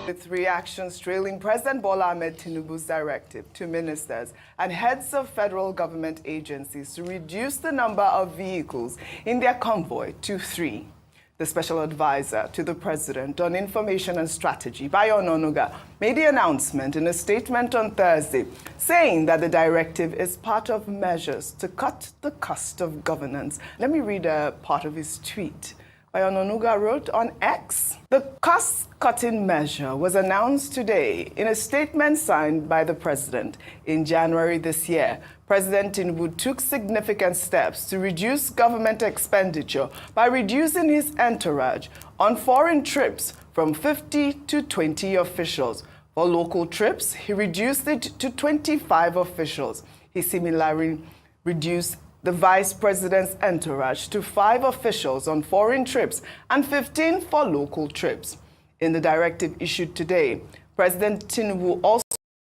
With reactions trailing President Bola Ahmed Tinubu's directive to ministers and heads of federal government agencies to reduce the number of vehicles in their convoy to 3. The special advisor to the president on information and strategy, Bayo Ononuga, made the announcement in a statement on Thursday, saying that the directive is part of measures to cut the cost of governance. Let me read a part of his tweet. Bayo Ononuga wrote on X, "The cost-cutting measure was announced today in a statement signed by the president. In January this year, President Tinubu took significant steps to reduce government expenditure by reducing his entourage on foreign trips from 50 to 20 officials. For local trips, he reduced it to 25 officials. He similarly reduced the vice president's entourage to 5 officials on foreign trips and 15 for local trips. In the directive issued today, President Tinubu also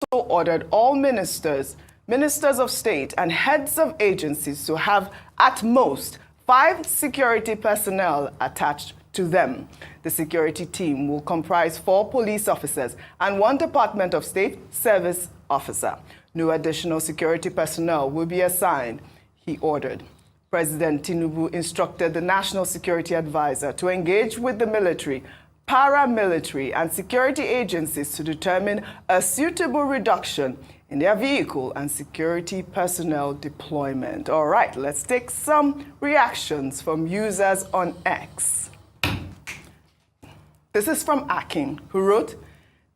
ordered all ministers of state and heads of agencies to have at most 5 security personnel attached to them. The security team will comprise 4 police officers and 1 Department of State service officer. No additional security personnel will be assigned," he ordered. President Tinubu instructed the National Security Advisor to engage with the military, paramilitary, and security agencies to determine a suitable reduction in their vehicle and security personnel deployment. All right, let's take some reactions from users on X. This is from Akin, who wrote,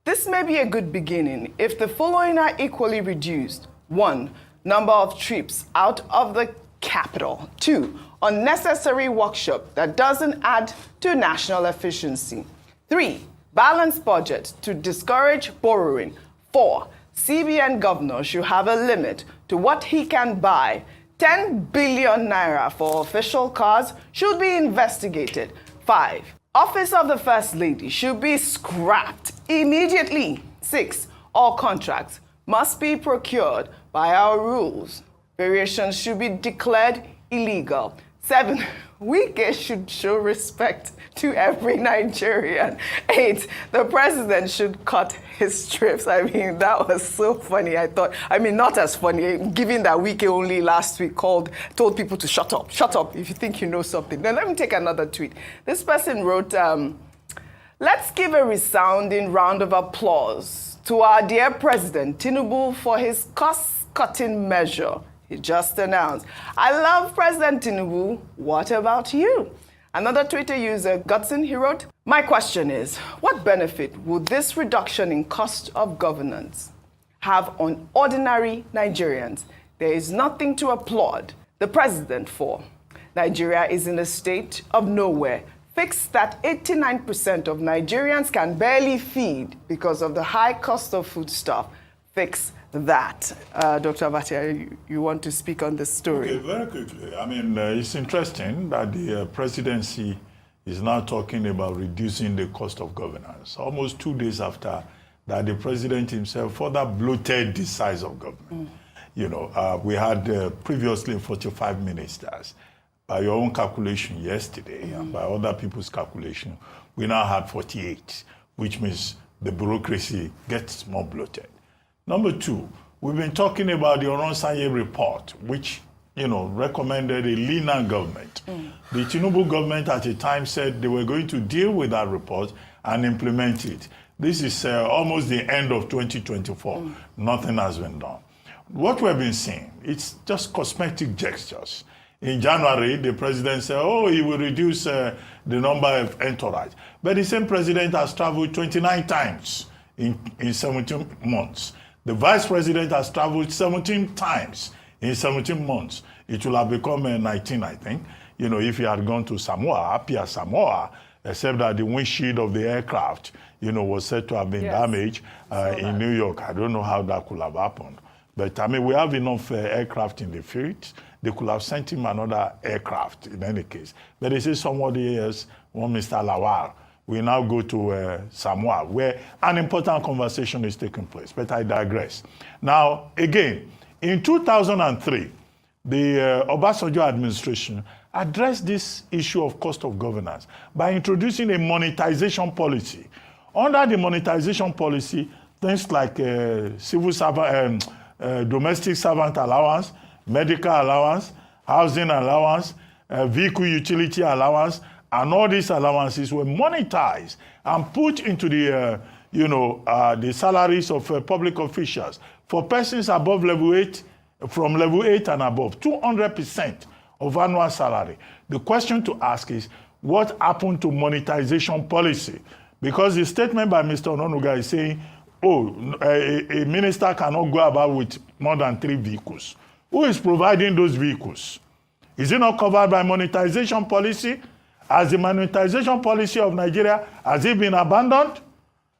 "This may be a good beginning if the following are equally reduced. 1. Number of trips out of the capital. 2. Unnecessary workshop that doesn't add to national efficiency. 3. Balanced budget to discourage borrowing. 4. CBN governor should have a limit to what he can buy. 10 billion naira for official cars should be investigated. 5. Office of the First Lady should be scrapped immediately. 6. All contracts must be procured by our rules. Variations should be declared illegal. 7. Wike should show respect to every Nigerian. 8. The president should cut his trips." I mean, that was so funny. Not as funny, given that Wike only last week told people to shut up if you think you know something. Now, let me take another tweet. This person wrote, "Let's give a resounding round of applause to our dear President Tinubu for his cost-cutting measure he just announced. I love President Tinubu. What about you?" Another Twitter user, Gutson, he wrote, "My question is, what benefit would this reduction in cost of governance have on ordinary Nigerians? There is nothing to applaud the president for. Nigeria is in a state of nowhere. Fix that 89% of Nigerians can barely feed because of the high cost of foodstuff. Fix that." Dr. Abati, you want to speak on this story? Okay, very quickly. It's interesting that the presidency is now talking about reducing the cost of governance. Almost 2 days after that, the president himself further bloated the size of government. We had previously 45 ministers. By your own calculation yesterday, and by other people's calculation, we now have 48, which means the bureaucracy gets more bloated. Number 2, we've been talking about the Oronsanye report, which, recommended a leaner government. The Tinubu government at the time said they were going to deal with that report and implement it. This is almost the end of 2024. Nothing has been done. What we've been seeing, it's just cosmetic gestures. In January, the president said, he will reduce the number of entourage. But the same president has traveled 29 times in 17 months. The vice president has traveled 17 times in 17 months. It will have become 19, I think, if he had gone to Samoa, Apia, Samoa, except that the windshield of the aircraft, was said to have been damaged in New York. I don't know how that could have happened. But, we have enough aircraft in the field. They could have sent him another aircraft in any case. But they say somebody else, one Mr. Lawal, we now go to Samoa, where an important conversation is taking place. But I digress. Now, again, in 2003, the Obasanjo administration addressed this issue of cost of governance by introducing a monetization policy Under the monetization policy, things like civil servant, domestic servant allowance, medical allowance, housing allowance, vehicle utility allowance, and all these allowances were monetized and put into the, the salaries of public officials. For persons above level 8, from level 8 and above, 200% of annual salary. The question to ask is, what happened to monetization policy? Because the statement by Mr. Ononuga is saying, a minister cannot go about with more than 3 vehicles. Who is providing those vehicles? Is it not covered by monetization policy? Has the monetization policy of Nigeria, has it been abandoned?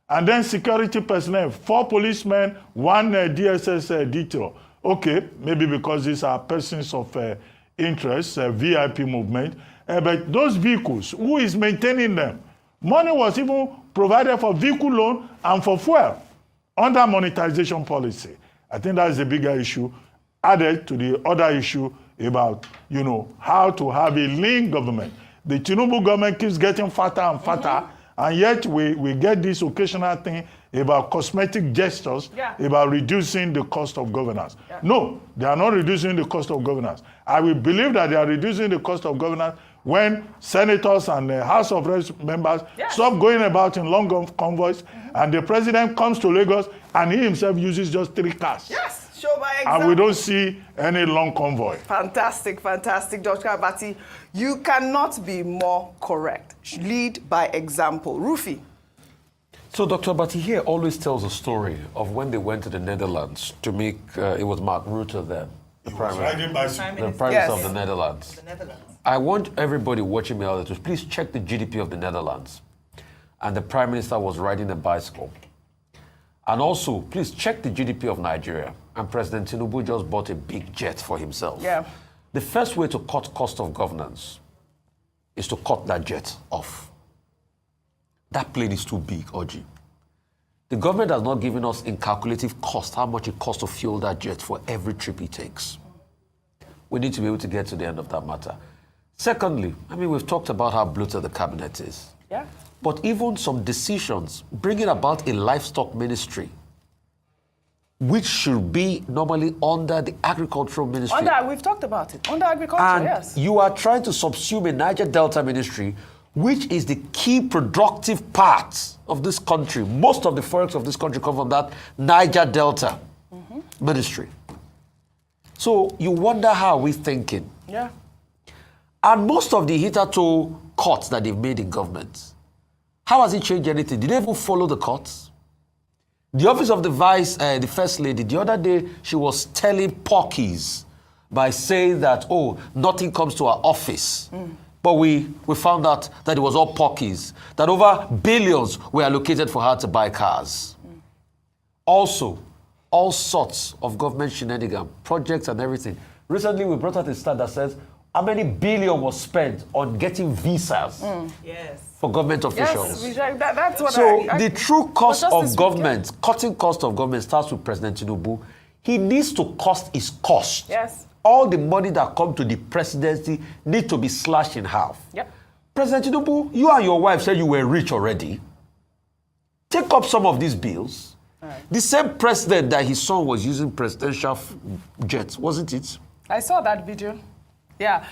And then security personnel, 4 policemen, 1 DSS detail. Okay, maybe because these are persons of interest, VIP movement. But those vehicles, who is maintaining them? Money was even provided for vehicle loan and for fuel under monetization policy. I think that is a bigger issue added to the other issue about, how to have a lean government. The Tinubu government keeps getting fatter and fatter, and yet we get this occasional thing about cosmetic gestures, about reducing the cost of governance. Yeah. No, they are not reducing the cost of governance. I will believe that they are reducing the cost of governance when senators and House of Reps members stop going about in long convoys, and the president comes to Lagos and he himself uses just 3 cars. Yes, show by example. And we don't see any long convoy. Fantastic, fantastic, Dr. Abati. You cannot be more correct. Lead by example. Rufi. So Dr. Abati here always tells a story of when they went to the Netherlands to make, it was Mark Rutte then, the Prime Minister of the Netherlands. I want everybody watching me out there to please check the GDP of the Netherlands. And the Prime Minister was riding a bicycle. And also, please check the GDP of Nigeria. And President Tinubu just bought a big jet for himself. Yeah. The first way to cut cost of governance is to cut that jet off. That plane is too big, Oji. The government has not given us in calculative cost how much it costs to fuel that jet for every trip he takes. We need to be able to get to the end of that matter. Secondly, we've talked about how bloated the cabinet is. Yeah. But even some decisions, bringing about a livestock ministry, which should be normally under the agricultural ministry. We've talked about it. Under agriculture, and yes. You are trying to subsume a Niger Delta ministry, which is the key productive part of this country. Most of the forex of this country come from that Niger Delta ministry. So you wonder how we're thinking. Yeah. And most of the hitherto cuts that they've made in government, how has it changed anything? Did they even follow the cuts? The office of the First Lady, the other day, she was telling porkies by saying that, nothing comes to our office. But we found out that it was all porkies, that over billions were allocated for her to buy cars. Also, all sorts of government shenanigans, projects and everything. Recently, we brought out a stat that says how many billion was spent on getting visas for government officials. Yes, that's what the true cost of government, cutting cost of government starts with President Tinubu. He needs to cost his cost. Yes. All the money that comes to the presidency needs to be slashed in half. Yep. President Tinubu, you and your wife said you were rich already. Take up some of these bills. Right. The same president that his son was using presidential jets, wasn't it? I saw that video. Yeah,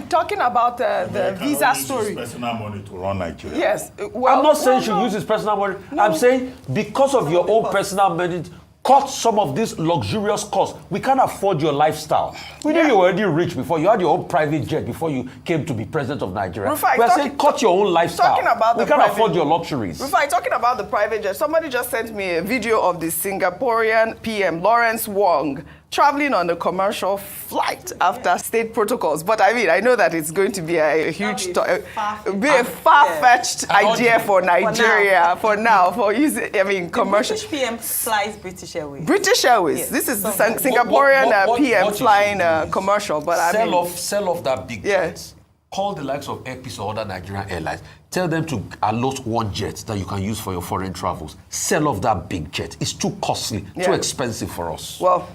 talking about the visa story. Use personal money to run Nigeria. Yes. I'm not saying she uses personal money. No. I'm saying because of your own personal money, cut some of these luxurious costs. We can't afford your lifestyle. We knew you were already rich before. You had your own private jet before you came to be president of Nigeria. We're saying cut your own lifestyle. We can't afford your luxuries. Rufai, talking about the private jet, somebody just sent me a video of the Singaporean PM, Lawrence Wong, traveling on a commercial flight after state protocols. But I know that it's going to be a huge, far-fetched idea for Nigeria for now, for using, commercial. British PM flies British Airways. British Airways. Yes. This is the Singaporean PM flying commercial. But sell off that big jet. Call the likes of Airpeace or other Nigerian airlines. Tell them to allot one jet that you can use for your foreign travels. Sell off that big jet. It's too costly, too expensive for us. Well,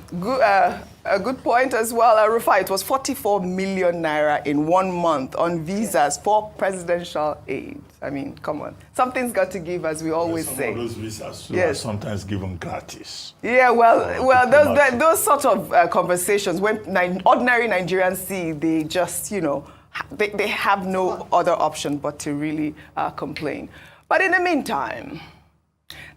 a good point as well, Rufai. It was 44 million naira in 1 month on visas for presidential aid. I mean, come on. Something's got to give, as we always say. Some of those visas are sometimes given gratis. Yeah, well, those sort of conversations, when ordinary Nigerians see, they just, they have no other option but to really complain. But in the meantime,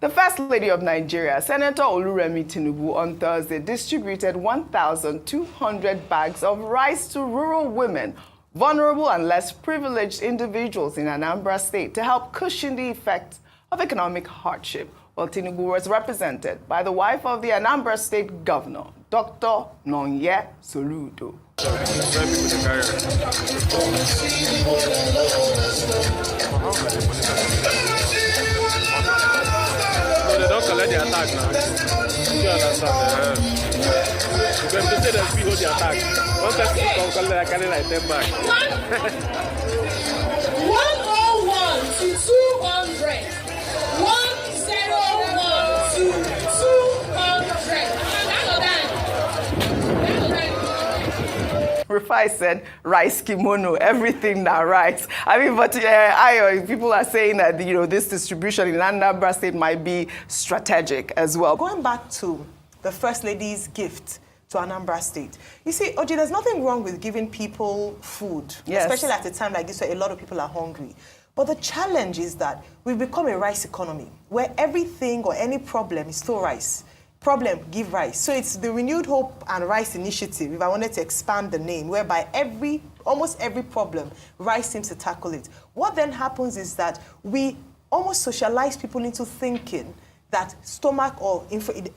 the First Lady of Nigeria, Senator Oluremi Tinubu, on Thursday distributed 1,200 bags of rice to rural women, vulnerable and less privileged individuals in Anambra State to help cushion the effects of economic hardship. Well, Tinubu was represented by the wife of the Anambra State Governor, Dr. Nonye Soludo. They don't collect the attack now. You understand? Because they say that we hold the attack. One person come collect, I carry like 10 bags. 101 to 200. 101 to 200. Rufai said, rice kimono, everything now rice. I mean, but people are saying that, this distribution in Anambra State might be strategic as well. Going back to the First Lady's gift to Anambra State. You see, Oji, there's nothing wrong with giving people food, especially at a time like this where a lot of people are hungry. But the challenge is that we've become a rice economy where everything or any problem is still rice. Problem, give rice. So it's the Renewed Hope and Rice Initiative, if I wanted to expand the name, whereby almost every problem, rice seems to tackle it. What then happens is that we almost socialize people into thinking that stomach or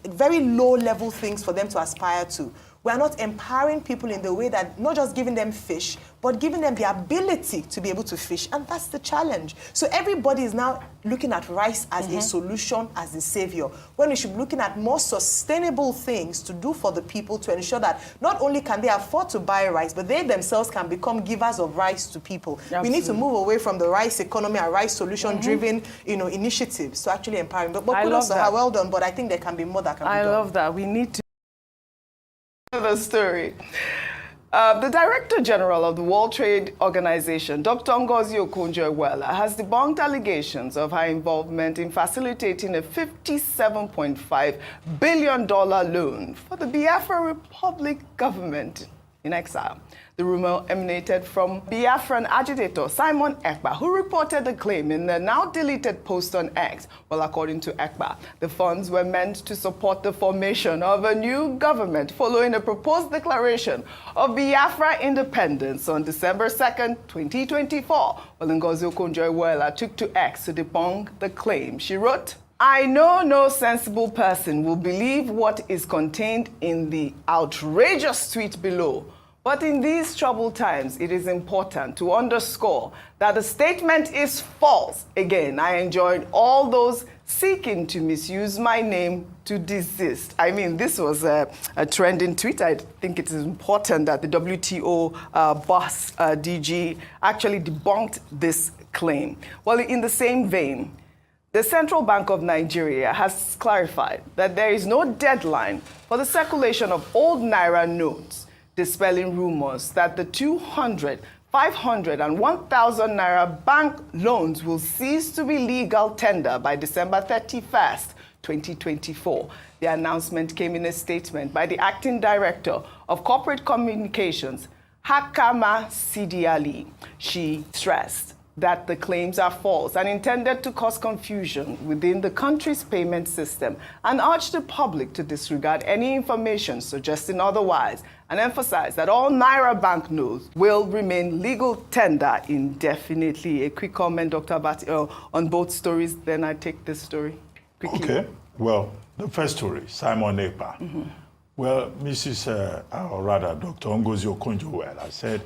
very low-level things for them to aspire to. We are not empowering people in the way that, not just giving them fish, but giving them the ability to be able to fish, and that's the challenge. So everybody is now looking at rice as a solution, as a savior, when we should be looking at more sustainable things to do for the people to ensure that not only can they afford to buy rice, but they themselves can become givers of rice to people. Absolutely. We need to move away from the rice economy and rice solution-driven, initiatives to actually empower them. But kudos to her, well done, but I think there can be more that can be done. I love that. We need to the story. The Director General of the World Trade Organization, Dr. Ngozi Okonjo-Iweala, has debunked allegations of her involvement in facilitating a $57.5 billion loan for the Biafra Republic government in exile. The rumor emanated from Biafran agitator Simon Ekpa, who reported the claim in the now-deleted post on X. Well, according to Ekpa, the funds were meant to support the formation of a new government following a proposed declaration of Biafra independence on December 2nd, 2024. Well, Ngozi Okonjo-Iweala took to X to debunk the claim. She wrote, "I know no sensible person will believe what is contained in the outrageous tweet below. But in these troubled times, it is important to underscore that the statement is false. Again, I enjoined all those seeking to misuse my name to desist." I mean, this was a trending tweet. I think it is important that the WTO boss DG actually debunked this claim. Well, in the same vein, the Central Bank of Nigeria has clarified that there is no deadline for the circulation of old Naira notes, dispelling rumors that the 200, 500, and 1,000 Naira bank loans will cease to be legal tender by December 31st, 2024. The announcement came in a statement by the Acting Director of Corporate Communications, Hakama Sidiali. She stressed that the claims are false and intended to cause confusion within the country's payment system, and urged the public to disregard any information suggesting otherwise, and emphasized that all Naira bank notes will remain legal tender indefinitely. A quick comment, Dr. Abati, on both stories, then I take this story quickly. Okay, well, the first story, Simon Ekpa. Well, or rather, Dr. Ngozi Okonjo-Iweala said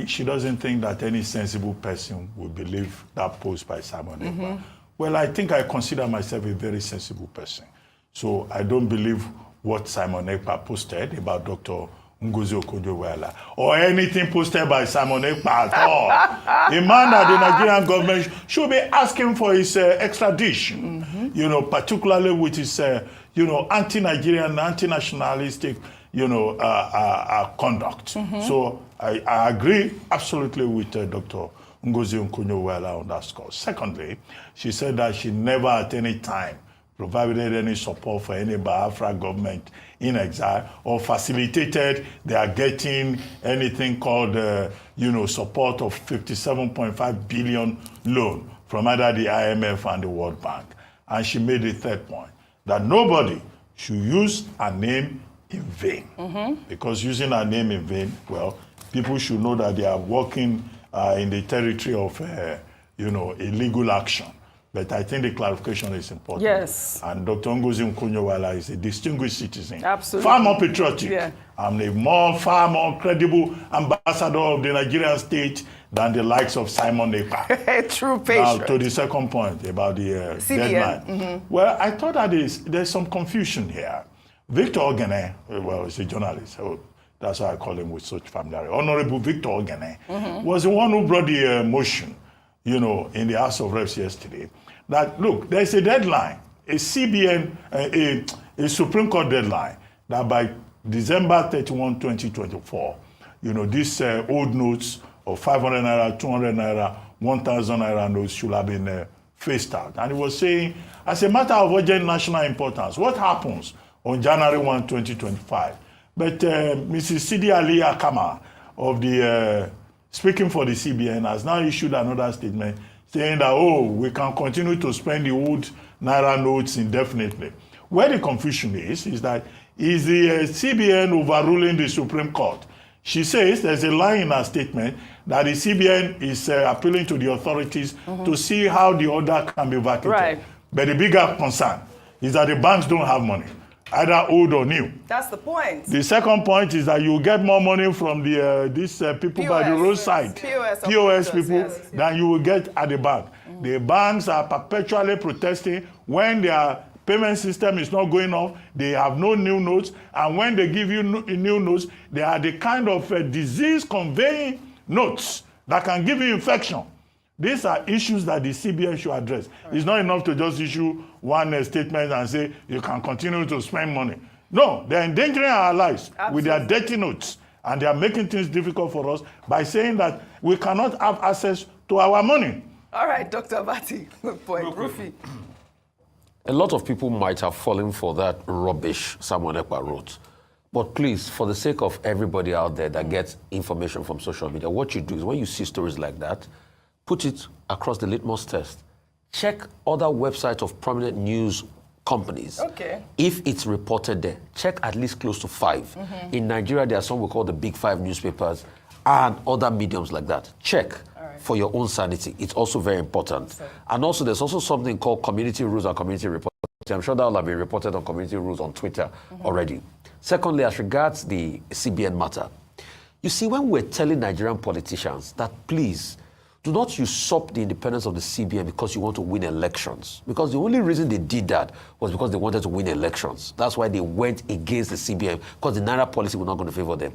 she doesn't think that any sensible person would believe that post by Simon Ekpa. Well, I think I consider myself a very sensible person. So I don't believe what Simon Ekpa posted about Dr. Ngozi Okonjo-Iweala or anything posted by Simon Ekpa at all. A man that the Nigerian government should be asking for his extradition, you know, particularly with his, you know, anti-Nigerian, anti-nationalistic, you know, conduct. So I agree absolutely with Dr. Ngozi Okonjo-Iweala on that score. Secondly, she said that she never at any time provided any support for any Biafra government in exile or facilitated their getting anything called, you know, support of 57.5 billion loan from either the IMF and the World Bank. And she made a third point, that nobody should use a name in vain. Because using a name in vain, well, people should know that they are working in the territory of, you know, illegal action. But I think the clarification is important. Yes. And Dr. Ngozi Okonjo-Iweala is a distinguished citizen. Absolutely. Far more patriotic. Yeah. I'm a far more credible ambassador of the Nigerian state than the likes of Simon Ekpa. True patient. Now, to the second point about the deadline. Well, I thought that there's some confusion here. Victor Ogene, well, he's a journalist, so that's why I call him with such familiarity. Honorable Victor Ogene was the one who brought the motion, you know, in the House of Reps yesterday, that, look, there's a deadline, a CBN, a Supreme Court deadline, that by December 31, 2024, you know, these old notes of 500 naira, 200 naira, 1,000 naira notes should have been phased out. And he was saying, as a matter of urgent national importance, what happens on January 1, 2025? But Mrs. Sidi Ali Akama of the speaking for the CBN has now issued another statement saying that, oh, we can continue to spend the old Naira notes indefinitely. Where the confusion is that is the CBN overruling the Supreme Court. She says there's a line in her statement that the CBN is appealing to the authorities to see how the order can be vacated. Right. But the bigger concern is that the banks don't have money, either old or new. That's the point. The second point is that you get more money from the these people POS, by the roadside, POS people, than you will get at the bank. The banks are perpetually protesting when their payment system is not going off. They have no new notes, and when they give you new notes, they are the kind of disease-conveying notes that can give you infection. These are issues that the CBN should address. It's not enough to just issue one statement and say you can continue to spend money. No, they're endangering our lives with their dirty notes, and they are making things difficult for us by saying that we cannot have access to our money. All right, Dr. Bati, good point. Rufi. A lot of people might have fallen for that rubbish Samuel Ekpa wrote. But please, for the sake of everybody out there that gets information from social media, what you do is when you see stories like that, put it across the litmus test. Check other websites of prominent news companies. Okay. If it's reported there, check at least close to 5. In Nigeria, there are some we call the big 5 newspapers and other mediums like that. Check for your own sanity. It's also very important. And also, there's also something called community rules and community reporting. I'm sure that will have been reported on community rules on Twitter already. Secondly, as regards the CBN matter, you see, when we're telling Nigerian politicians that please, do not usurp the independence of the CBN because you want to win elections. Because the only reason they did that was because they wanted to win elections. That's why they went against the CBN, because the Naira policy was not going to favor them.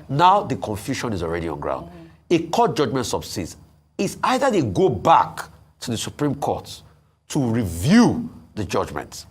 Now the confusion is already on ground. A court judgment subsists. It's either they go back to the Supreme Court to review the judgment,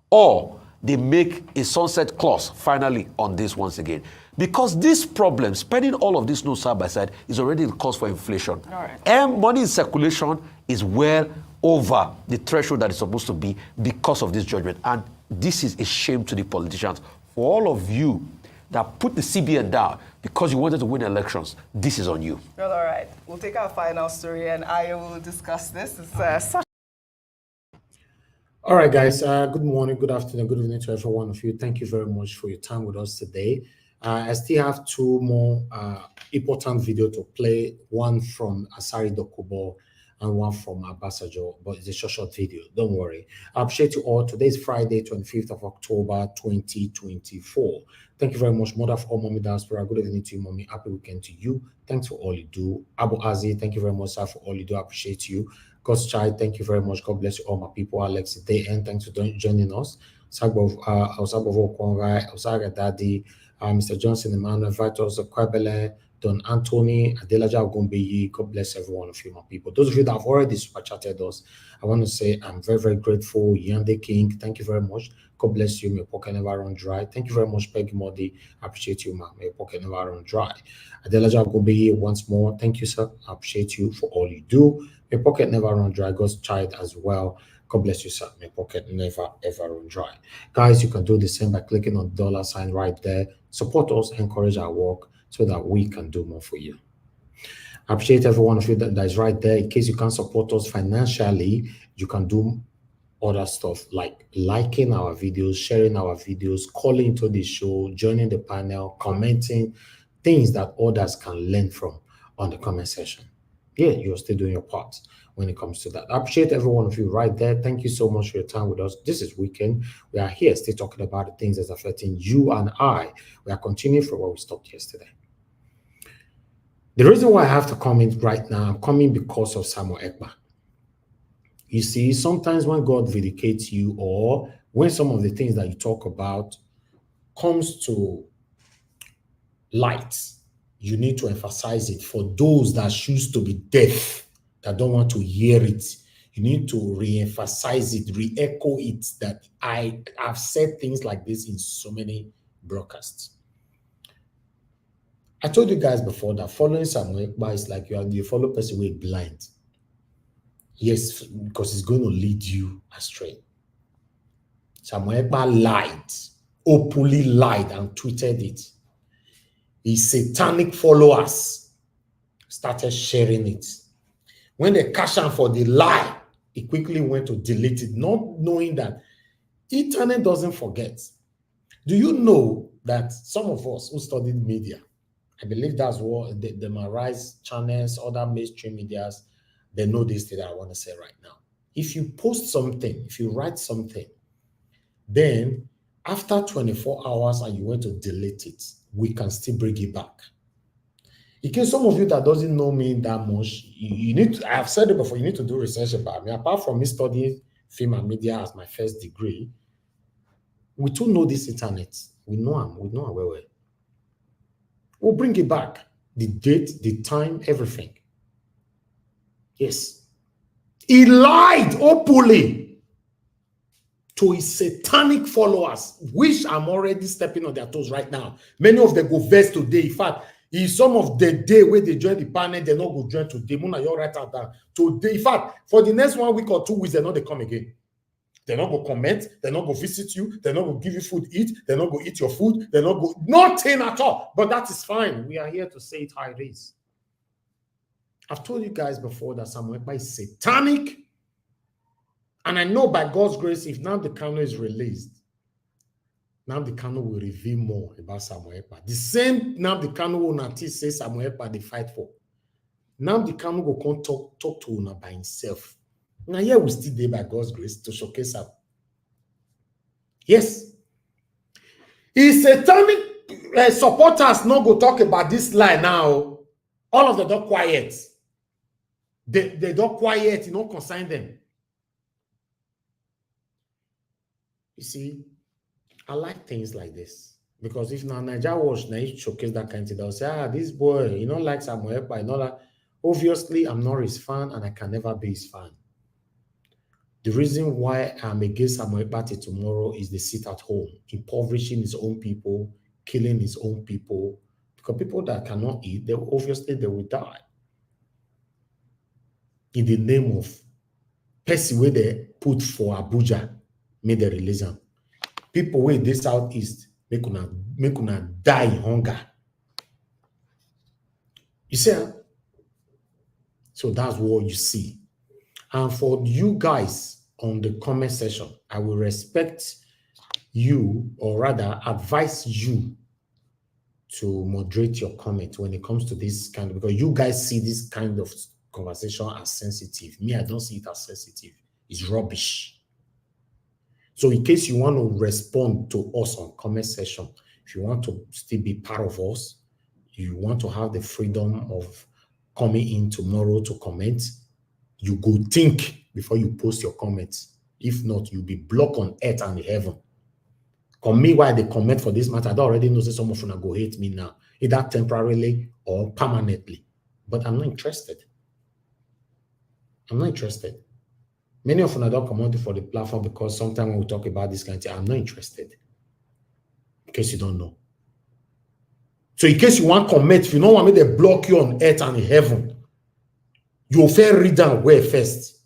or they make a sunset clause finally on this once again. Because this problem, spending all of this notes side by side, is already the cause for inflation. And money in circulation is well over the threshold that it's supposed to be because of this judgment. And this is a shame to the politicians. For all of you that put the CBN down because you wanted to win elections, this is on you. Well, all right. We'll take our final story and I will discuss this. It's All right, guys. Good morning, good afternoon, good evening to every one of you. Thank you very much for your time with us today. I still have 2 more important videos to play, one from Asari Dokubo and one from Ambassador, but it's a short video. Don't worry. I appreciate you all. Today is Friday, 25th of October, 2024. Thank you very much, Mother of all Mommy Diaspora. Good evening to you, Mommy. Happy weekend to you. Thanks for all you do. Abu Azi, thank you very much, sir, for all you do. I appreciate you. God's child, thank you very much. God bless you all, my people. Alex Day, and thanks for joining us. Sagbov Kongai, Osaga Daddy, Mr. Johnson, Emmanuel, Vitus, Kwabele, Don Anthony, Adelaja Ogumbeyi. God bless every one of you, my people. Those of you that have already super chatted us, I want to say I'm very, very grateful. Yande King, thank you very much. God bless you. May your pocket never run dry. Thank you very much, Peggy Modi. I appreciate you, ma'am. May your pocket never run dry. Adelaja Ogumbeyi, once more, thank you, sir. I appreciate you for all you do. May your pocket never run dry. God's child as well. God bless you, sir. May your pocket never, ever run dry. Guys, you can do the same by clicking on the $sign right there. Support us, encourage our work so that we can do more for you. I appreciate every one of you that is right there. In case you can't support us financially, you can do other stuff like liking our videos, sharing our videos, calling to the show, joining the panel, commenting, things that others can learn from on the comment section. Yeah, you're still doing your part when it comes to that. I appreciate every one of you right there. Thank you so much for your time with us. This is Weekend. We are here still talking about the things that's affecting you and I. We are continuing from where we stopped yesterday. The reason why I have to comment right now, I'm coming because of Samuel Ekpa. You see, sometimes when God vindicates you or when some of the things that you talk about comes to light, you need to emphasize it for those that choose to be deaf, that don't want to hear it. You need to re-emphasize it, re-echo it, that I have said things like this in so many broadcasts. I told you guys before that following Samuel Ekpa is like you follow a person with blind. Yes, because it's going to lead you astray. Samuel Ekpa lied, openly lied and tweeted it. His satanic followers started sharing it. When they catch him for the lie, he quickly went to delete it, not knowing that internet doesn't forget. Do you know that some of us who studied media, I believe that's what the Marais channels, other mainstream medias, they know this thing that I want to say right now. If you post something, if you write something, then after 24 hours and you want to delete it, we can still bring it back. In case some of you that doesn't know me that much, you need to, I've said it before, you need to do research about me. Apart from me studying film and media as my first degree, we too know this internet. We know him well. We'll bring it back. The date, the time, everything. Yes. He lied openly to his satanic followers, which I'm already stepping on their toes right now. Many of them go vex today. In fact, in some of the day where they join the panel, they're not going to join today. Muna, you're right out there. Today, in fact, for the next 1 week or 2 weeks, they're not going to come again. They're not going to comment. They're not going to visit you. They're not going to give you food to eat. They're not going to eat your food. They're not going to, nothing at all. But that is fine. We are here to say it how it is. I've told you guys before that Samuel Ekpa is satanic. And I know by God's grace, if Nnamdi Kanu is released, Nnamdi Kanu will reveal more about Samuel Ekpa. The same Nnamdi Kanu will not say Samuel Ekpa they fight for. Nnamdi Kanu will come talk to Una by himself. Now here we still there by God's grace to showcase him. Yes. His satanic supporters not go talk about this lie now. All of them don't quiet. They don't quiet, you know, consign them. You see, I like things like this. Because if now Nigeria watch, now you showcase that kind of thing, they'll say, this boy, you know, like Samuel Ekpa, you know that. Obviously, I'm not his fan and I can never be his fan. The reason why I'm against Samuel Ekpa tomorrow is the sit at home, impoverishing his own people, killing his own people. Because people that cannot eat, they will die. In the name of person where they put for Abuja, made the release them. People where they Southeast make una die in hunger. You see? So that's what you see. And for you guys on the comment section, I will respect you, or rather advise you to moderate your comment when it comes to this kind of, because you guys see this kind of conversation as sensitive. Me, I don't see it as sensitive. It's rubbish. So in case you want to respond to us on comment section, if you want to still be part of us, you want to have the freedom of coming in tomorrow to comment, you go think before you post your comments. If not, you'll be blocked on earth and heaven. Come me why they comment for this matter, I don't already know that some of them go hate me now, either temporarily or permanently. But I'm not interested. I'm not interested. Many of them don't come on for the platform because sometimes when we talk about this kind of thing, I'm not interested. In case you don't know. So in case you want to comment, if you don't want me to block you on earth and in heaven, you'll fair read down where first.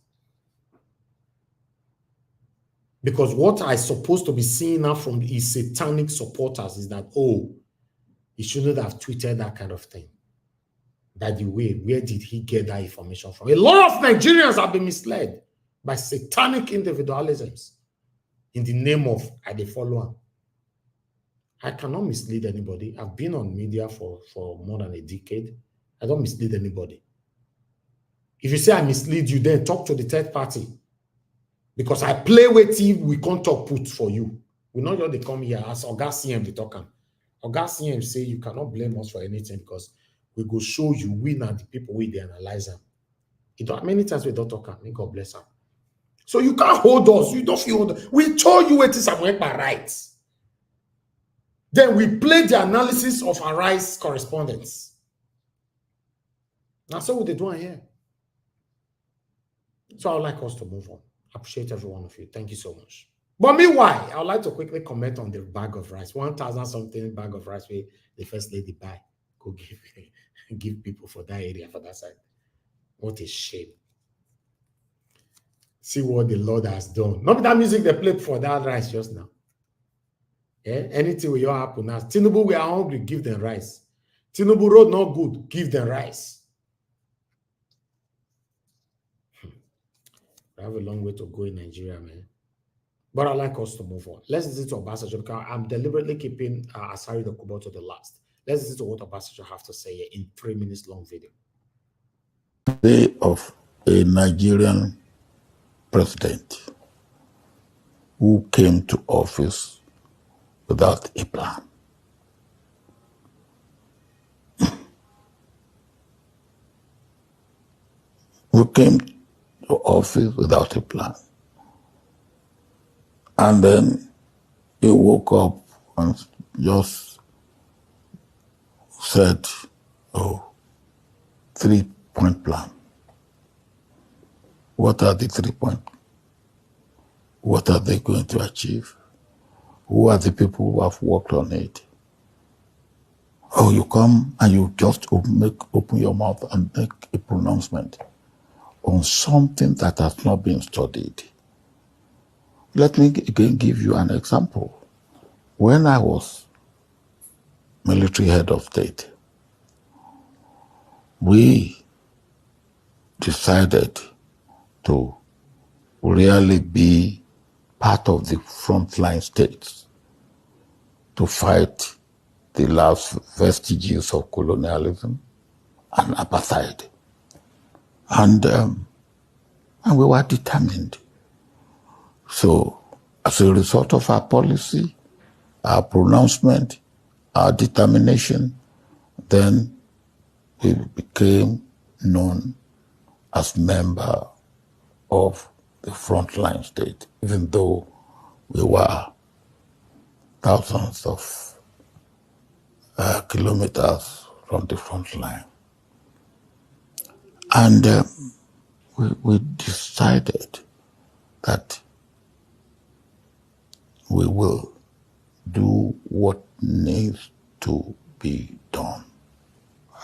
Because what I supposed to be seeing now from his satanic supporters is that, oh, he shouldn't have tweeted that kind of thing. That the way, where did he get that information from? A lot of Nigerians have been misled by satanic individualisms in the name of I dey follow him. I cannot mislead anybody. I've been on media for more than a decade. I don't mislead anybody. If you say I mislead you, then talk to the third party. Because I play with you, we can't talk put for you. We not just they come here as Oga CM they talk. Oga CM say you cannot blame us for anything because we go show you we not the people we they analyze them. Many times we don't talk. May God bless them. So you can't hold us. You don't feel hold us. We told you it is by rights. Then we play the analysis of our rights correspondence. That's what they do here. So I would like us to move on. I appreciate every one of you. Thank you so much. But meanwhile, I would like to quickly comment on the bag of rice. 1,000 something bag of rice where the first lady buy. Go give people for that area, for that side. What a shame. See what the Lord has done. Not that music they played for that rice just now. Yeah? Anything will happen now. Tinubu, we are hungry, give them rice. Tinubu road not good, give them rice. I have a long way to go in Nigeria, man. But I'd like us to move on. Let's listen to Ambassador because I'm deliberately keeping Asari Dokubo to the last. Let's listen to what Ambassador have to say here in 3 minutes long video. Day of a Nigerian president who came to office without a plan. Who came to office without a plan. And then he woke up and just said, oh, 3-point plan. What are the 3 points? What are they going to achieve? Who are the people who have worked on it? Oh, you come and you just open your mouth and make a pronouncement on something that has not been studied. Let me again give you an example. When I was military head of state, we decided to really be part of the frontline states to fight the last vestiges of colonialism and apartheid. And we were determined. So as a result of our policy, our pronouncement, our determination, then we became known as member of the frontline state, even though we were thousands of kilometers from the front line. And we decided that we will do what needs to be done.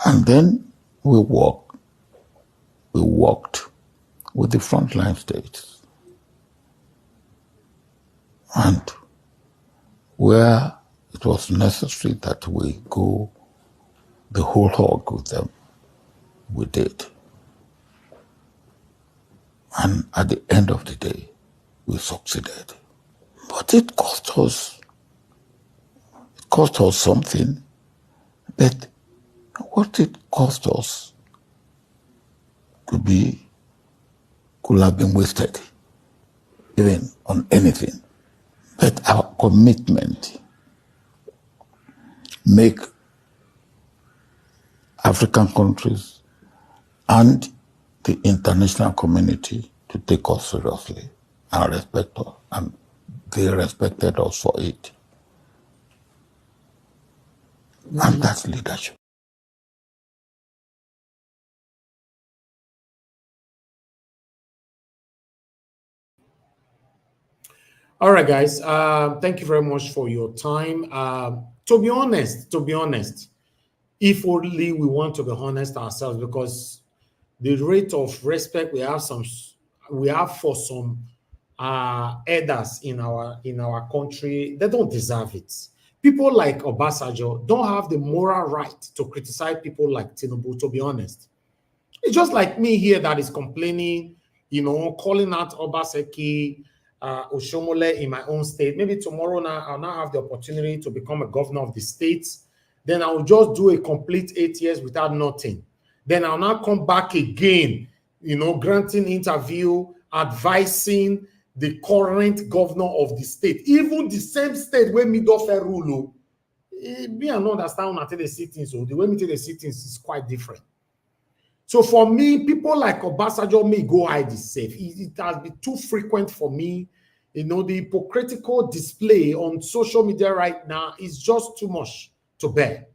And then we worked with the frontline states. And where it was necessary that we go the whole hog with them, we did. And at the end of the day, we succeeded. But it cost us something, but what it cost us could have been wasted, even on anything. But our commitment make African countries and the international community to take us seriously and respect us, and they respected us for it. And that's leadership. All right, guys. Thank you very much for your time. To be honest, if only we want to be honest ourselves, because the rate of respect we have for some elders in our country, they don't deserve it. People like Obasanjo don't have the moral right to criticize people like Tinubu, to be honest. It's just like me here that is complaining, calling out Obaseki, Oshomole in my own state. Maybe tomorrow now I'll now have the opportunity to become a governor of the state. Then I'll just do a complete 8 years without nothing. Then I'll now come back again, granting interview, advising the current governor of the state, even the same state where Midofe rule. Me, I don't understand when I tell the sittings, so the way me tell the sittings is quite different. So for me, people like Obasanjo may go hide the safe. It has been too frequent for me. The hypocritical display on social media right now is just too much to bear.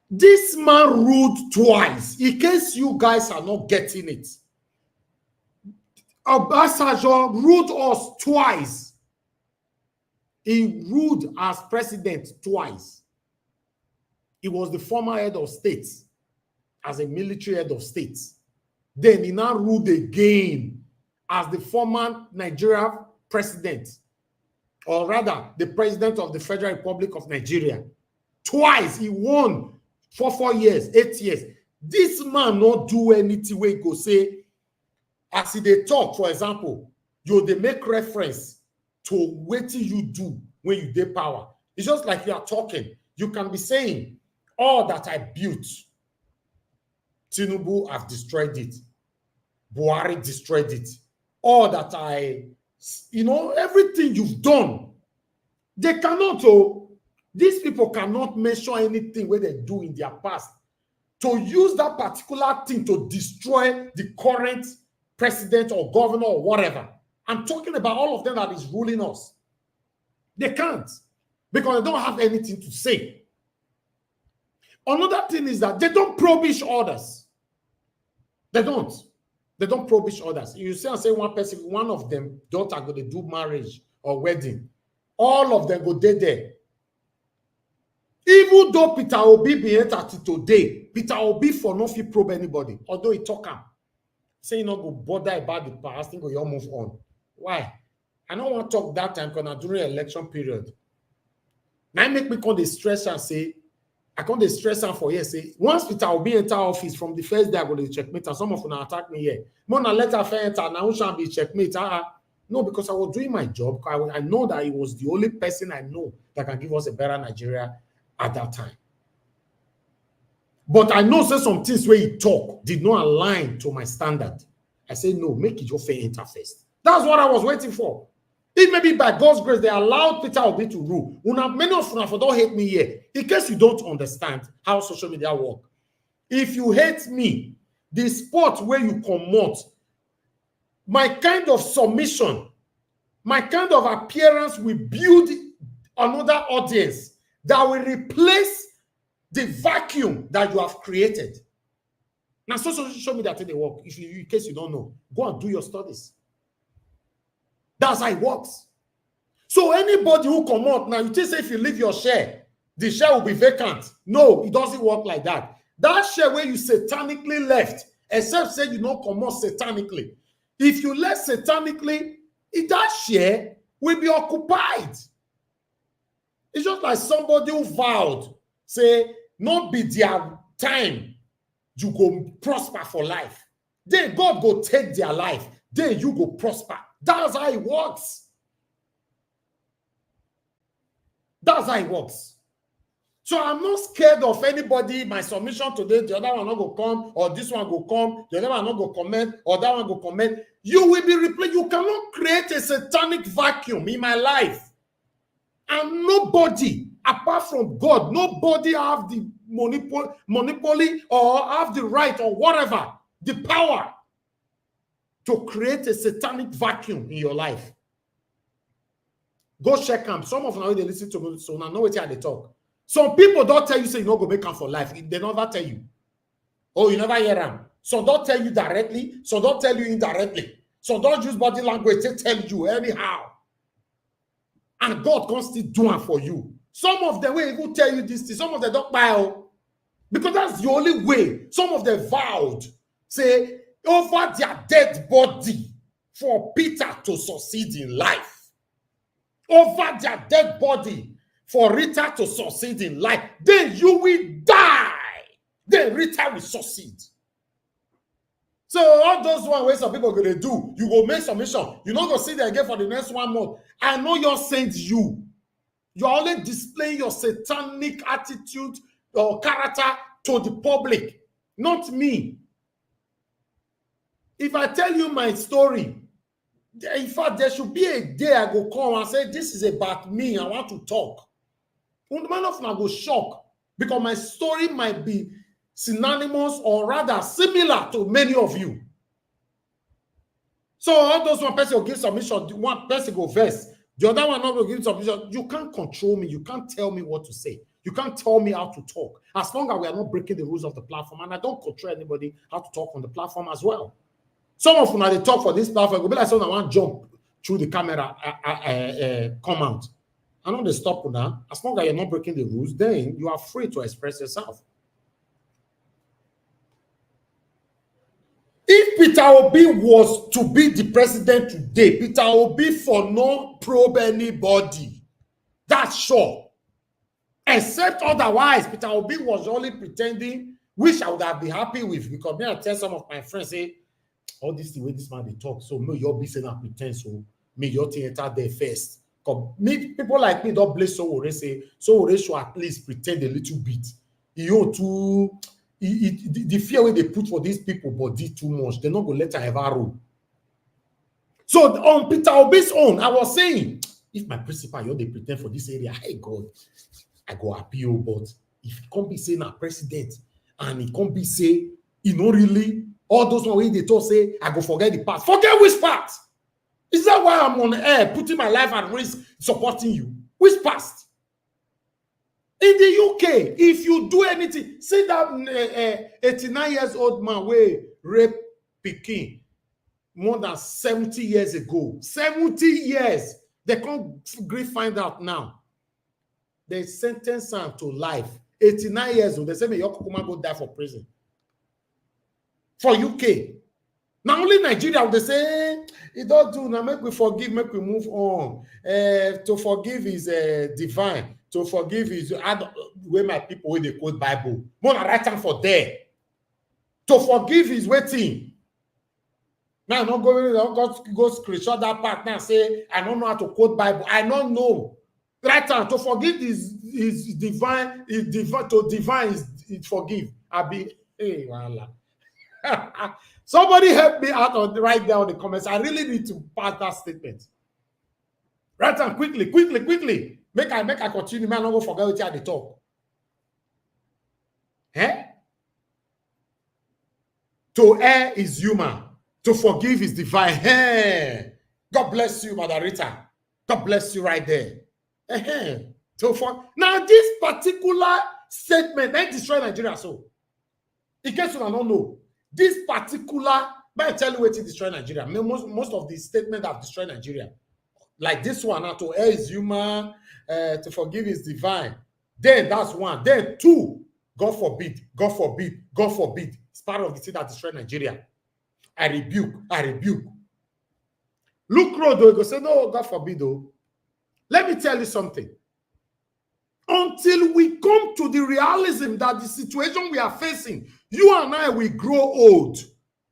This man ruled twice, in case you guys are not getting it. Obasanjo ruled us twice. He ruled as president twice. He was the former head of state, as a military head of state. Then he now ruled again as the former Nigeria president, or rather the president of the Federal Republic of Nigeria. Twice he won for 4 years, 8 years. This man not do anything where he go say, as they talk, for example, they make reference to what you do when you get power. It's just like you are talking. You can be saying, all that I built, Tinubu have destroyed it. Buhari destroyed it. All that everything you've done, they cannot, these people cannot mention anything where they do in their past to use that particular thing to destroy the current president or governor or whatever. I'm talking about all of them that is ruling us. They can't, because they don't have anything to say. Another thing is that they don't prohibish others. They don't prohibish others. You see, I say one person, one of them daughter go to do marriage or wedding. All of them go there. Even though Peter Obi be entered today, Peter Obi for no fit probe anybody, although he talk him. Say you not go bother about the past, think you move on. Why? I don't want to talk that time because during election period. Now make me come the stress and say, I can't stress out for here. Say once Peter will be enter office from the first day I go to checkmate, and some of them attack me here. Mona let her enter now shall be checkmate. No, because I was doing my job. I know that he was the only person I know that can give us a better Nigeria at that time. But I know say some things where he talk did not align to my standard. I say no, make it your fair enter first. That's what I was waiting for. It may be by God's grace they allowed Peter Obi to rule. Many of you don't hate me here. In case you don't understand how social media work. If you hate me, the spot where you come my kind of submission, my kind of appearance will build another audience that will replace the vacuum that you have created. Now, social media they work. In case you don't know, go and do your studies. That's how it works. So anybody who come out now, you just say if you leave your share, the share will be vacant. No, it doesn't work like that. That share where you satanically left, except say you don't come out satanically. If you left satanically, that share will be occupied. It's just like somebody who vowed, say, not be their time, you go prosper for life. Then God go take their life. Then you go prosper. That's how it works. That's how it works. So I'm not scared of anybody. My submission today, the other one not go come, or this one go come, the other one not go comment, or that one go comment. You will be replaced. You cannot create a satanic vacuum in my life. And nobody, apart from God, nobody have the monopoly or have the right or whatever, the power to create a satanic vacuum in your life. Go check them. Some of them, they listen to me, so now know what they talk. Some people don't tell you, say, you not go make am for life. They never tell you. Oh, you never hear them. So don't tell you directly. So don't tell you indirectly. So don't use body language to tell you anyhow. And God can still do it for you. Some of them will even tell you this thing. Some of them don't buy. Because that's the only way. Some of them vowed, say, over their dead body for Peter to succeed in life. Over their dead body for Rita to succeed in life. Then you will die. Then Rita will succeed. So all those one ways some people are going to do, you go make submission. You're not going to see them again for the next 1 month. I know you're sent you. You're only displaying your satanic attitude or character to the public, not me. If I tell you my story, in fact, there should be a day I go come and say, this is about me, I want to talk. When the man of now go shock, because my story might be synonymous or rather similar to many of you. So all those one person will give submission, one person go verse, the other one not will give submission. You can't control me, you can't tell me what to say. You can't tell me how to talk. As long as we are not breaking the rules of the platform, and I don't control anybody how to talk on the platform as well. Some of them, they talk for this platform, go be like someone want to jump through the camera, come out. I know they stop now. As long as you're not breaking the rules, then you are free to express yourself. If Peter Obi was to be the president today, Peter Obi for no probe anybody. That's sure. Except otherwise, Peter Obi was only pretending, which I would have been happy with, because me I tell some of my friends, say, all this the way this man they talk, so may you be saying that pretend, so may your theater there first. Me, people like me don't bless so we say, so we should at least pretend a little bit. You too, the fear way they put for these people, but did too much. They're not going to let her ever roll. So on Peter Obi's own, I was saying, if my principal, you they pretend for this area, hey God, I go appeal, but if he can't be saying a president and he can't be say, you know, really, all those one way they talk say, I go forget the past. Forget which part? Is that why I'm on air, putting my life at risk, supporting you? Which past? In the UK, if you do anything, see that 89 years old man where rape Peking more than 70 years ago. 70 years. They can't find out now. They sentence him to life. 89 years old. They say, your Kukuma go die for prison. For UK. Now only Nigeria, they say, it don't do, now make we forgive, make we move on. To forgive is divine. To forgive is, where my people, when they quote Bible. More than right time for there. To forgive is waiting. Now I'm not going to go screenshot that part now say, I don't know how to quote Bible. I don't know. Right time to forgive is divine, to divine is forgive. I'll be, hey, voila. Somebody help me out on right there on the comments. I really need to pass that statement. Right time, quickly. Make I continue. Man, I'm not forget what you had to talk. Eh? To err is human. To forgive is divine. Hey, God bless you, Mother Rita. God bless you right there. Hey. Now, this particular statement, they destroy Nigeria. So, in case you don't know, this particular, but I tell you what to destroy Nigeria. Most of the statements have destroyed Nigeria. Like this one, now, to err is human, to forgive is divine. Then that's one. Then two, God forbid. It's part of the thing that destroyed Nigeria. I rebuke. Look, Road, though, go say, no, God forbid, though. Let me tell you something. Until we come to the realism that the situation we are facing, you and I will grow old.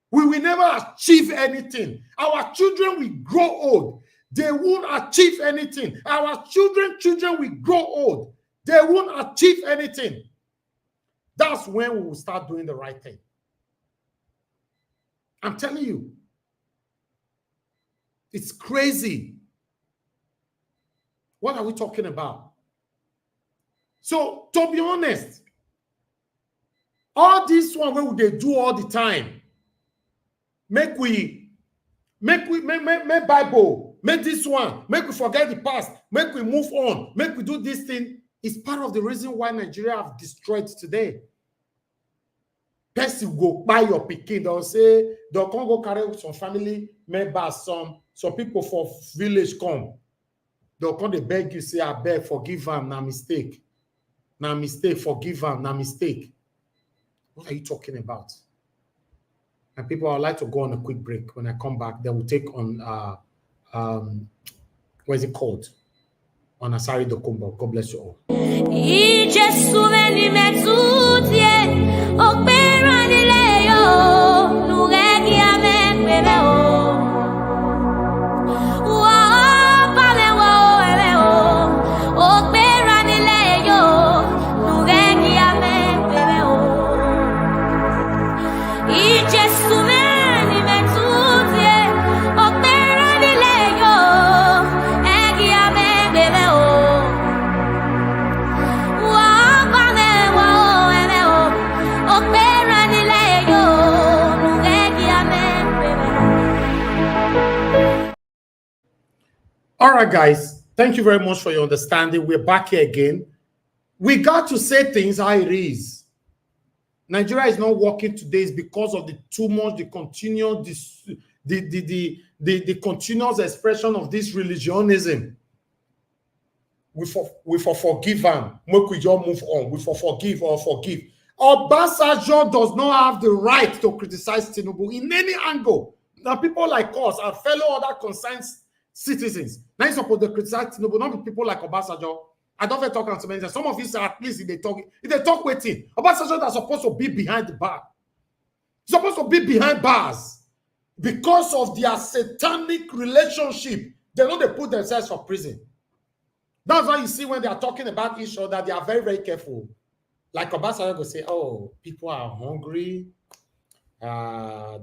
We will never achieve anything. Our children will grow old. They won't achieve anything. Our children will grow old. They won't achieve anything. That's when we will start doing the right thing. I'm telling you. It's crazy. What are we talking about? So, to be honest, all this one where they do all the time, make Bible, make this one, make we forget the past, make we move on, make we do this thing. It's part of the reason why Nigeria have destroyed today. Person go buy your pikin, they'll say they'll come go carry some family members, some people for village come. They'll come, they beg you, say, I beg, forgive them, na mistake. Na mistake, forgive them, na mistake. What are you talking about? And people, I'd like to go on a quick break. When I come back, they will take on, what is it called? On Asari Dokubo. God bless you all. All right, guys, thank you very much for your understanding. We're back here again. We got to say things how it is. Nigeria is not working today is because of the too much, the continuous, the continuous expression of this religionism. We forgive them. We just move on. We forgive or forgive. Obasanjo does not have the right to criticize Tinubu in any angle. Now, people like us, our fellow other concerned citizens, now you're supposed to criticize Tinubu, not people like Obasanjo. I don't talk on so many. Some of you say at least if they talk waiting. Obasanjo that's supposed to be behind the bar. He's supposed to be behind bars because of their satanic relationship. They know they put themselves for prison. That's why you see when they are talking about each other, they are very, very careful. Like Obasanjo will say, oh, people are hungry. The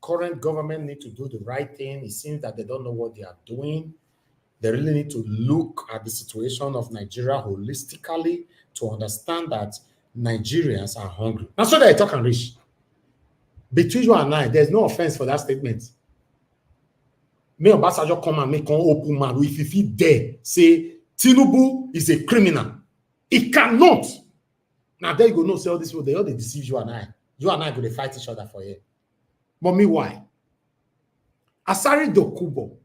current government need to do the right thing. It seems that they don't know what they are doing. They really need to look at the situation of Nigeria holistically to understand that Nigerians are hungry. That's what they're talking rich. Between you and I, there's no offense for that statement. May Obasanjo come and make an open man if he dare say Tinubu is a criminal. It cannot. Now there you go, no, say all this people, they all they deceive you and I. You and I go to fight each other for it. But meanwhile, Asari Dokubo,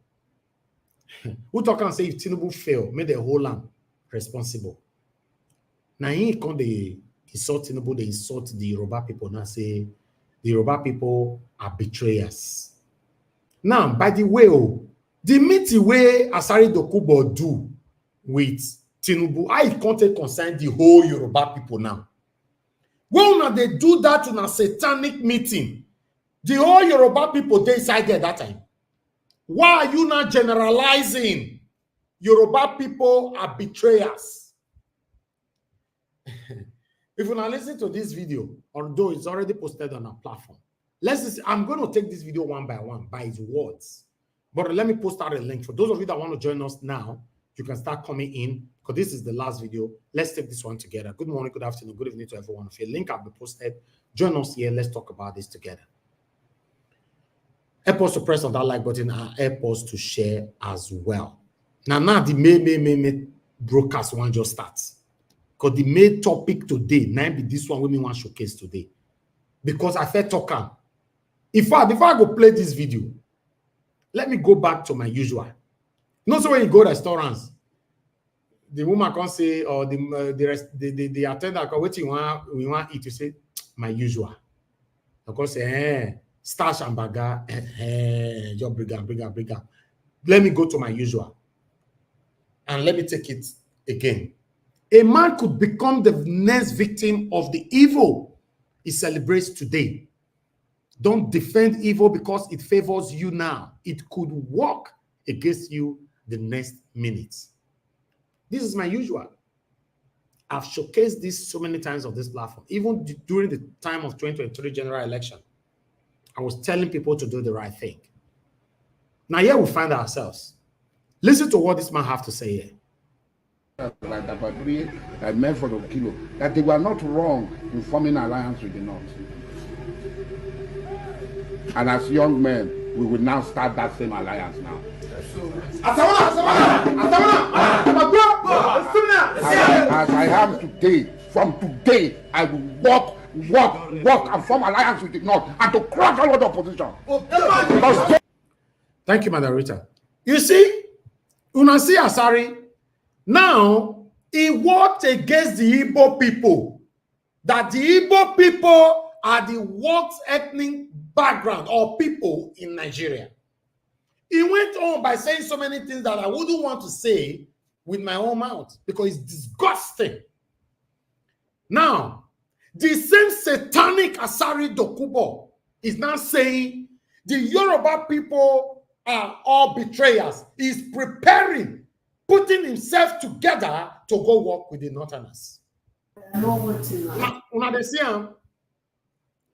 who talk and say if Tinubu fail, make the whole land responsible. Now he come they insult Tinubu, they insult the Yoruba people. Now say the Yoruba people are betrayers. Now, by the way, the meeting where Asari Dokubo do with Tinubu, I can't concern the whole Yoruba people now. When they do that in a satanic meeting, the whole Yoruba people they inside there that time. Why are you not generalizing? Yoruba people are betrayers. If you now listen to this video, although it's already posted on our platform, I'm going to take this video one by one by its words. But let me post out a link. For those of you that want to join us now, you can start coming in because this is the last video. Let's take this one together. Good morning, good afternoon, good evening to everyone. If your link will be posted, join us here. Let's talk about this together. Help us to press on that like button and help us to share as well. Now the main broadcast one just starts. Because the main topic today, now be this one we want to showcase today. Because I felt talking. In fact, before I go play this video, let me go back to my usual. Not so when you go to restaurants, the woman can say, or the attendant can wait, we want eat, you say, my usual. Of course, say, starch and burger, just bring up. Let me go to my usual. And let me take it again. A man could become the next victim of the evil he celebrates today. Don't defend evil because it favors you now. It could work against you the next minute. This is my usual. I've showcased this so many times on this platform. Even during the time of 2023 general election, I was telling people to do the right thing. Now here we find ourselves. Listen to what this man have to say here. Like Abaribe, like Medford of Kilo, that they were not wrong in forming an alliance with the North. And as young men, we will now start that same alliance now. am today, from today, I will work and form alliance with the North and to crush all of the opposition. Thank you, Madam Rita. You see, una see Asari, now he worked against the Igbo people, that the Igbo people are the worst ethnic background or people in Nigeria. He went on by saying so many things that I wouldn't want to say with my own mouth because it's disgusting. Now, the same satanic Asari Dokubo is now saying the Yoruba people are all betrayers. He's preparing, putting himself together to go work with the Northerners.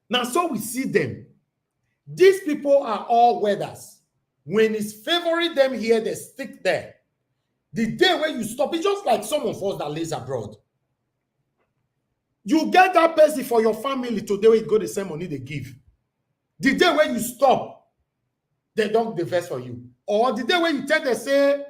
Now, so we see them. These people are all weathers. When it's favoring them here, they stick there. The day when you stop, it's just like some of us that lives abroad. You get that person for your family today when you go the same money they give. The day when you stop, they don't divest for you. Or the day when you tell them, say,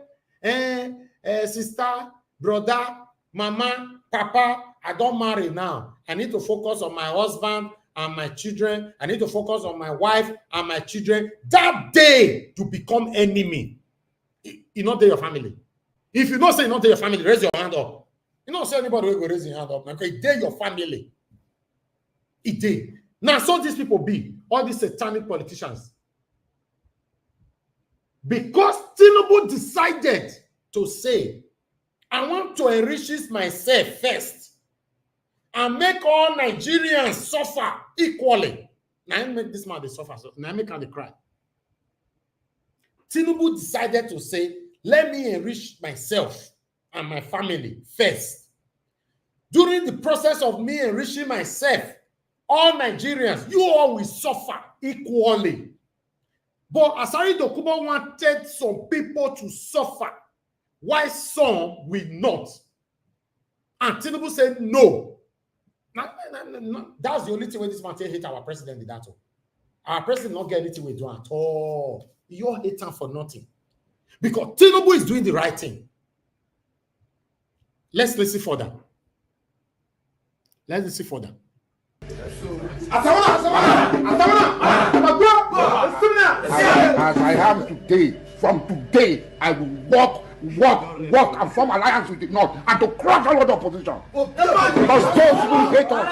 sister, brother, mama, papa, I don't marry now. I need to focus on my husband and my children. I need to focus on my wife and my children. That day, you become enemy. You not there your family. If you don't say not there your family, raise your hand up. You don't say anybody will go raise your hand up. Because it there your family. It did. Now, so these people be, all these satanic politicians. Because Tinubu decided to say, I want to enrich myself first and make all Nigerians suffer equally. Now I make this man they suffer, so now I make them cry. Tinubu decided to say, let me enrich myself and my family first. During the process of me enriching myself, all Nigerians, you all will suffer equally. But Asari Dokubo wanted some people to suffer, while some will not. And Tinubu said no. That's the only thing when this man hate our president with that. Our president not get anything we do at all. You're hating for nothing. Because Tinubu is doing the right thing. Let's listen further. Let's listen further. As I am today, from today, I will work and form alliance with the North and to crush all of the opposition. Because those who hate us,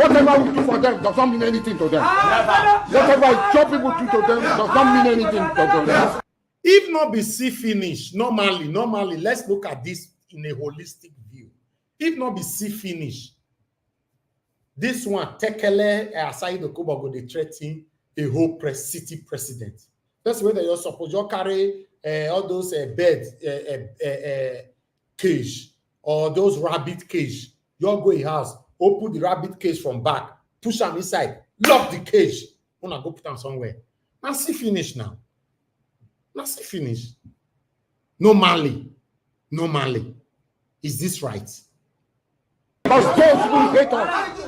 whatever we do for them does not mean anything to them. Whatever job people do to them does not mean anything to them. If not be see finish, normally, let's look at this in a holistic view. If not be see finish, this one, Tekele Asari Dokubo go dey threaten a whole city president. That's where you're supposed to carry all those bird cage or those rabbit cage. You go in house, open the rabbit cage from back, push them inside, lock the cage. Wanna go put them somewhere. Now see finish now. Now see finish. Normally. Is this right? Because those who hate us,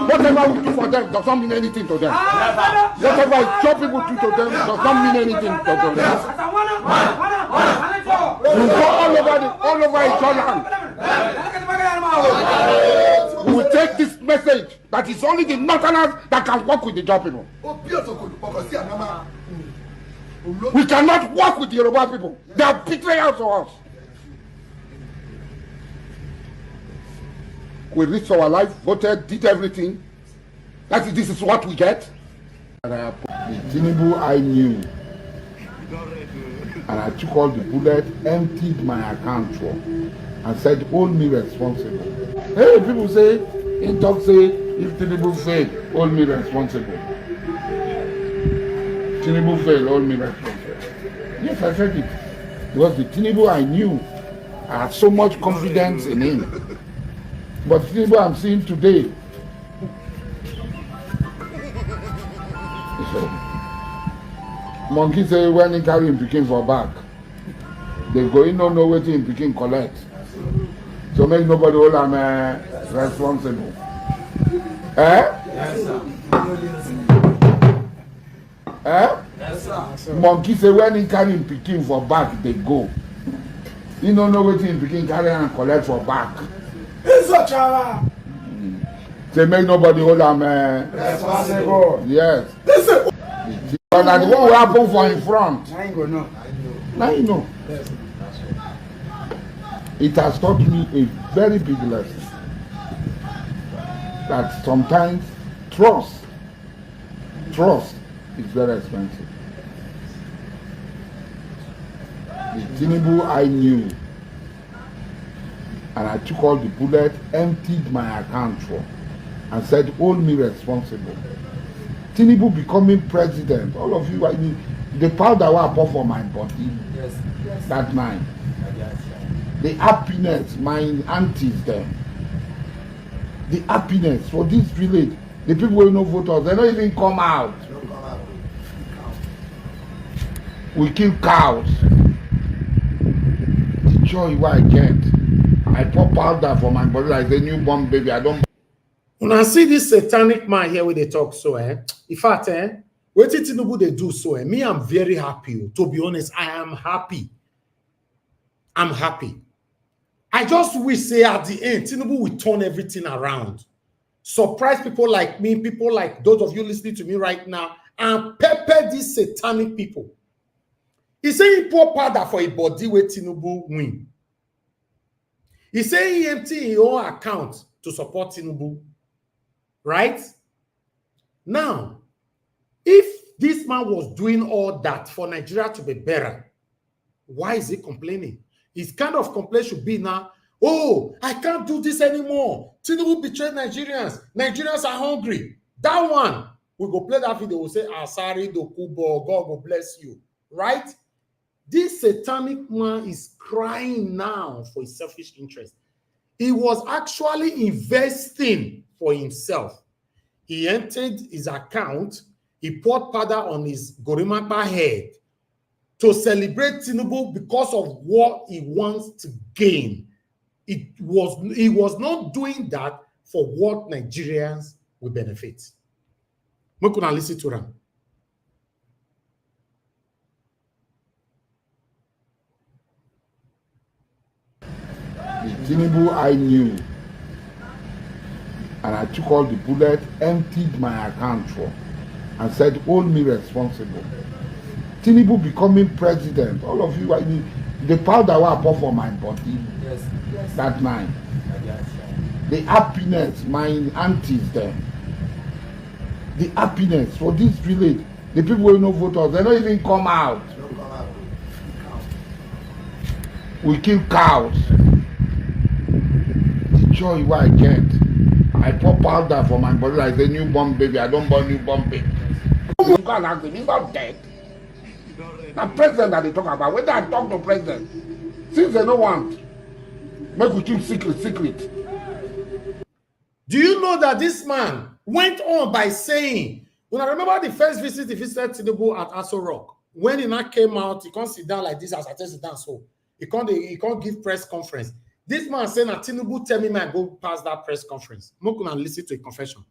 whatever we do for them does not mean anything to them. Whatever job people do to them does not mean anything to them. We go all over each other. We will take this message that it's only the Northerners that can work with the job people. We cannot work with the Yoruba people. They are betrayers to us. We risked our life, voted, did everything. This is what we get. The Tinubu I knew. And I took all the bullets, emptied my account for, and said, hold me responsible. Hey, people say, in talk say, if Tinubu fail, hold me responsible. Tinubu fail, hold me responsible. Yes, I said it. Because the Tinubu I knew, I had so much confidence in him. But Tinubu I'm seeing today, so, monkey say when he carry him pikin for back, they go in no know wetin him pikin collect. So make nobody hold him responsible. Yes, sir. Yes, sir. Monkey say when he carry him pikin for back, they go. He no know wetin him pikin carry and collect for back. Say make nobody hold am responsible. Yes. Listen. But that what will happen for in front. Now you go know. Now you know. Yes. It has taught me a very big lesson. That sometimes trust is very expensive. The Tinubu I knew, and I took all the bullets, emptied my account for, and said, hold me responsible. Tinubu becoming president, all of you, I mean, the powder I pour for my body, yes. That night, the happiness, my aunties there, the happiness for this village, the people who no vote us, they don't even come out. We kill cows. The joy what I get. I pour powder for my body like a newborn baby. I don't. When I see this satanic man here where they talk so, in fact, what did Tinubu they do so? Me, I'm very happy. To be honest, I am happy. I'm happy. I just wish, say, at the end, Tinubu will turn everything around. Surprise people like me, people like those of you listening to me right now, and pepper these satanic people. He say he pour powder for a body where Tinubu win. He say he empty his own account to support Tinubu. Right? Now, if this man was doing all that for Nigeria to be better, why is he complaining? His kind of complaint should be now, oh, I can't do this anymore. Tinubu betrayed Nigerians. Nigerians are hungry. That one, we go play that video, we'll say, Asari Dokubo, God will bless you. Right? This satanic man is crying now for his selfish interest. He was actually investing for himself. He entered his account, he poured powder on his Gorimapa head to celebrate Tinubu because of what he wants to gain. He was not doing that for what Nigerians will benefit. We can listen to them. The Tinubu I knew, and I took all the bullets, emptied my account for, and said, hold me responsible. Tinubu becoming president, all of you, I mean, the powder I pour for my body, yes. That night, the happiness, my aunties there, the happiness for this village, the people who no vote us, they don't even come out. We kill cows. The joy what I get. I pour powder for my body like a newborn baby. I don't born newborn baby. You can't ask him, he's not dead. The president that they talk about, when I talk to president, since they don't want, make we keep secret. Do you know that this man went on by saying, when I remember the first visit he visited Tinubu at Aso Rock, when he now came out, he can't sit down like this as I sit down, so he can't give press conference. This man said that Tinubu tell me man go past that press conference. I'm going to listen to a confession.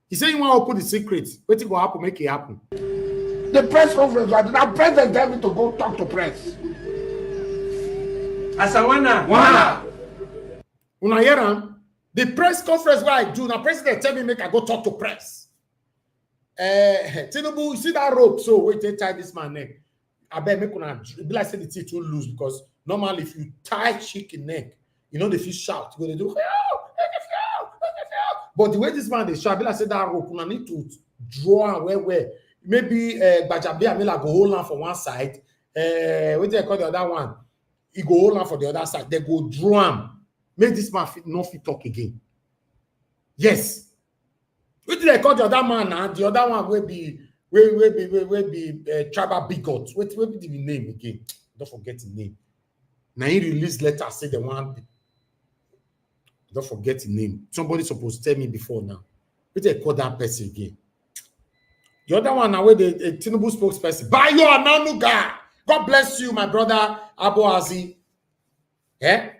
He said he want to open the secret. What it go happen, make it happen. The press conference, the president tell me to go talk to press. Asawana. When I hear him, the press conference where I do, now president tell me make I go talk to press. Tinubu, you see that rope? So wait, they tie this man neck. I bet make una be like say the teeth will lose because normally if you tie chicken neck, you know the fish shout. You go to do, but the way this man they shout, be like say that rope, una need to draw where maybe Bajabi Amila go hold on for one side. What do you call the other one? He go hold on for the other side. They go drum. Make this man not fit talk again. Yes. What did they call the other man now? The other one will be tribal bigot. What be the name again? Don't forget the name. Now he released letter say the one. Don't forget the name. Somebody supposed to tell me before now. What they call that person again? The other one now where the Tinubu spokesperson. Bayo Ananuga. God bless you, my brother Abu Azi. Yeah.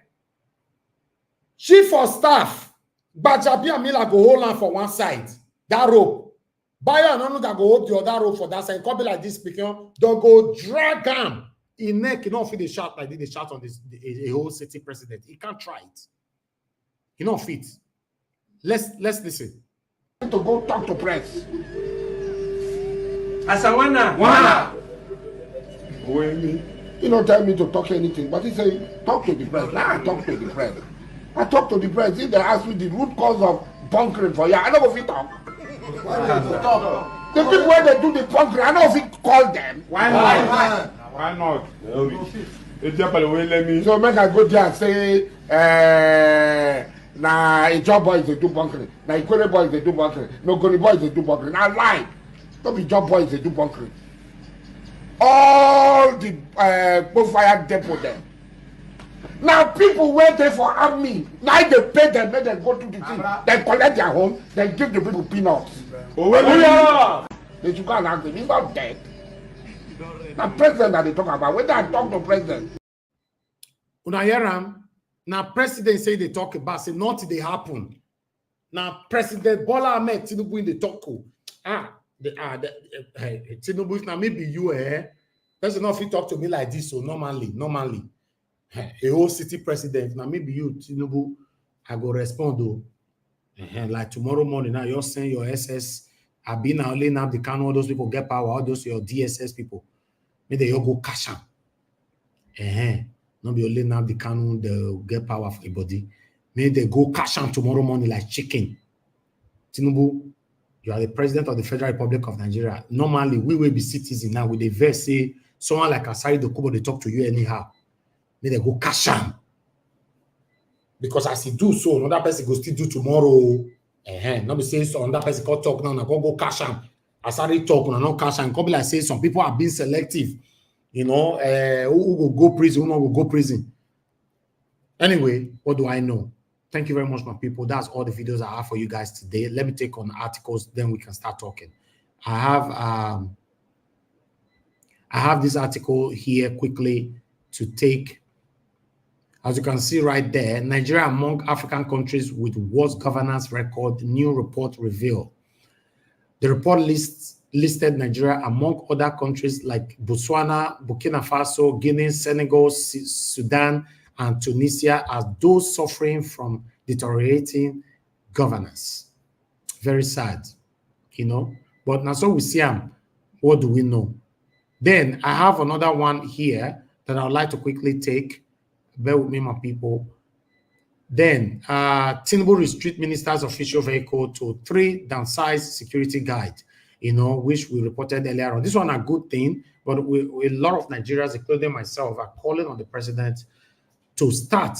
Chief of staff, Bajabi Amila go hold on for one side. That rope. Bayo Ananuga go hold the other rope for that side. Come be like this speaking. Don't go drag him. In neck, you know, if they shout like they shout on this a whole city president. He can't try it. Enough it. Let's listen. To go talk to press. Asawana. He don't tell me to talk anything, but he say talk to the press. Now I talk to the press. I talk to the press. If they ask me the root cause of bunkering for you, I don't know if you talk. The people where they do the bunkering, I don't know if you call them. Why not? Why not? So make I go there and say, nah, a job boys they do bunkering. Nah, Ikore boys they do bunkering. No, Goni boys they do bunkering. Now lie. Don't be job boys they do bunkering. All the bonfire depot there. Now people wait there for army. Now they pay them, make them go to the thing. They collect their home, they give the people peanuts. They should go and ask them, he's not dead. Now president that they talk about, when I talk to president. Una hear am? Now president say they talk about, say nothing they happen. Now President Bola Ahmed Tinubu in the talk. Tinubu, if now maybe you that's enough you talk to me like this. So normally, a whole city president, now maybe you, Tinubu, I go respond though. Like tomorrow morning, now you're saying your SS, I've been now laying up the can, all those people get power, all those your DSS people. Maybe you go cash out. Not be only now the canon, they'll get power for everybody. Maybe they go cash out tomorrow morning like chicken. Tinubu, you are the president of the Federal Republic of Nigeria. Normally, we will be citizens now with the verse say someone like Asari Dokubo, they talk to you anyhow. Maybe they go cash out. Because as he do so, another person go still do tomorrow. Not be saying so another person can talk now, go cash out. Asari talk, no cash out. Come be like say some people are being selective. You know, who will go prison, who not will go prison. Anyway, what do I know? Thank you very much, my people. That's all the videos I have for you guys today. Let me take on articles, then we can start talking. I have this article here quickly to take. As you can see right there, Nigeria among African countries with worst governance record, new report reveal. The report listed Nigeria among other countries like Botswana, Burkina Faso, Guinea, Senegal, Sudan, and Tunisia as those suffering from deteriorating governance. Very sad, you know. But now so we see what do we know? Then I have another one here that I would like to quickly take. Bear with me, my people. Then Tinubu restrict minister's official vehicle to 3 downsized security guides, you know, which we reported earlier on. This one a good thing, but a lot of Nigerians, including myself, are calling on the president to start,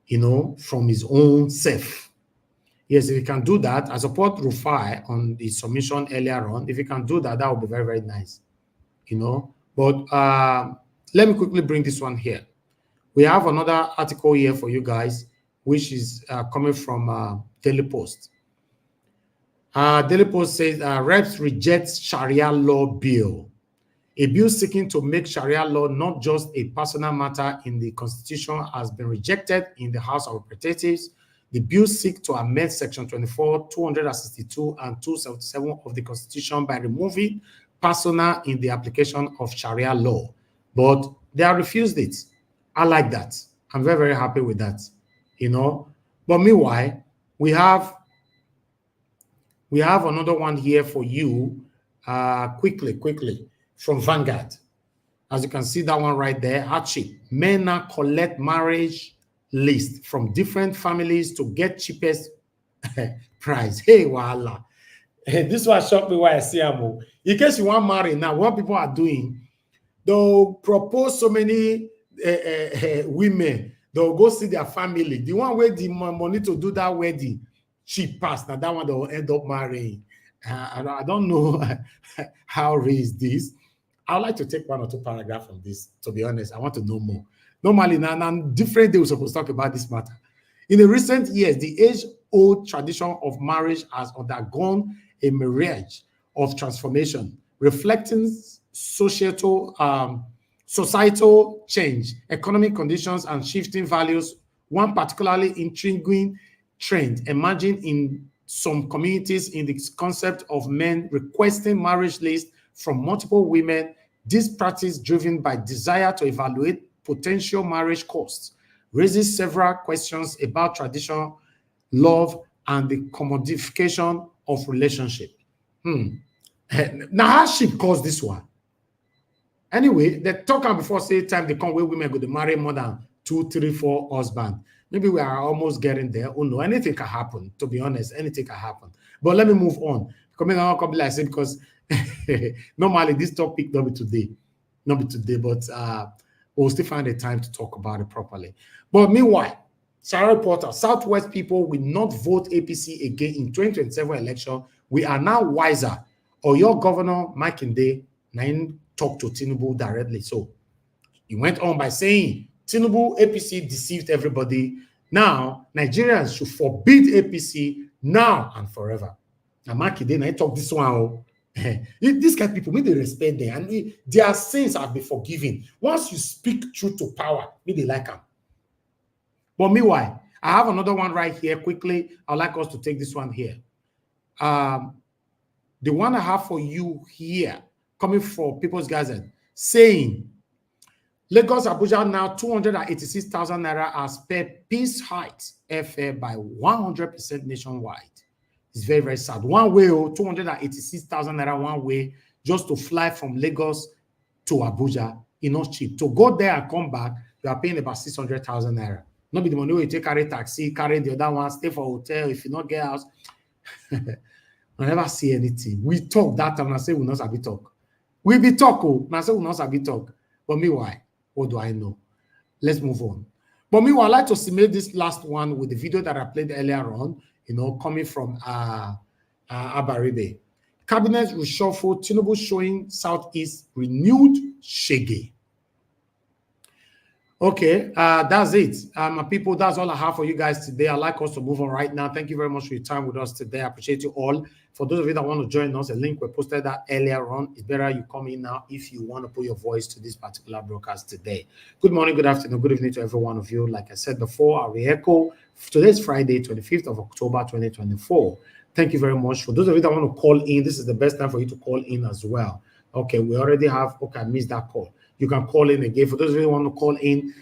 you know, from his own self. Yes, if he can do that, I support Rufai on the submission earlier on. If he can do that, that would be very, very nice, you know. But let me quickly bring this one here. We have another article here for you guys, which is coming from Daily Post. Daily Post says, Reps rejects Sharia law bill. A bill seeking to make Sharia law not just a personal matter in the Constitution has been rejected in the House of Representatives. The bill seeks to amend Section 24, 262, and 277 of the Constitution by removing personal in the application of Sharia law. But they have refused it. I like that. I'm very, very happy with that, you know. But meanwhile, we have another one here for you, quickly, from Vanguard. As you can see that one right there, hardship. Men now collect marriage list from different families to get cheapest price. Hey, voila. This one shocked me why I see them. In case you want to marry now, what people are doing, they'll propose so many women, they'll go see their family. The one where the money to do that wedding cheap pass, now that one they'll end up marrying. I don't know how raise this. I would like to take 1 or 2 paragraphs from this, to be honest. I want to know more. Normally, now different day we're supposed to talk about this matter. In the recent years, the age-old tradition of marriage has undergone a myriad of transformation, reflecting societal change, economic conditions, and shifting values. One particularly intriguing trend emerging in some communities in the concept of men requesting marriage lists from multiple women. This practice, driven by desire to evaluate potential marriage costs, raises several questions about traditional love, and the commodification of relationship. Now, hardship caused this one. Anyway, they talk before say time they come where women go to marry more than 2, 3, 4 husbands. Maybe we are almost getting there. Oh no, anything can happen. To be honest, anything can happen. But let me move on. Coming on, come like I said, because normally this topic not be today, but we'll still find the time to talk about it properly. But meanwhile, Sarah Porter, Southwest people will not vote APC again in 2027 election. We are now wiser. Or your governor, Makinde, talk to Tinubu directly. So he went on by saying, Tinubu, APC deceived everybody. Now, Nigerians should forbid APC now and forever. Now, Makinde, I talk this one. These kind of people, may they respect them. And their sins have been forgiven. Once you speak truth to power, may they like them. But meanwhile, I have another one right here. Quickly, I'd like us to take this one here. The one I have for you here, coming from People's Gazette, saying, Lagos Abuja now 286,000 naira as per Peace Heights airfare by 100% nationwide. It's very, very sad. One way, 286,000 naira one way just to fly from Lagos to Abuja. It's not cheap. To go there and come back, you are paying about 600,000 naira. Not be the money where you take carry taxi, carry the other one, stay for hotel. If you not get house, I never see anything. We talk that time and I say we not sabi talk. We be talk, and I say we not sabi talk. But meanwhile, what do I know? Let's move on. But meanwhile, I'd like to simulate this last one with the video that I played earlier on, coming from Abaribe. Cabinet reshuffle, Tinubu showing Southeast Renewed Shege. Okay, that's it. My people, that's all I have for you guys today. I'd like us to move on right now. Thank you very much for your time with us today. I appreciate you all. For those of you that want to join us, a link we posted that earlier on. It's better you come in now if you want to put your voice to this particular broadcast today. Good morning, good afternoon, good evening to every one of you. Like I said before, I'll re-echo. Today's Friday, 25th of October, 2024. Thank you very much. For those of you that want to call in, this is the best time for you to call in as well. Okay, we already have, I missed that call. You can call in again. For those of you who want to call in,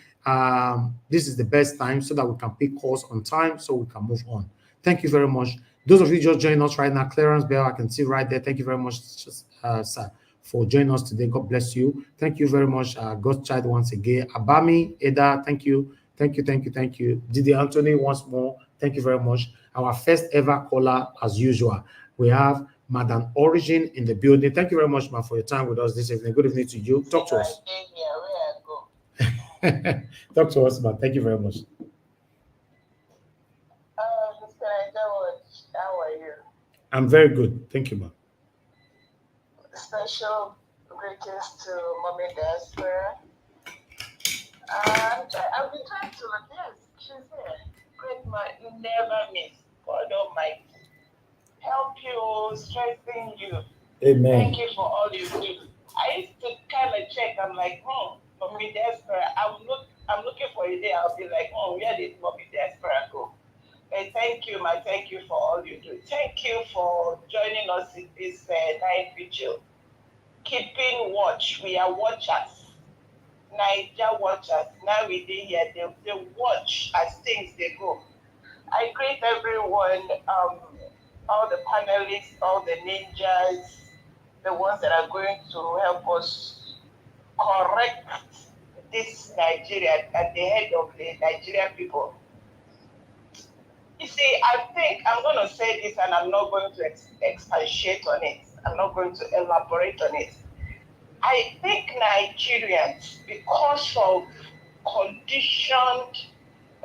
this is the best time so that we can pick calls on time so we can move on. Thank you very much. Those of you just joining us right now, Clarence Bell, I can see right there. Thank you very much, sir, for joining us today. God bless you. Thank you very much, God's child, once again. Abami, Eda, thank you. Thank you, thank you, thank you. Didi Anthony, once more, thank you very much. Our first ever caller, as usual. We have Madam Origin in the building. Thank you very much, ma, for your time with us this evening. Good evening to you. Talk to us. Talk to us, man. Thank you very much. Mr. George, how are you? I'm very good. Thank you, man. Special greetings to Mommy Diaspora. And I've been trying to, yes, she's here. Great man, you never miss. God Almighty. Help you, strengthen you. Amen. Thank you for all you do. I used to kind of check, I'm like, Mommy Diaspora, I'm looking for a day, I'll be like, where did Mommy Diaspora go? And thank you, thank you for all you do. Thank you for joining us in this night vigil. Keeping watch, we are watchers. Niger watchers, now we did here, they watch as things they go. I greet everyone, all the panelists, all the ninjas, the ones that are going to help us correct this Nigeria at the head of the Nigerian people. You see, I think I'm going to say this and I'm not going to expatiate on it. I'm not going to elaborate on it. I think Nigerians, because of conditioned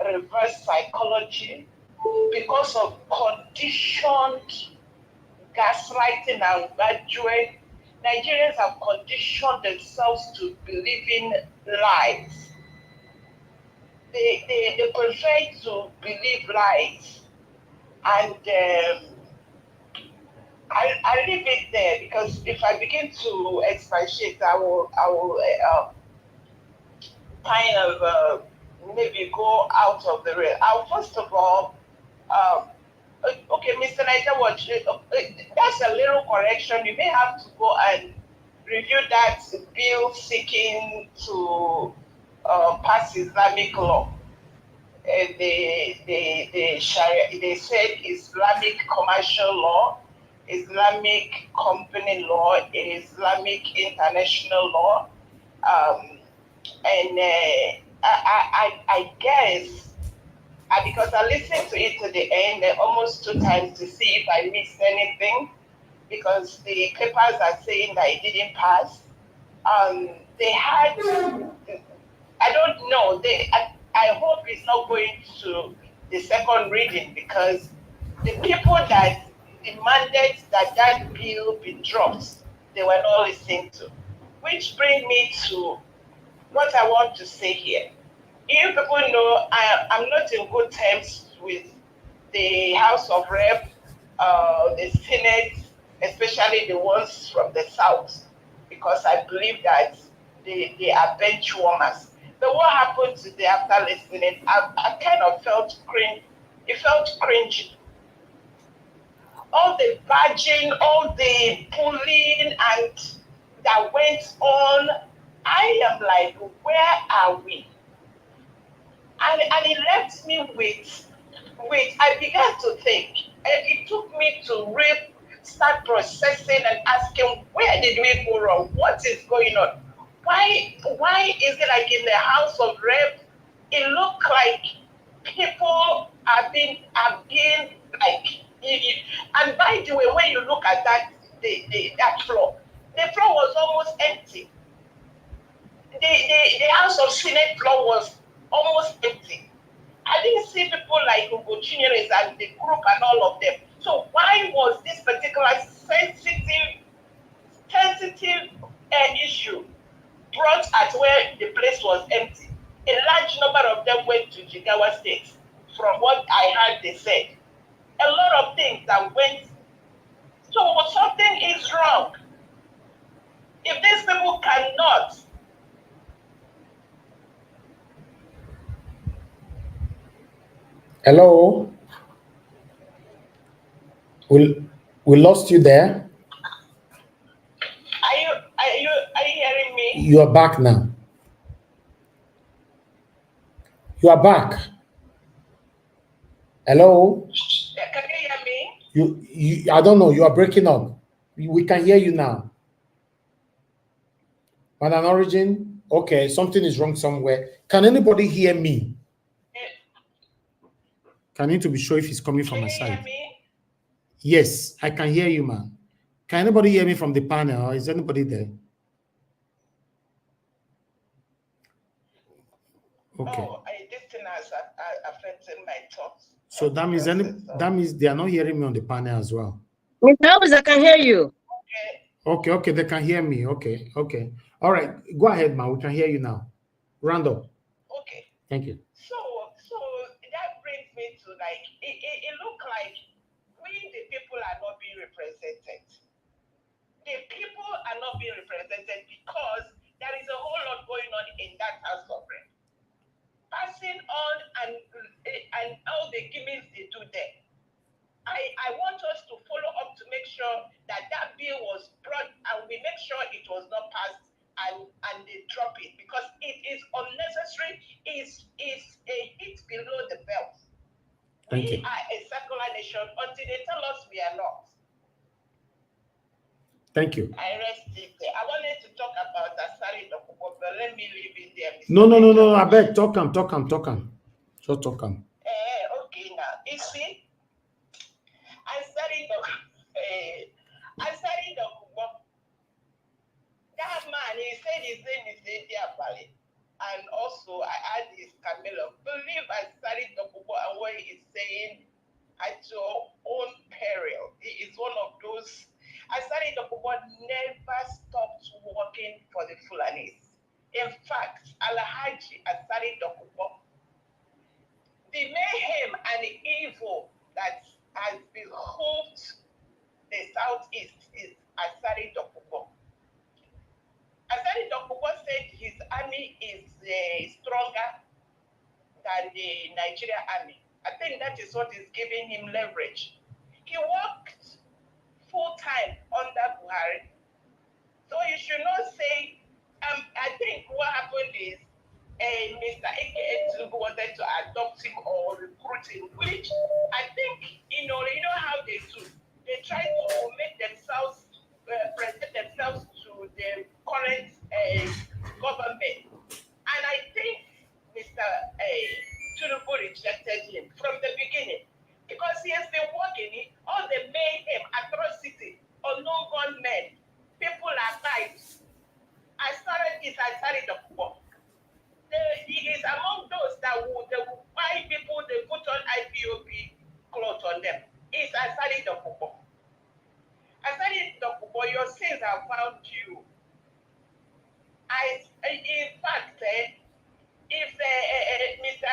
reverse psychology, because of conditioned gaslighting and graduate, Nigerians have conditioned themselves to believe in lies. They prefer to believe lies. And I leave it there because if I begin to expatiate, I will kind of maybe go out of the rail. First of all, okay, Mr. Niger Watch, that's a little correction. You may have to go and review that bill seeking to pass Islamic law. the Sharia, they said Islamic commercial law, Islamic company law, Islamic international law, and I guess because I listened to it to the end almost 2 times to see if I missed anything, because the papers are saying that it didn't pass. They had, I don't know, I hope it's not going to the second reading, because the people that demanded that that bill be dropped, they were not listened to. Which brings me to what I want to say here. You people know I'm not in good terms with the House of Rep, the Senate, especially the ones from the South, because I believe that they are bench warmers. But what happened today after listening, I kind of felt cringe. It felt cringy. All the badging, all the pulling and that went on, I am like, where are we? And it left me with, I began to think. It took me to start processing and asking, where did we go wrong? What is going on? Why is it like in the House of Rep, it looked like people are being like, and by the way, when you look at that that floor, the floor was almost empty. The House of Senate floor was almost empty. I didn't see people like Ugochinyere and the group and all of them. So why was this particular sensitive issue brought at where the place was empty? A large number of them went to Jigawa State, from what I heard they said. A lot of things that went. So something is wrong. If these people cannot. Hello? We lost you there. Are you hearing me? You are back now. You are back. Hello? Can you hear me? I don't know. You are breaking up. We can hear you now. On an origin? Okay, something is wrong somewhere. Can anybody hear me? Can need to be sure if it's coming from my side. Yes, I can hear you, man. Can anybody hear me from the panel? Is anybody there? Okay. Oh, this thing has affected my thoughts. So that means they are not hearing me on the panel as well. I can hear you. Okay, they can hear me. Okay. All right, go ahead, man. We can hear you now. Round up. Okay. Thank you. So that brings me to like, it looked like we, the people, are not being represented. The people are not being represented because there is a whole lot going on in that House of Rep. Passing on and all the gimmicks they do there. I want us to follow up to make sure that bill was brought and we make sure it was not passed and they drop it, because it is unnecessary. It's a hit below the belt. We are a secular nation until they tell us we are not. Thank you. I rest it there. I wanted to talk about Asari Dokubo, but let me leave it there. No. I beg, talk him. Just talk him. Okay, now you see, Asari Dokubo. That man, he said his name is Abaribe, and also I add his Camilo. Believe Asari Dokubo and what he is saying at your own peril. He is one of those. Asari Dokubo never stopped working for the Fulanis. In fact, Alhaji Asari Dokubo, the mayhem and the evil that has behooved the Southeast is Asari Dokubo. Asari Dokubo said his army is stronger than the Nigerian army. I think that is what is giving him leverage. He worked full-time under Buhari. So you should not say, I think what happened is Mr. AKA Tinubu wanted to adopt him or recruit him, which I think, you know how they do. They try to make themselves, present themselves to the current government. And I think Mr. Tinubu rejected him from the beginning because he has been working all the mayhem, atrocity, unknown gunmen, people are died. Asari Dokubo. He is among those that will buy people, they put on IPOB clothes on them. It's Asari Dokubo. Asari Dokubo, your sins have found you. In fact, if Mr.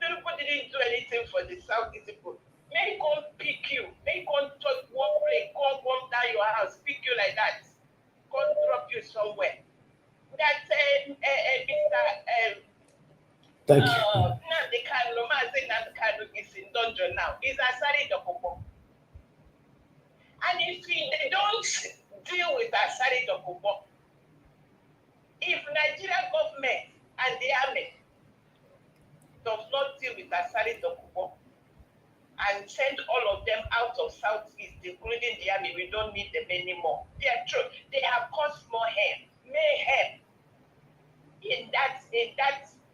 Tinubu didn't do anything for the Southeast people, may come pick you, may come just one plane, come down your house, pick you like that, come drop you somewhere. That Mr. Thank you. Nandi Kanu is in dungeon now. Is Asari Dokubo. And if they don't deal with Asari Dokubo, if Nigerian government and the army does not deal with Asari Dokubo and send all of them out of Southeast, including the army, we don't need them anymore. They are true. They have caused more mayhem in that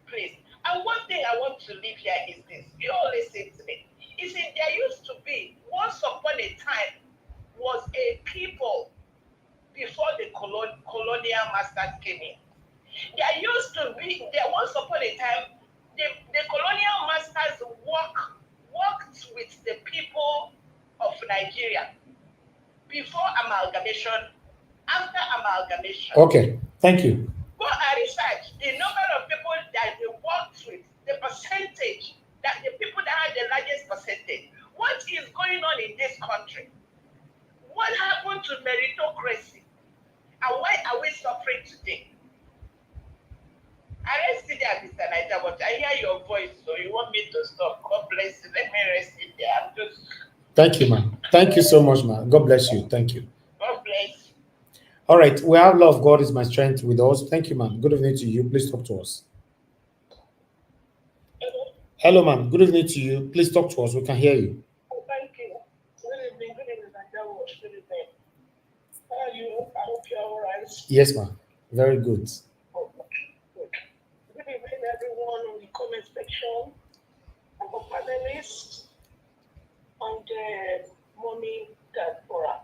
place. And one thing I want to leave here is this. You all listen to me. You see, there used to be, once upon a time, was a people before the colonial masters came in. There once upon a time, the colonial masters worked with the people of Nigeria before amalgamation, after amalgamation. Okay, thank you. Go and research the number of people that they worked with, the percentage, that the people that had the largest percentage. What is going on in this country? What happened to meritocracy? And why are we suffering today? I rest it there, Mr. Naija, but I hear your voice, so you want me to stop. God bless you. Let me rest it there. I'm just... Thank you, ma'am. Thank you so much, ma'am. God bless you. Thank you. God bless. All right, we have love of God is my strength with us. Thank you, ma'am. Good evening to you. Please talk to us. Hello, ma'am. Good evening to you. Please talk to us. We can hear you. Oh, thank you. Good evening. Good evening, Naija. Good evening. How are you? I hope you're all right. Yes, ma'am. Very good. Oh, good. Good evening, everyone on the comment section, and the panelists, and Mommy Diaspora.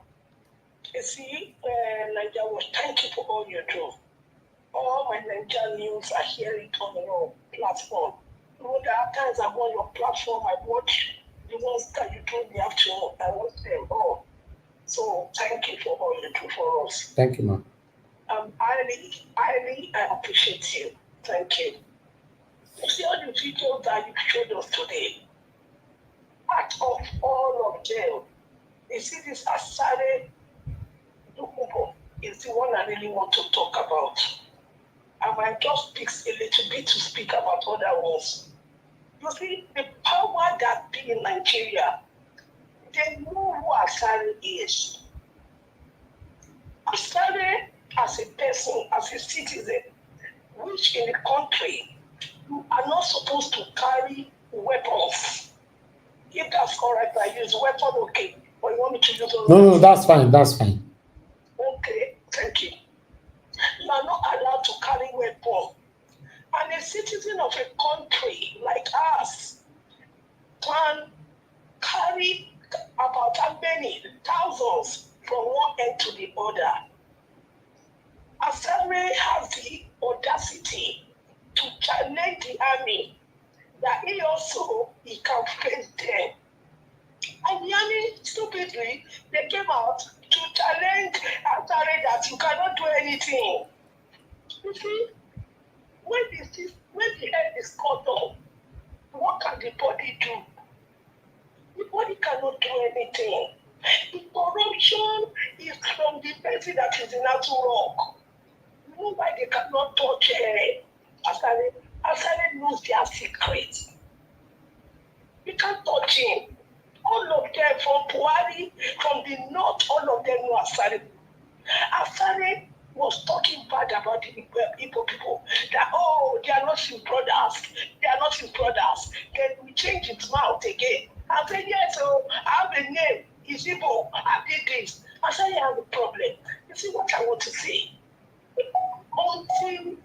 You see, Naija, thank you for all you do. All my Nigerians are hearing on your platform. You know, there are times I'm on your platform, I watch the ones that you told me afternoon. I watch them all. So thank you for all you do for us. Thank you, ma'am. I appreciate you. Thank you. You see all the videos that you showed us today. Out of all of them, you see this Asari Dokubo is the one I really want to talk about. I might just pick a little bit to speak about other ones. You see, the power that be in Nigeria, they know who Asari is. Asari, as a person, as a citizen, which in the country, you are not supposed to carry weapons. If that's all right, I use weapon, okay. But you want me to use all No, that's fine. That's fine. Okay, thank you. You are not allowed to carry weapons. And a citizen of a country like us can carry about how many thousands from one end to the other. Asari has the audacity to challenge the army that he can face them. And the army, stupidly, they came out to challenge Asari that you cannot do anything. You see, when the head is cut off, what can the body do? The body cannot do anything. The corruption is from the person that is in Aturok. You know why they cannot touch Asari? Asari knows their secret. You can't touch him. All of them from Puari, from the north, all of them know Asari. Asari was talking bad about the Igbo people. That, oh, they are not his brothers. They are not his brothers. Then we change his mouth again. I said, yes, so I have a name. It's Igbo. I did this. I said, I have a problem. You see what I want to say? Until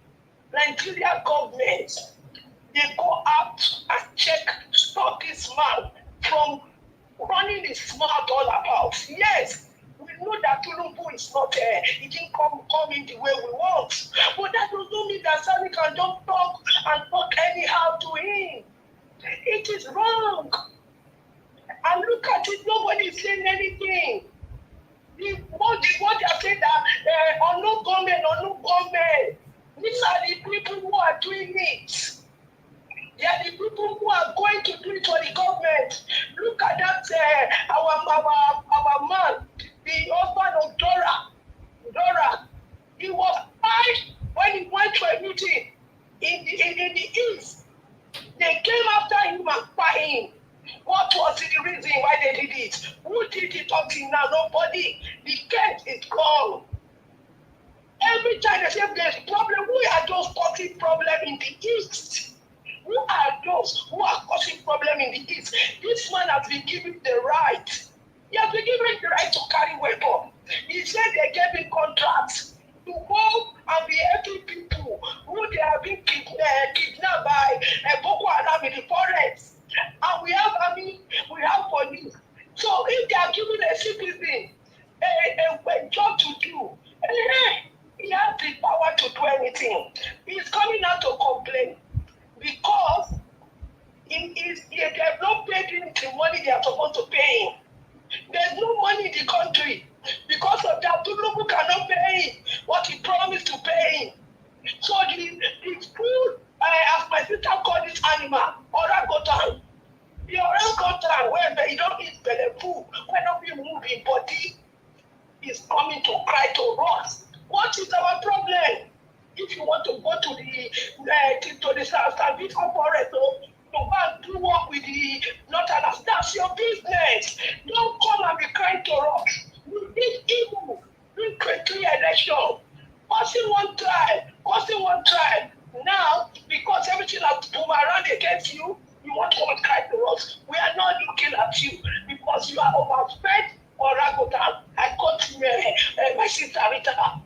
Nigeria government, they go out and check, stop this man from running his mouth all about. Yes, we know that Tinubu is not there. He didn't come in the way we want. But that does not mean that Asari can just talk and talk anyhow to him. It is wrong. And look at it, nobody is saying anything. What they are saying that on no government. These are the people who are doing it. They are the people who are going to do it for the government. Look at that, our man, the husband of Dora. He was fined when he went to a meeting in the east. They came after him and fired him. What was the reason why they did it? Who did it until now? Nobody. The case is gone. Every time they say there's problem, we are just causing problem in the east. Who are those who are causing problem in the east? This man has been given the right. He has been given the right to carry weapon. He said they gave him contracts to go and be helping people who they have been kidnapped by Boko Haram in the forest. And we have army, we have police. So if they are giving a citizen a job to do, he has the power to do anything. He's coming out to complain because they have not paid him the money they are supposed to pay him. There's no money in the country. Because of that, Tinubu cannot pay him what he promised to pay him. So the food, as my sister called this animal, orangutan. The orangutan, where you don't eat belly food, when you move in body, is coming to cry to us. What is our problem? If you want to go to the Southeast forest, to go and do work with the Northerners, that's your business. Don't come and be crying to us. We did evil. We quickly election. Causing one tribe. Now, because everything has boomerang against you, you want to come and cry to us. We are not looking at you because you are overfed or orangutan. I got my sister Rita.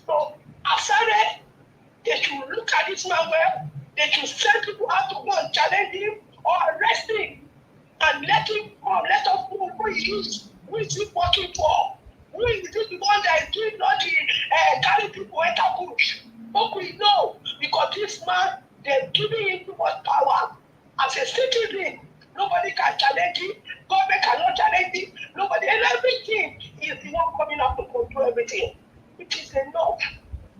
So, Asari, they should look at this man well. They should send people out to go and challenge him or arrest him and let him come. Let us know who he is. Who is he working for? Who is the one that is doing nothing, carry people enter bush? But we know because this man, they're giving him too much power. As a citizen, nobody can challenge him. Government cannot challenge him. Nobody, and everything is the one coming up to control everything. It is enough.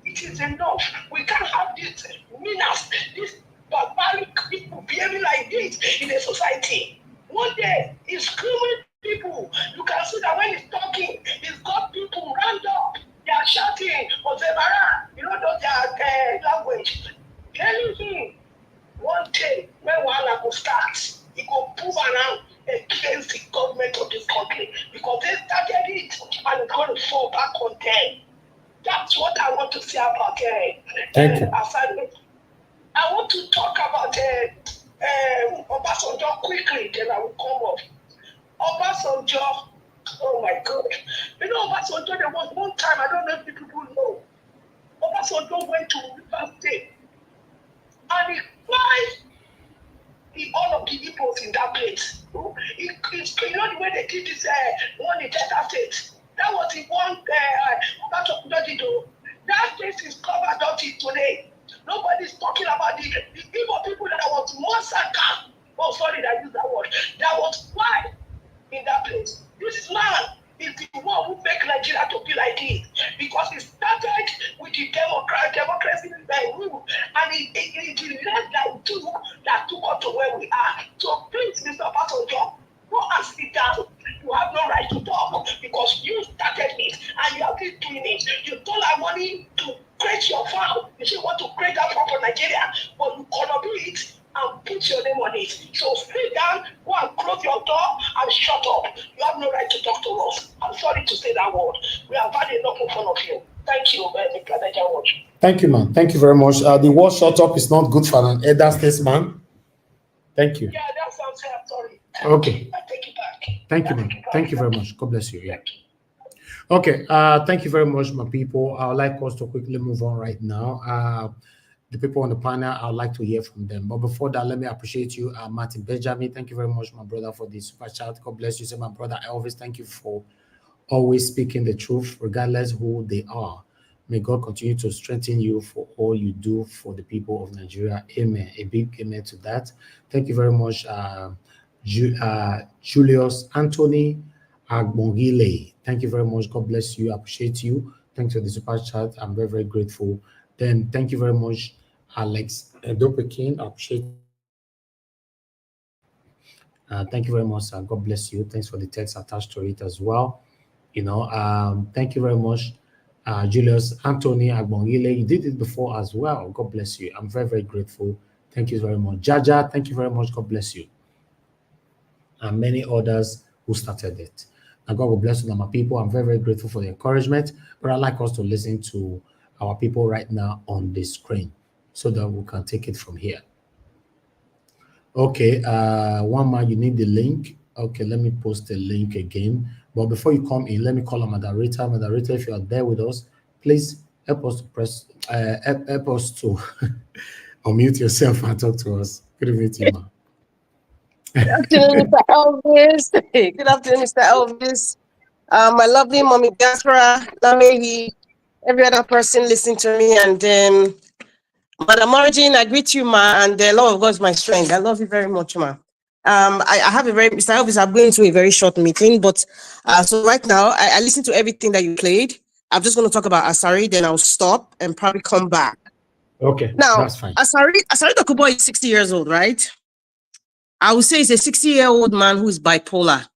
It is enough. We can't have this meanness, this barbaric people behaving like this in a society. One day, he's screaming people. You can see that when he's talking, he's got people round up. They are shouting, Ozebara, you know, their language. Telling him, one day, when Wahala will start, he will move around against the government of this country because they started it and it's going to fall back on them. That's what I want to say about Asari. I want to talk about Obasanjo quickly, then I will come off. Obasanjo, oh my God. You know, Obasanjo, there was one time, I don't know if people know, Obasanjo went to River State and he cried all of the Igbos in that place. You know the way they did this one in Delta State? That was the one that place is covered up today. Nobody's talking about the Igbo people that was massacred. Oh, sorry, I used that word. That was why in that place. This man is the one who make Nigeria to be like this because he started with the democracy rule, and it led that took us to where we are. So please, Mr. Obasanjo, go and sit down. You have no right to talk because you started it and you have been doing it. You stole our money to create your farm. You say you want to create that farm for Nigeria, but you cannot do it and put your name on it. So sit down, go and close your door and shut up. You have no right to talk to us. I'm sorry to say that word. We have had enough in front of you. Thank you. Thank you, man. Thank you very much. The word shut up is not good for an elder statesman. Thank you. Yeah, that sounds fair. I'm sorry. Okay. I take it back. Thank you, man. Thank you very much. God bless you. Yeah. Okay. Thank you very much, my people. I would like us to quickly move on right now. The people on the panel, I would like to hear from them. But before that, let me appreciate you, Martin Benjamin. Thank you very much, my brother, for the super chat. God bless you. Say, my brother Elvis, thank you for always speaking the truth, regardless who they are. May God continue to strengthen you for all you do for the people of Nigeria. Amen. A big amen to that. Thank you very much, Julius Anthony Agbongile. Thank you very much. God bless you. I appreciate you. Thanks for the super chat. I'm very, very grateful. Then thank you very much, Alex Debunking. I appreciate thank you very much. God bless you. Thanks for the text attached to it as well. Thank you very much, Julius Anthony Agbongile. You did it before as well. God bless you. I'm very, very grateful. Thank you very much. Jaja, thank you very much. God bless you. And many others who started it. And God will bless you, my people. I'm very, very grateful for the encouragement. But I'd like us to listen to our people right now on the screen so that we can take it from here. Okay, one man, you need the link. Okay, let me post the link again. But before you come in, let me call a moderator. Moderator, if you are there with us, please help us to help us to unmute yourself and talk to us. Good evening to you, man. Good afternoon, Mr. Elvis. Good afternoon, Mr. Elvis. My lovely mommy Diaspora, Lamehi, every other person listening to me, and Madam Origin, I greet you, ma, and the Lord of God is my strength. I love you very much, ma. I have a very, Mr. Elvis, I'm going to a very short meeting, but so right now, I listened to everything that you played. I'm just going to talk about Asari, then I'll stop and probably come back. Okay, now, that's fine. Asari Dokubo is 60 years old, right? I would say he's a 60-year-old man who is bipolar.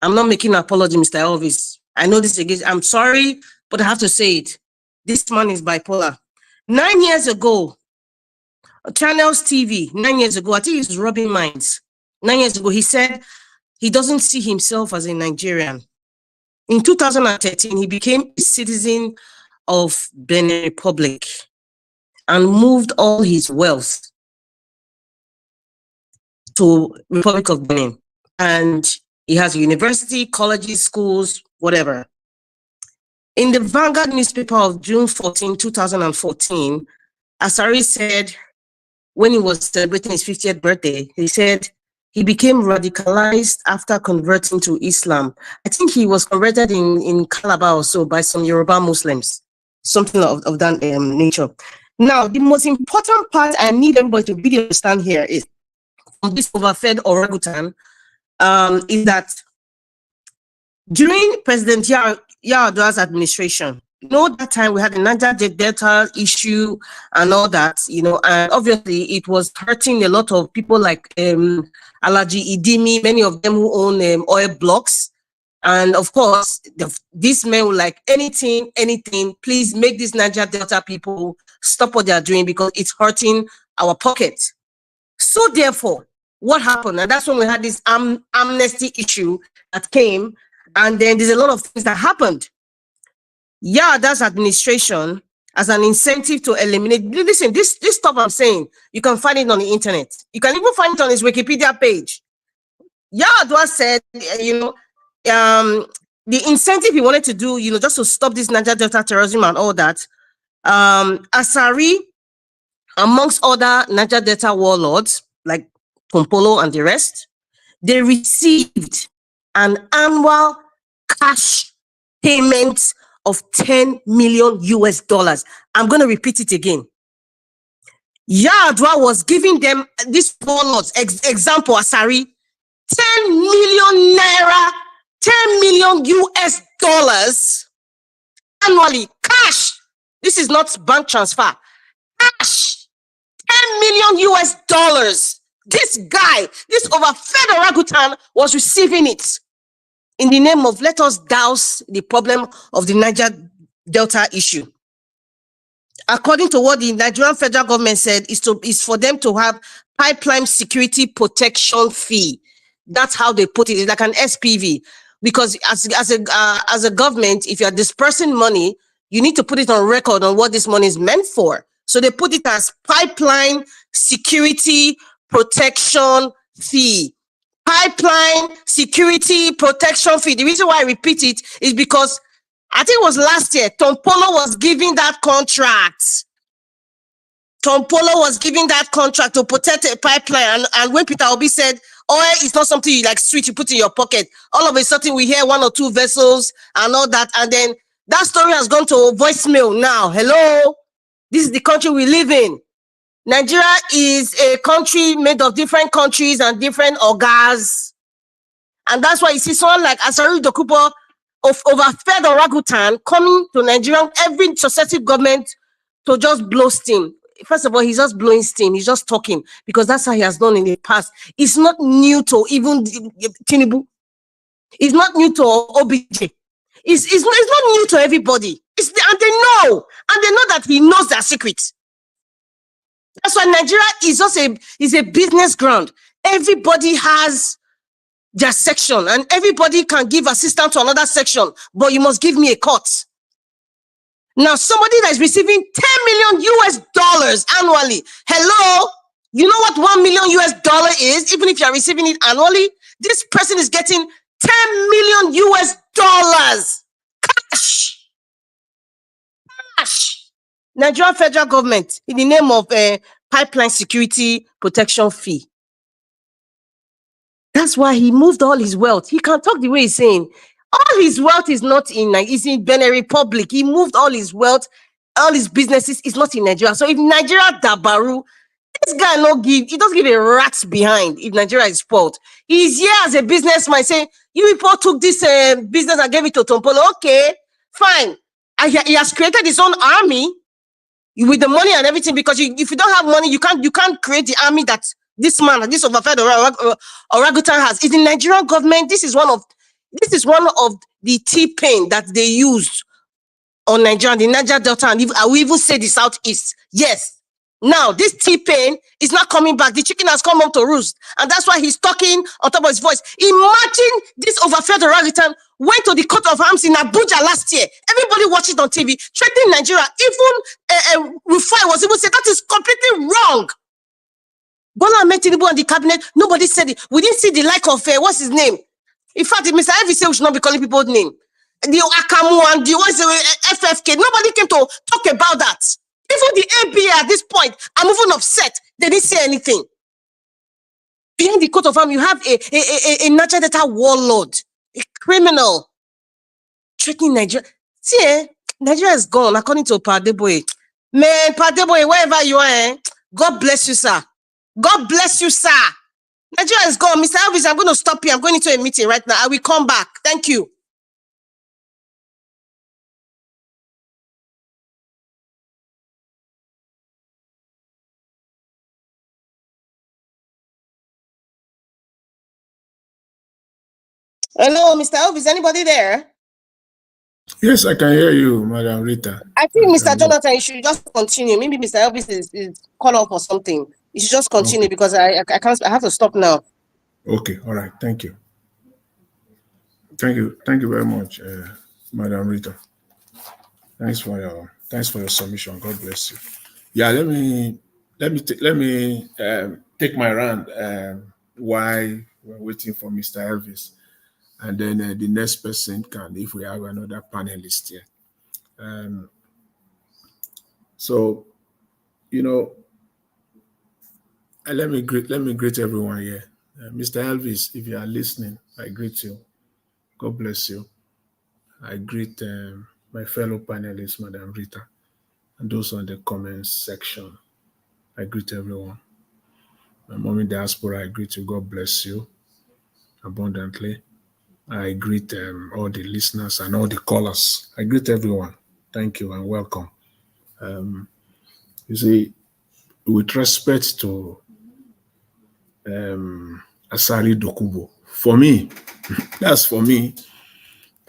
I'm not making an apology, Mr. Elvis. I know this again. I'm sorry, but I have to say it. This man is bipolar. 9 years ago, Channels TV, 9 years ago, I think he was rubbing minds. 9 years ago, he said he doesn't see himself as a Nigerian. In 2013, he became a citizen of Benin Republic and moved all his wealth to Republic of Benin. And he has a university, colleges, schools, whatever. In the Vanguard newspaper of June 14, 2014, Asari said, when he was celebrating his 50th birthday, he said he became radicalized after converting to Islam. I think he was converted in Calabar or so by some Yoruba Muslims, something of that nature. Now, the most important part I need everybody to really understand here is from this overfed orangutan is that during President Yar'Adua's administration, that time we had the Niger Delta issue and all that, and obviously it was hurting a lot of people like Alaji Idimi, many of them who own oil blocks. And of course, these men were like, anything, please make these Niger Delta people stop what they are doing because it's hurting our pockets. So therefore, what happened? And that's when we had this amnesty issue that came. And then there's a lot of things that happened. Yar'Adua's administration, as an incentive to eliminate, listen, this stuff I'm saying, you can find it on the internet. You can even find it on his Wikipedia page. Yar'Adua said, the incentive he wanted to do, just to stop this Niger Delta terrorism and all that, Asari, amongst other Niger Delta warlords, like Pompolo and the rest, they received an annual cash payment of $10 million US. I'm going to repeat it again. Yar'Adua was giving them this warlords, example, Asari, 10 million naira, 10 million US dollars annually, cash. This is not bank transfer, cash, 10 million US dollars. This guy, this overfed orangutan was receiving it in the name of let us douse the problem of the Niger Delta issue. According to what the Nigerian federal government said, is for them to have pipeline security protection fee. That's how they put it. It's like an SPV. Because as a government, if you are dispersing money, You need to put it on record on what this money is meant for. So they put it as pipeline security protection fee. Pipeline security protection fee. The reason why I repeat it is because I think it was last year, Tom Polo was giving that contract. Tom Polo was giving that contract to protect a pipeline. And when Peter Obi said, oil is not something you like sweet, you put in your pocket. All of a sudden we hear 1 or 2 vessels and all that. And then that story has gone to voicemail now. Hello, this is the country we live in. Nigeria is a country made of different countries and different organs. And that's why you see someone like Asari Dokubo of overfed orangutan coming to Nigeria, every successive government to just blow steam. First of all, he's just blowing steam. He's just talking because that's how he has done in the past. It's not new to even Tinubu. It's not new to OBJ. It's not new to everybody. And they know that he knows their secrets. That's why Nigeria is just a business ground. Everybody has their section and everybody can give assistance to another section, but you must give me a cut. Now, somebody that is receiving $10 million US annually. Hello, you know what $1 million US is? Even if you are receiving it annually, this person is getting $10 million US cash. Nigerian federal government in the name of pipeline security protection fee. That's why he moved all his wealth. He can talk the way he's saying. All his wealth is not in Nigeria, it's in Benin Republic. He moved all his wealth, all his businesses is not in Nigeria. So if Nigeria dabaru, this guy he doesn't give a rat's behind if Nigeria is spoiled. He's here as a businessman saying, you people took this business and gave it to Tom Polo. Okay, fine. And he has created his own army with the money and everything, because if you don't have money, you can't create the army that this man, this overfed orangutan has. It's the Nigerian government. This is one of the T-pain that they used on Nigeria, the Niger Delta, and I will even say the Southeast. Yes. Now, this T-pain is not coming back. The chicken has come home to roost. And that's why he's talking on top of his voice. Imagine this overfed orangutan went to the court of arms in Abuja last year. Everybody watched it on TV, threatening Nigeria. Even Rufai was even said, that is completely wrong. Bola Ahmed Tinubu and the cabinet, nobody said it. We didn't see the like of, what's his name? In fact, Mr. Evie said we should not be calling people name. The Akamu and the FFK, nobody came to talk about that. Even the ABA at this point, I'm even upset. They didn't say anything. Behind the coat of arms, you have a natural data warlord, a criminal, threatening Nigeria. See, Nigeria is gone, according to Padeboye. Man, Padeboye, wherever you are, God bless you, sir. God bless you, sir. Nigeria is gone. Mr. Elvis, I'm going to stop here. I'm going into a meeting right now. I will come back. Thank you. Hello, Mr. Elvis, anybody there? Yes, I can hear you, Madam Rita. I think Mr. Jonathan, you should just continue. Maybe Mr. Elvis is called off or something. You should just continue, okay, because I can't. I have to stop now. Okay, all right. Thank you. Thank you very much, Madam Rita. Thanks for your submission. God bless you. Yeah, let me take my round while we're waiting for Mr. Elvis, and then the next person can, if we have another panelist here. So, let me greet everyone here. Mr. Elvis, if you are listening, I greet you. God bless you. I greet my fellow panelists, Madam Rita, and those on the comments section. I greet everyone. My mommy diaspora, I greet you. God bless you abundantly. I greet all the listeners and all the callers. I greet everyone. Thank you and welcome. You see, with respect to Asari Dokubo, for me, that's for me.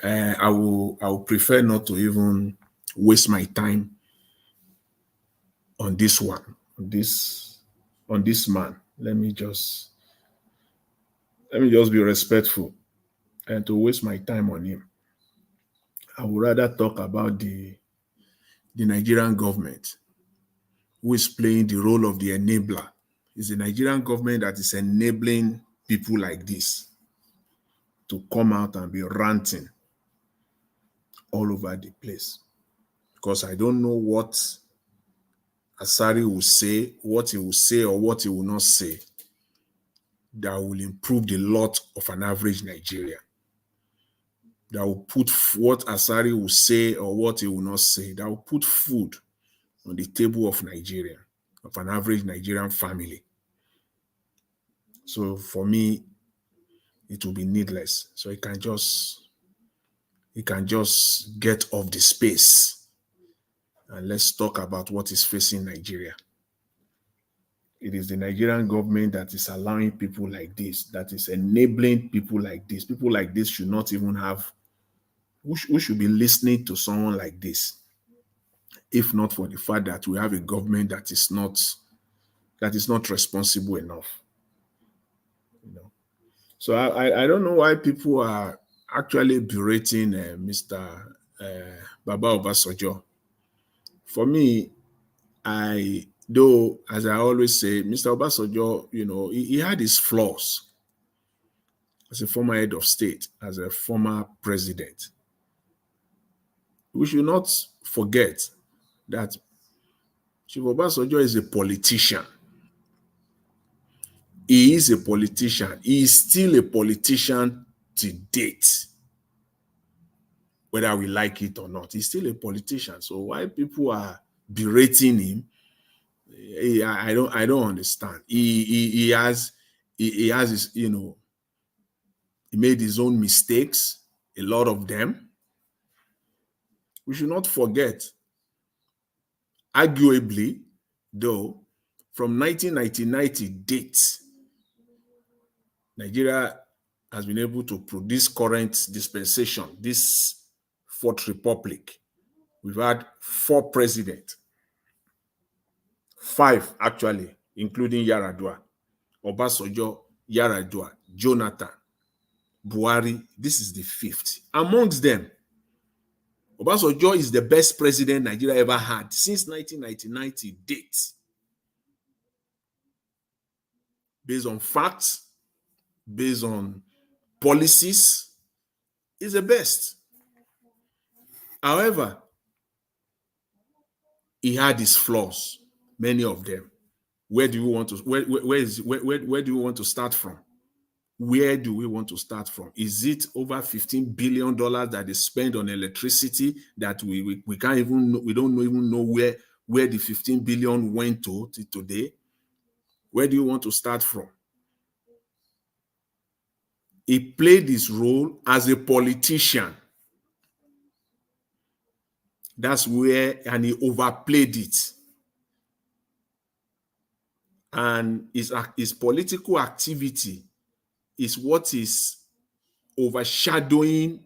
I will prefer not to even waste my time on this one, on this man. Let me just be respectful and to waste my time on him. I would rather talk about the the Nigerian government, who is playing the role of the enabler. It's the Nigerian government that is enabling people like this to come out and be ranting all over the place. Because I don't know what Asari will say, what he will say or what he will not say that will improve the lot of an average Nigerian. That will put what Asari will say or what he will not say, that will put food on the table of Nigeria, of an average Nigerian family. So for me, it will be needless. So he can just get off the space and let's talk about what is facing Nigeria. It is the Nigerian government that is allowing people like this, that is enabling people like this. People like this should not even have, who should be listening to someone like this, if not for the fact that we have a government that is not responsible enough. You know. So I don't know why people are actually berating Mr. Baba Obasanjo. For me, though, as I always say, Mr. Obasanjo, you know, he had his flaws as a former head of state, as a former president. We should not forget that Chief Obasanjo is a politician. He is a politician. He is still a politician to date. Whether we like it or not, he's still a politician. So why people are berating him, I don't understand. He has his, you know, he made his own mistakes, a lot of them. We should not forget, arguably, though, from 1999 to date, Nigeria has been able to produce current dispensation, this Fourth Republic. We've had 4 presidents, 5 actually, including Yaradua, Obasanjo, Yaradua, Jonathan, Buhari. This is the 5th. Amongst them, Obasanjo is the best president Nigeria ever had since 1999 to date. Based on facts, based on policies, is the best. However, he had his flaws, many of them. Where do you want to where do you want to start from? Where do we want to start from? Is it over $15 billion that they spend on electricity that we can't even, we don't even know where the 15 billion went to today? Where do you want to start from? He played his role as a politician. That's where, and he overplayed it. And his political activity is what is overshadowing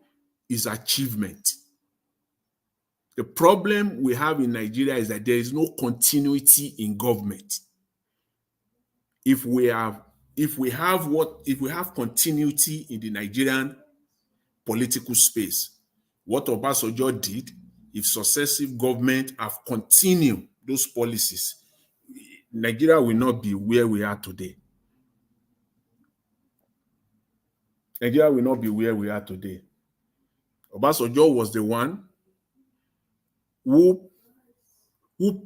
his achievement. The problem we have in Nigeria is that there is no continuity in government. If we have continuity in the Nigerian political space, what Obasanjo did, if successive government have continued those policies, Nigeria will not be where we are today. Nigeria will not be where we are today. Obasanjo was the one who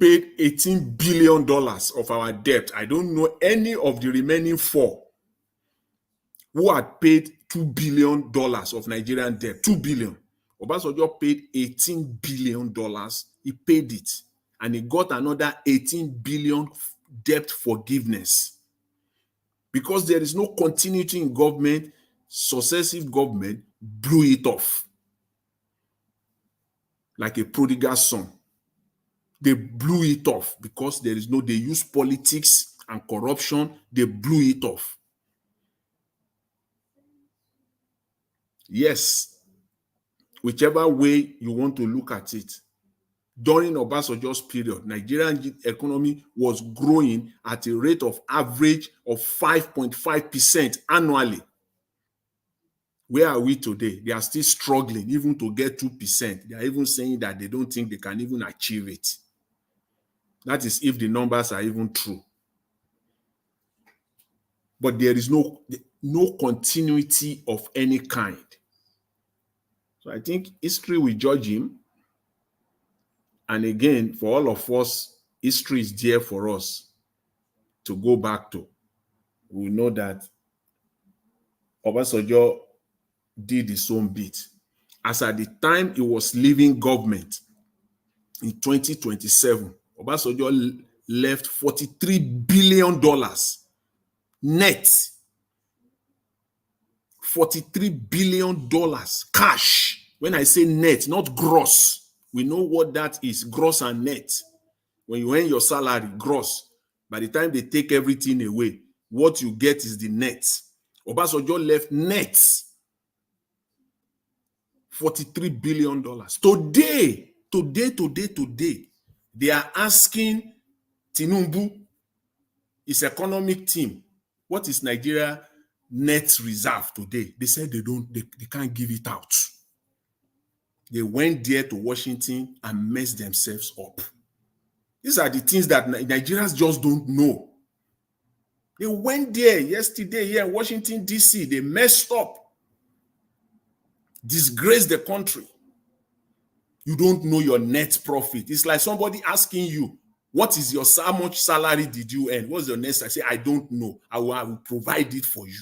paid $18 billion of our debt. I don't know any of the remaining 4 who had paid $2 billion of Nigerian debt. 2 billion. Obasanjo paid $18 billion. He paid it. And he got another 18 billion debt forgiveness. Because there is no continuity in government, successive government blew it off. Like a prodigal son. They blew it off because they use politics and corruption. They blew it off. Yes, whichever way you want to look at it, during Obasanjo's period, Nigerian economy was growing at a rate of average of 5.5% annually. Where are we today? They are still struggling even to get 2%. They are even saying that they don't think they can even achieve it. That is if the numbers are even true. But there is no continuity of any kind. So I think history will judge him. And again, for all of us, history is there for us to go back to. We know that Obasanjo did his own bit. As at the time he was leaving government in 2027, Obasanjo left $43 billion net. $43 billion cash. When I say net, not gross. We know what that is, gross and net. When you earn your salary, gross. By the time they take everything away, what you get is the net. Obasanjo left net $43 billion. Today, they are asking Tinubu, his economic team, what is Nigeria net reserve today? They said they can't give it out. They went there to Washington and messed themselves up. These are the things that Nigerians just don't know. They went there yesterday here in Washington, D.C. They messed up, disgraced the country. You don't know your net profit. It's like somebody asking you, what is your, how much salary did you earn? What's your net? I say, I don't know. I will provide it for you.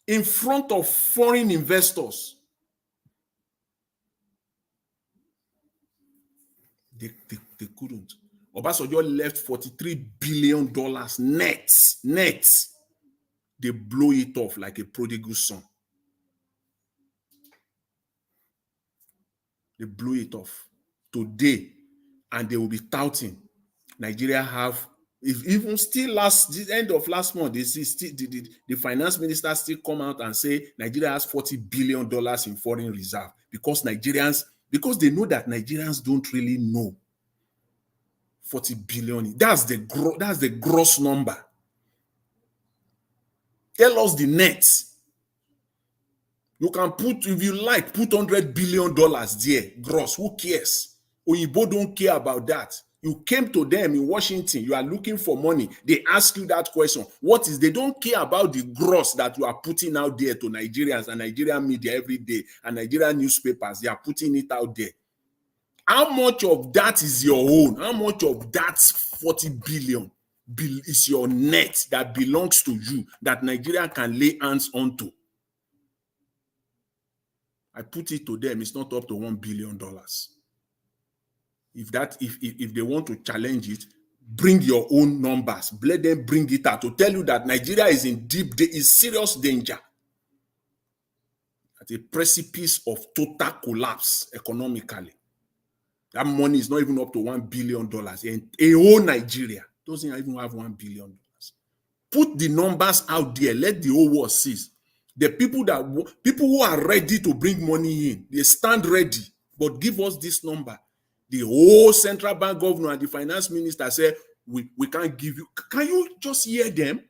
In front of foreign investors, they couldn't. Obasanjo left $43 billion net. They blow it off like a prodigal son. They blew it off today, and they will be touting Nigeria have, if even still the end of last month, they see still the finance minister still come out and say Nigeria has $40 billion in foreign reserve because they know that Nigerians don't really know 40 billion. That's the gross number. Tell us the net. You can put, if you like, put $100 billion there, gross. Who cares? Oyibo don't care about that. You came to them in Washington, you are looking for money. They ask you that question. What is, they don't care about the gross that you are putting out there to Nigerians and Nigerian media every day and Nigerian newspapers. They are putting it out there. How much of that is your own? How much of that 40 billion is your net that belongs to you that Nigeria can lay hands onto? I put it to them, it's not up to $1 billion. If they want to challenge it, bring your own numbers. Let them bring it out to tell you that Nigeria is in serious danger. At a precipice of total collapse economically. That money is not even up to $1 billion. And a whole Nigeria doesn't even have $1 billion. Put the numbers out there. Let the whole world see. The people who are ready to bring money in, they stand ready. But give us this number. The whole central bank governor and the finance minister said, we can't give you. Can you just hear them?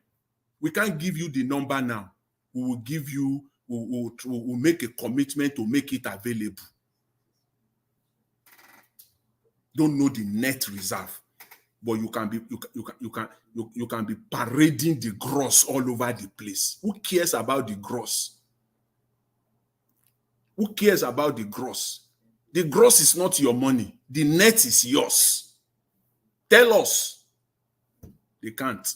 We can't give you the number now. We will give you, we'll make a commitment to make it available. Don't know the net reserve, but you can be parading the gross all over the place. Who cares about the gross? Who cares about the gross? The gross is not your money. The net is yours. Tell us. They can't.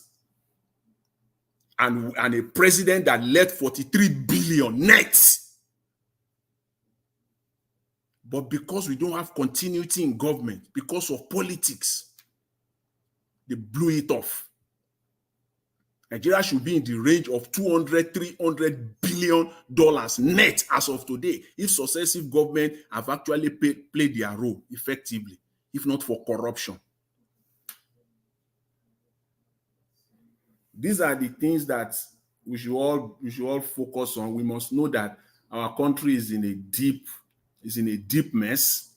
And a president that left 43 billion net. But because we don't have continuity in government, because of politics, they blew it off. Nigeria should be in the range of $200–300 billion net as of today, if successive government have actually played their role effectively, if not for corruption. These are the things that we should all focus on. We must know that our country is in a deep mess,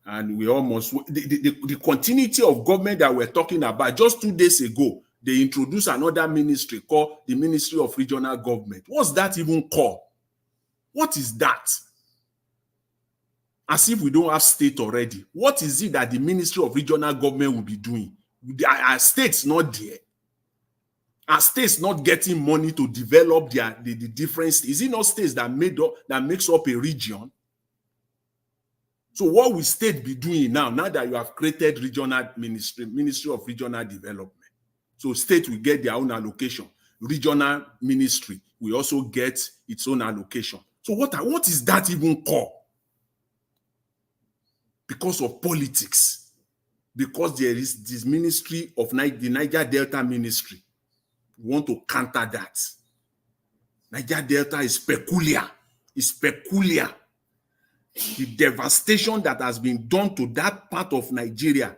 and we almost the continuity of government that we're talking about just 2 days ago. they introduce another ministry called the Ministry of Regional Government. What's that even called? What is that? As if we don't have state already. What is it that the Ministry of Regional Government will be doing? Are states not there? Are states not getting money to develop the different states? Is it not states that makes up a region? So what will state be doing now that you have created regional Ministry of Regional Development? So state will get their own allocation. Regional ministry will also get its own allocation. So what is that even called? Because of politics. Because there is this ministry of the Niger Delta ministry. We want to counter that. Niger Delta is peculiar. It's peculiar. The devastation that has been done to that part of Nigeria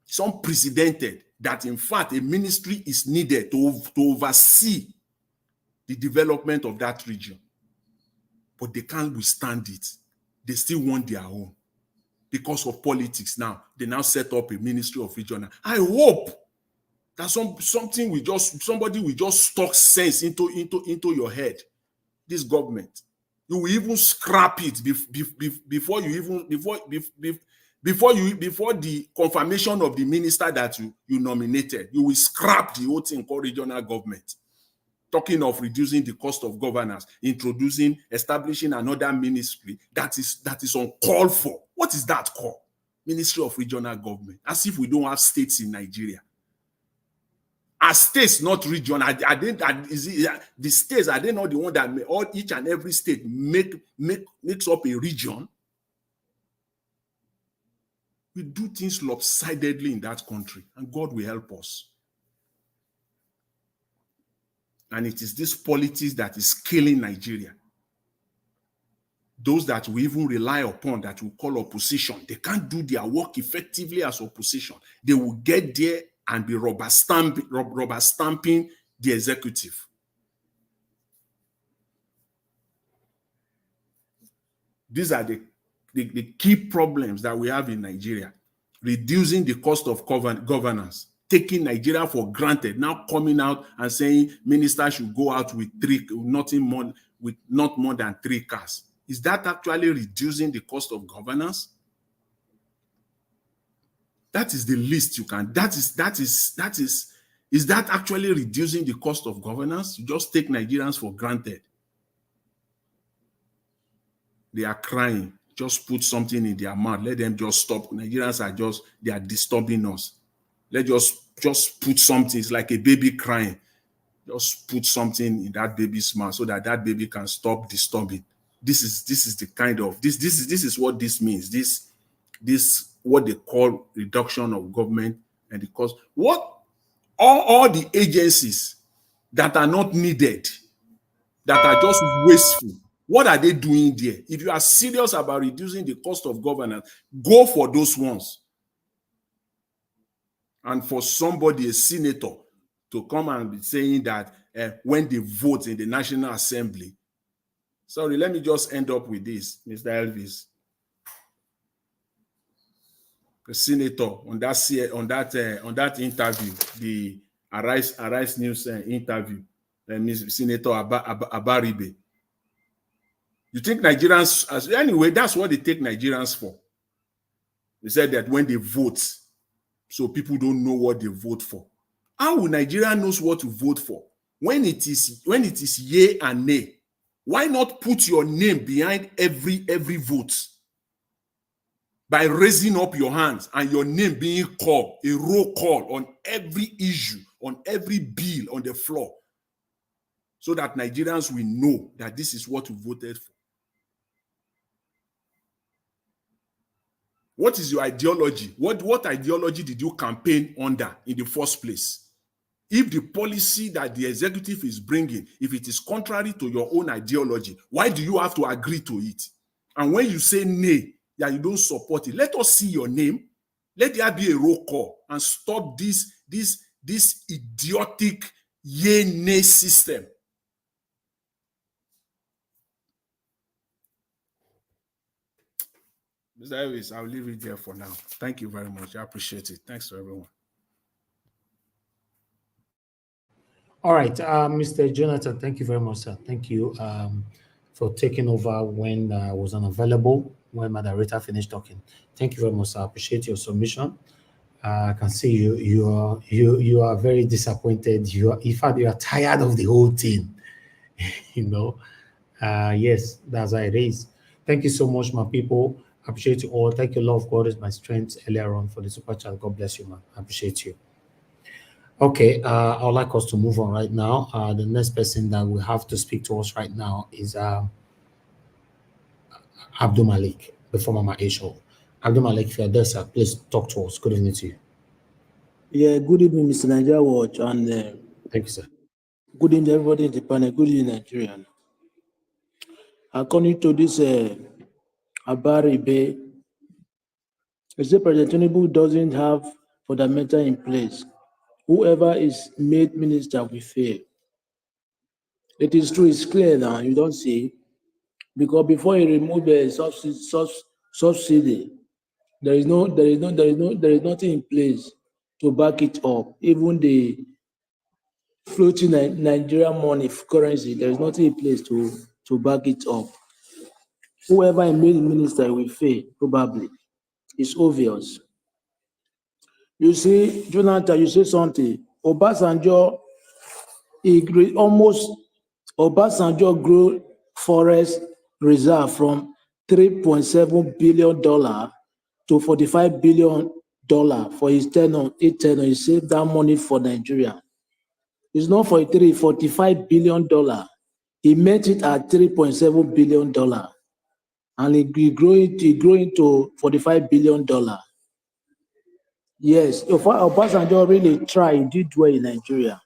is unprecedented, that in fact a ministry is needed to oversee the development of that region. But they can't withstand it. They still want their own. Because of politics now, they now set up a Ministry of Regional. I hope that somebody will just stock sense into your head. This government, you will even scrap it before the confirmation of the minister that you nominated. You will scrap the whole thing called regional government. Talking of reducing the cost of governance, establishing another ministry that is uncalled for. What is that called? Ministry of Regional Government. As if we don't have states in Nigeria. Are states not region? The states, are they not the one that each and every state makes up a region? We do things lopsidedly in that country, and God will help us. And it is this politics that is killing Nigeria. Those that we even rely upon, that we call opposition, they can't do their work effectively as opposition. They will get there and be rubber stamping the executive. These are the key problems that we have in Nigeria. Reducing the cost of governance, taking Nigeria for granted, now coming out and saying ministers should go out with not more than 3 cars. Is that actually reducing the cost of governance? That is the least you can. Is that actually reducing the cost of governance? You just take Nigerians for granted. They are crying. Just put something in their mouth. Let them just stop. Nigerians they are disturbing us. Let's just put something. It's like a baby crying. Just put something in that baby's mouth so that baby can stop disturbing. This is the kind of this is what this means. This what they call reduction of government and the cost. What all the agencies that are not needed, that are just wasteful, what are they doing there? If you are serious about reducing the cost of governance, go for those ones. And for somebody, a senator, to come and be saying that when they vote in the National Assembly. Sorry, let me just end up with this, Mr. Elvis. The senator on that interview, the Arise News interview, Senator Abaribe. You think Nigerians, anyway, that's what they take Nigerians for. They said that when they vote, so people don't know what they vote for. How will Nigeria knows what to vote for? When it is yea and nay, why not put your name behind every vote? By raising up your hands and your name being called, a roll call on every issue, on every bill on the floor, so that Nigerians will know that this is what you voted for. What is your ideology? What ideology did you campaign under in the first place? If the policy that the executive is bringing, if it is contrary to your own ideology, why do you have to agree to it? And when you say nay, that you don't support it, let us see your name. Let there be a roll call and stop this idiotic yay-nay system. Mr. Elvis, I'll leave it there for now. Thank you very much. I appreciate it. Thanks to everyone. All right, Mr. Jonathan, thank you very much, sir. Thank you for taking over when I was unavailable, when moderator finished talking. Thank you very much, sir. I appreciate your submission. I can see you are very disappointed. In fact, you are tired of the whole thing. You know, yes, that's how it is. Thank you so much, my people. I appreciate you all. Thank you, Lord. God is my strength earlier on for the super chat. God bless you, man. I appreciate you. Okay, I would like us to move on right now. The next person that we have to speak to us right now is Abdul Malik, the former Maisho. Abdul Malik, if you're there, sir, please talk to us. Good evening to you. Yeah, good evening, Mr. Nigeria Watch, and thank you, sir. Good evening, everybody in the panel. Good evening, Nigerian. According to this Abaribe, it says President Tinubu doesn't have fundamental in place. Whoever is made minister will fail. It is true, it's clear now, you don't see, because before he removed the subsidy, there is nothing in place to back it up. Even the floating Nigerian money currency, there is nothing in place to back it up. Whoever made the minister will fail, probably. It's obvious. You see, Jonathan, you say something. Obasanjo grew forest reserve from $3.7 billion to $45 billion for his tenure. He saved that money for Nigeria. It's not for $45 billion. He met it at $3.7 billion. And he grew into $45 billion. Yes, Obasanjo really tried, he did well in Nigeria.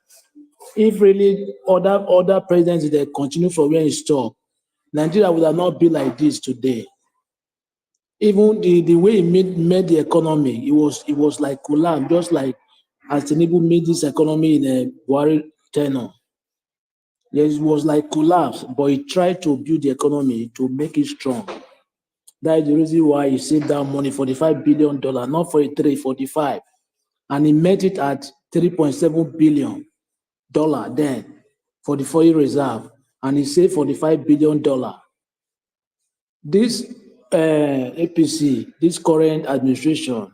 If really other presidents that continue from where he stopped, Nigeria would have not been like this today. Even the way he made the economy, it was like collapse, just like as Tinubu made this economy in a Buhari tenure. Yes, it was like collapse, but he tried to build the economy to make it strong. That is the reason why he saved that money, $45 billion, not for 45. And he met it at $3.7 billion then for the foreign reserve. And he saved $45 billion. This APC, this current administration,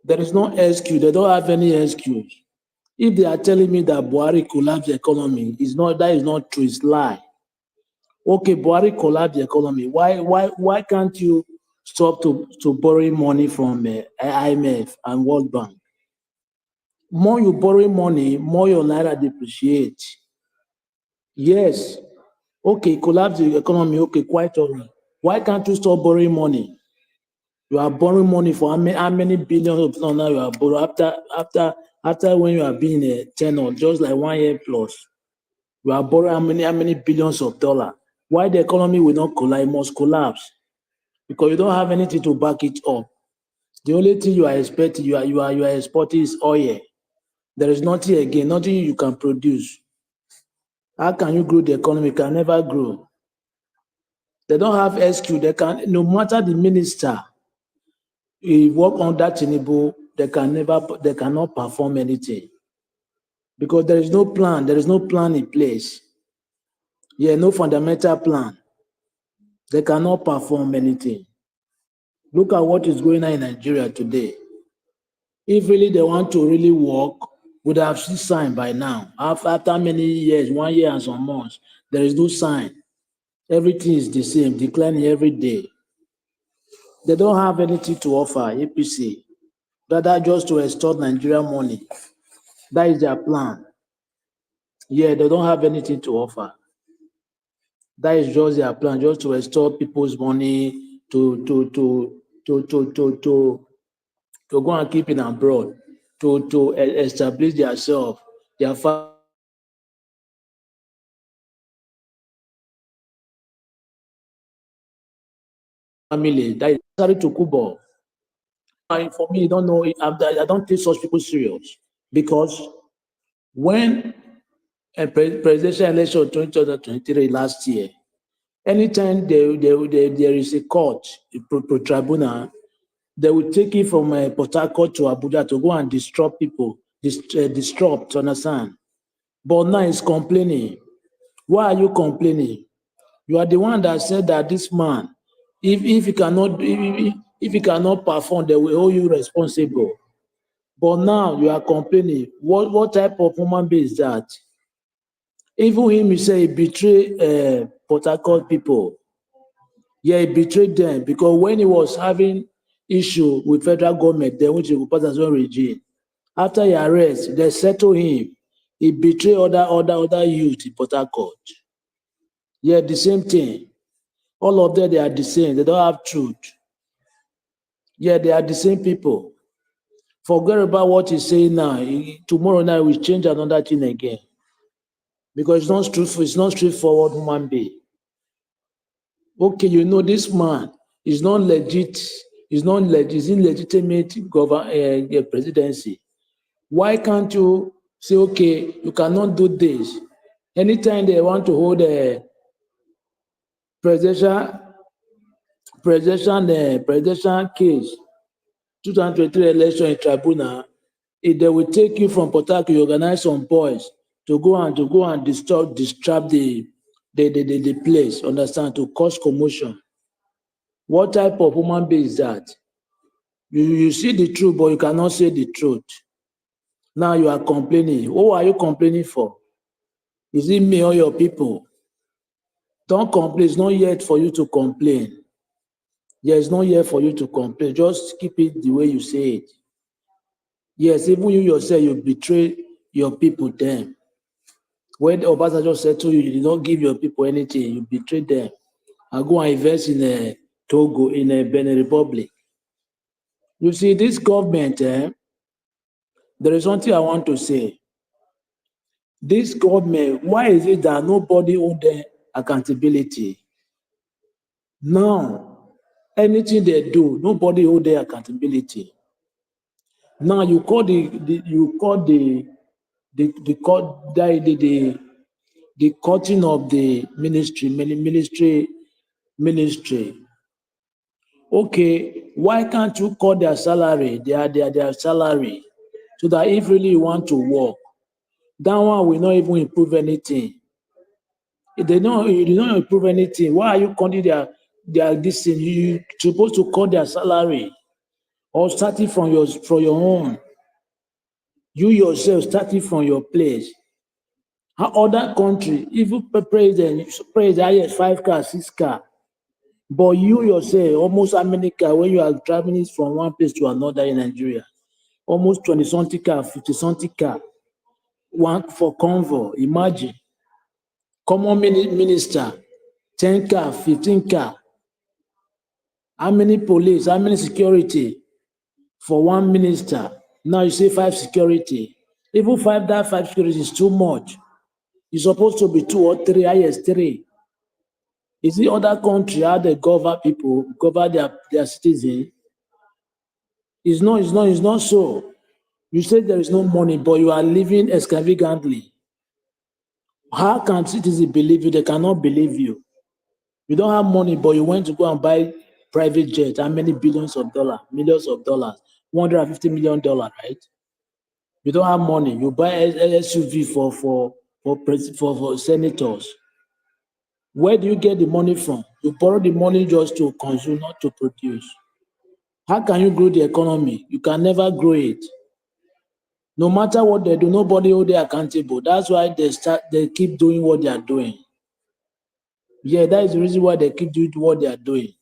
there is no excuse. They don't have any excuse. If they are telling me that Buhari collapsed the economy, that is not true, it's lie. Okay, Buhari collapsed the economy. Why can't you stop to borrowing money from IMF and World Bank? More you borrow money, more your naira depreciate. Yes. Okay, collapse the economy. Okay, quite all right. Why can't you stop borrowing money? You are borrowing money for how many billions of now you are borrowing after when you are being a tenor, just like 1 year plus. You are borrowing how many billions of dollars. Why the economy will not collapse? It must collapse. Because you don't have anything to back it up. The only thing you are expecting, you are exporting is oil. There is nothing again, nothing you can produce. How can you grow the economy? Can never grow. They don't have SQ. They can, no matter the minister, he work under Tinubu, they cannot perform anything. Because there is no plan. There is no plan in place. Yeah, no fundamental plan. They cannot perform anything. Look at what is going on in Nigeria today. If really they want to really work, would have seen sign by now. After many years, 1 year and some months, there is no sign. Everything is the same, declining every day. They don't have anything to offer, APC. Rather just to extort Nigerian money. That is their plan. Yeah, they don't have anything to offer. That is just their plan, just to extort people's money, to go and keep it abroad, to establish themselves, their family. That is Asari Dokubo. For me, I don't know. I don't take such people serious, because when a presidential election 2023 last year, anytime there is a court, a tribunal, they will take it from Port Harcourt to Abuja to go and disrupt people, disrupt, understand? but now he's complaining. Why are you complaining? You are the one that said that this man, if he cannot perform, they will hold you responsible. But now you are complaining. What type of human being is that? Even him, he say he betrayed Port Harcourt people. Yeah, he betrayed them because when he was having issue with federal government, then which he was part of his own regime. After he arrest, they settle him. He betrayed other youth in Port Harcourt. Yeah, the same thing. All of them, they are the same. They don't have truth. Yeah, they are the same people. Forget about what he's saying now. Tomorrow night we change another thing again. Because it's not truthful, it's not straightforward human being. Okay, you know this man is not legit, is illegitimate presidency. Why can't you say, okay, you cannot do this? Anytime they want to hold a presidential case, 2023 election in tribunal, if they will take you from Port Harcourt, you organize some boys to go and disturb the place, understand, to cause commotion. What type of human being is that? You see the truth, but you cannot say the truth. Now you are complaining. Who are you complaining for? Is it me or your people? Don't complain. It's not yet for you to complain. Yeah, it's not yet for you to complain. Just keep it the way you say it. Yes, even you yourself, you betray your people then. When Obasanjo said to you, you did not give your people anything, you betrayed them. I go and invest in Togo, in Benin Republic. You see, this government, there is something I want to say. This government, why is it that nobody hold them accountability? Now, anything they do, nobody hold their accountability. Now you call the cutting of the ministry. Okay, why can't you cut their salary, their salary, so that if really you want to work, that one will not even improve anything. If you did not improve anything, why are you cutting their this thing? You supposed to cut their salary or starting from your own. You yourself starting from your place. How other country, even president yes, 5 cars, 6 cars. But you yourself, almost how many cars when you are traveling from one place to another in Nigeria? Almost 20-something car, 50-something car. One for convoy. Imagine. Common minister, 10 car, 15 car. How many police, how many security for one minister? Now you say 5 security. Even 5 security is too much. It's supposed to be 2 or 3, highest 3. Is it other country how they govern people, govern their citizens? It's not so. You say there is no money, but you are living extravagantly. How can citizens believe you? They cannot believe you. You don't have money, but you went to go and buy private jet. How many billions of dollars, millions of dollars, $150 million, right? You don't have money. You buy SUV for senators. Where do you get the money from? You borrow the money just to consume, not to produce. How can you grow the economy? You can never grow it. No matter what they do, nobody hold them accountable. That's why they keep doing what they are doing. Yeah, that is the reason why they keep doing what they are doing.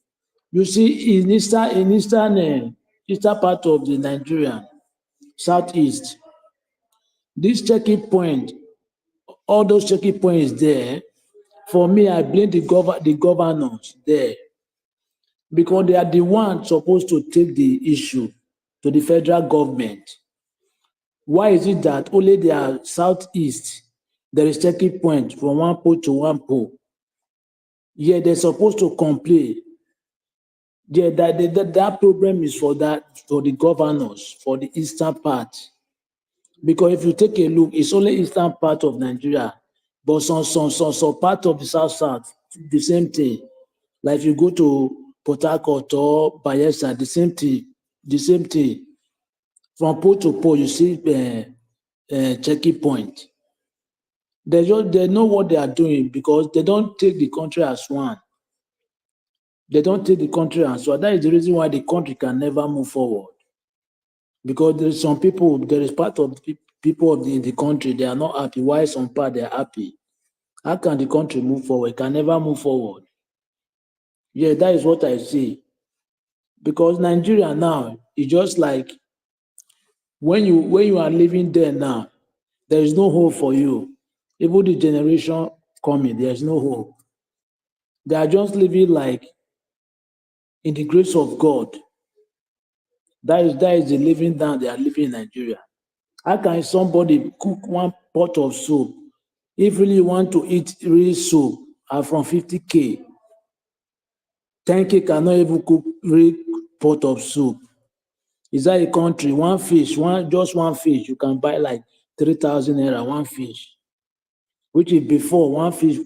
You see, in eastern part of the Nigerian, southeast, this checking point, all those checking points there, for me, I blame the governors there, because they are the ones supposed to take the issue to the federal government. Why is it that only their southeast, there is checking point from one pole to one pole? Yeah, they're supposed to complain. Yeah, that problem is for the governors, for the eastern part. Because if you take a look, it's only eastern part of Nigeria, but some part of the south, the same thing. Like if you go to Port Harcourt or Bayelsa, the same thing. From pole to pole, you see checking point. They know what they are doing because they don't take the country as one. They don't take the country as one. That is the reason why the country can never move forward. Because there is some people, there is part of the people in the country, they are not happy. Why some part they are happy? How can the country move forward? It can never move forward. Yeah, that is what I see. Because Nigeria now is just like when you are living there now, there is no hope for you. Even the generation coming, there is no hope. They are just living like in the grace of God. That is the living down they are living in Nigeria. How can somebody cook one pot of soup? If really you want to eat real soup, from 50K, 10K cannot even cook real pot of soup. Is that a country? One fish, just one fish, you can buy like 3,000 naira, one fish. Which is before one fish,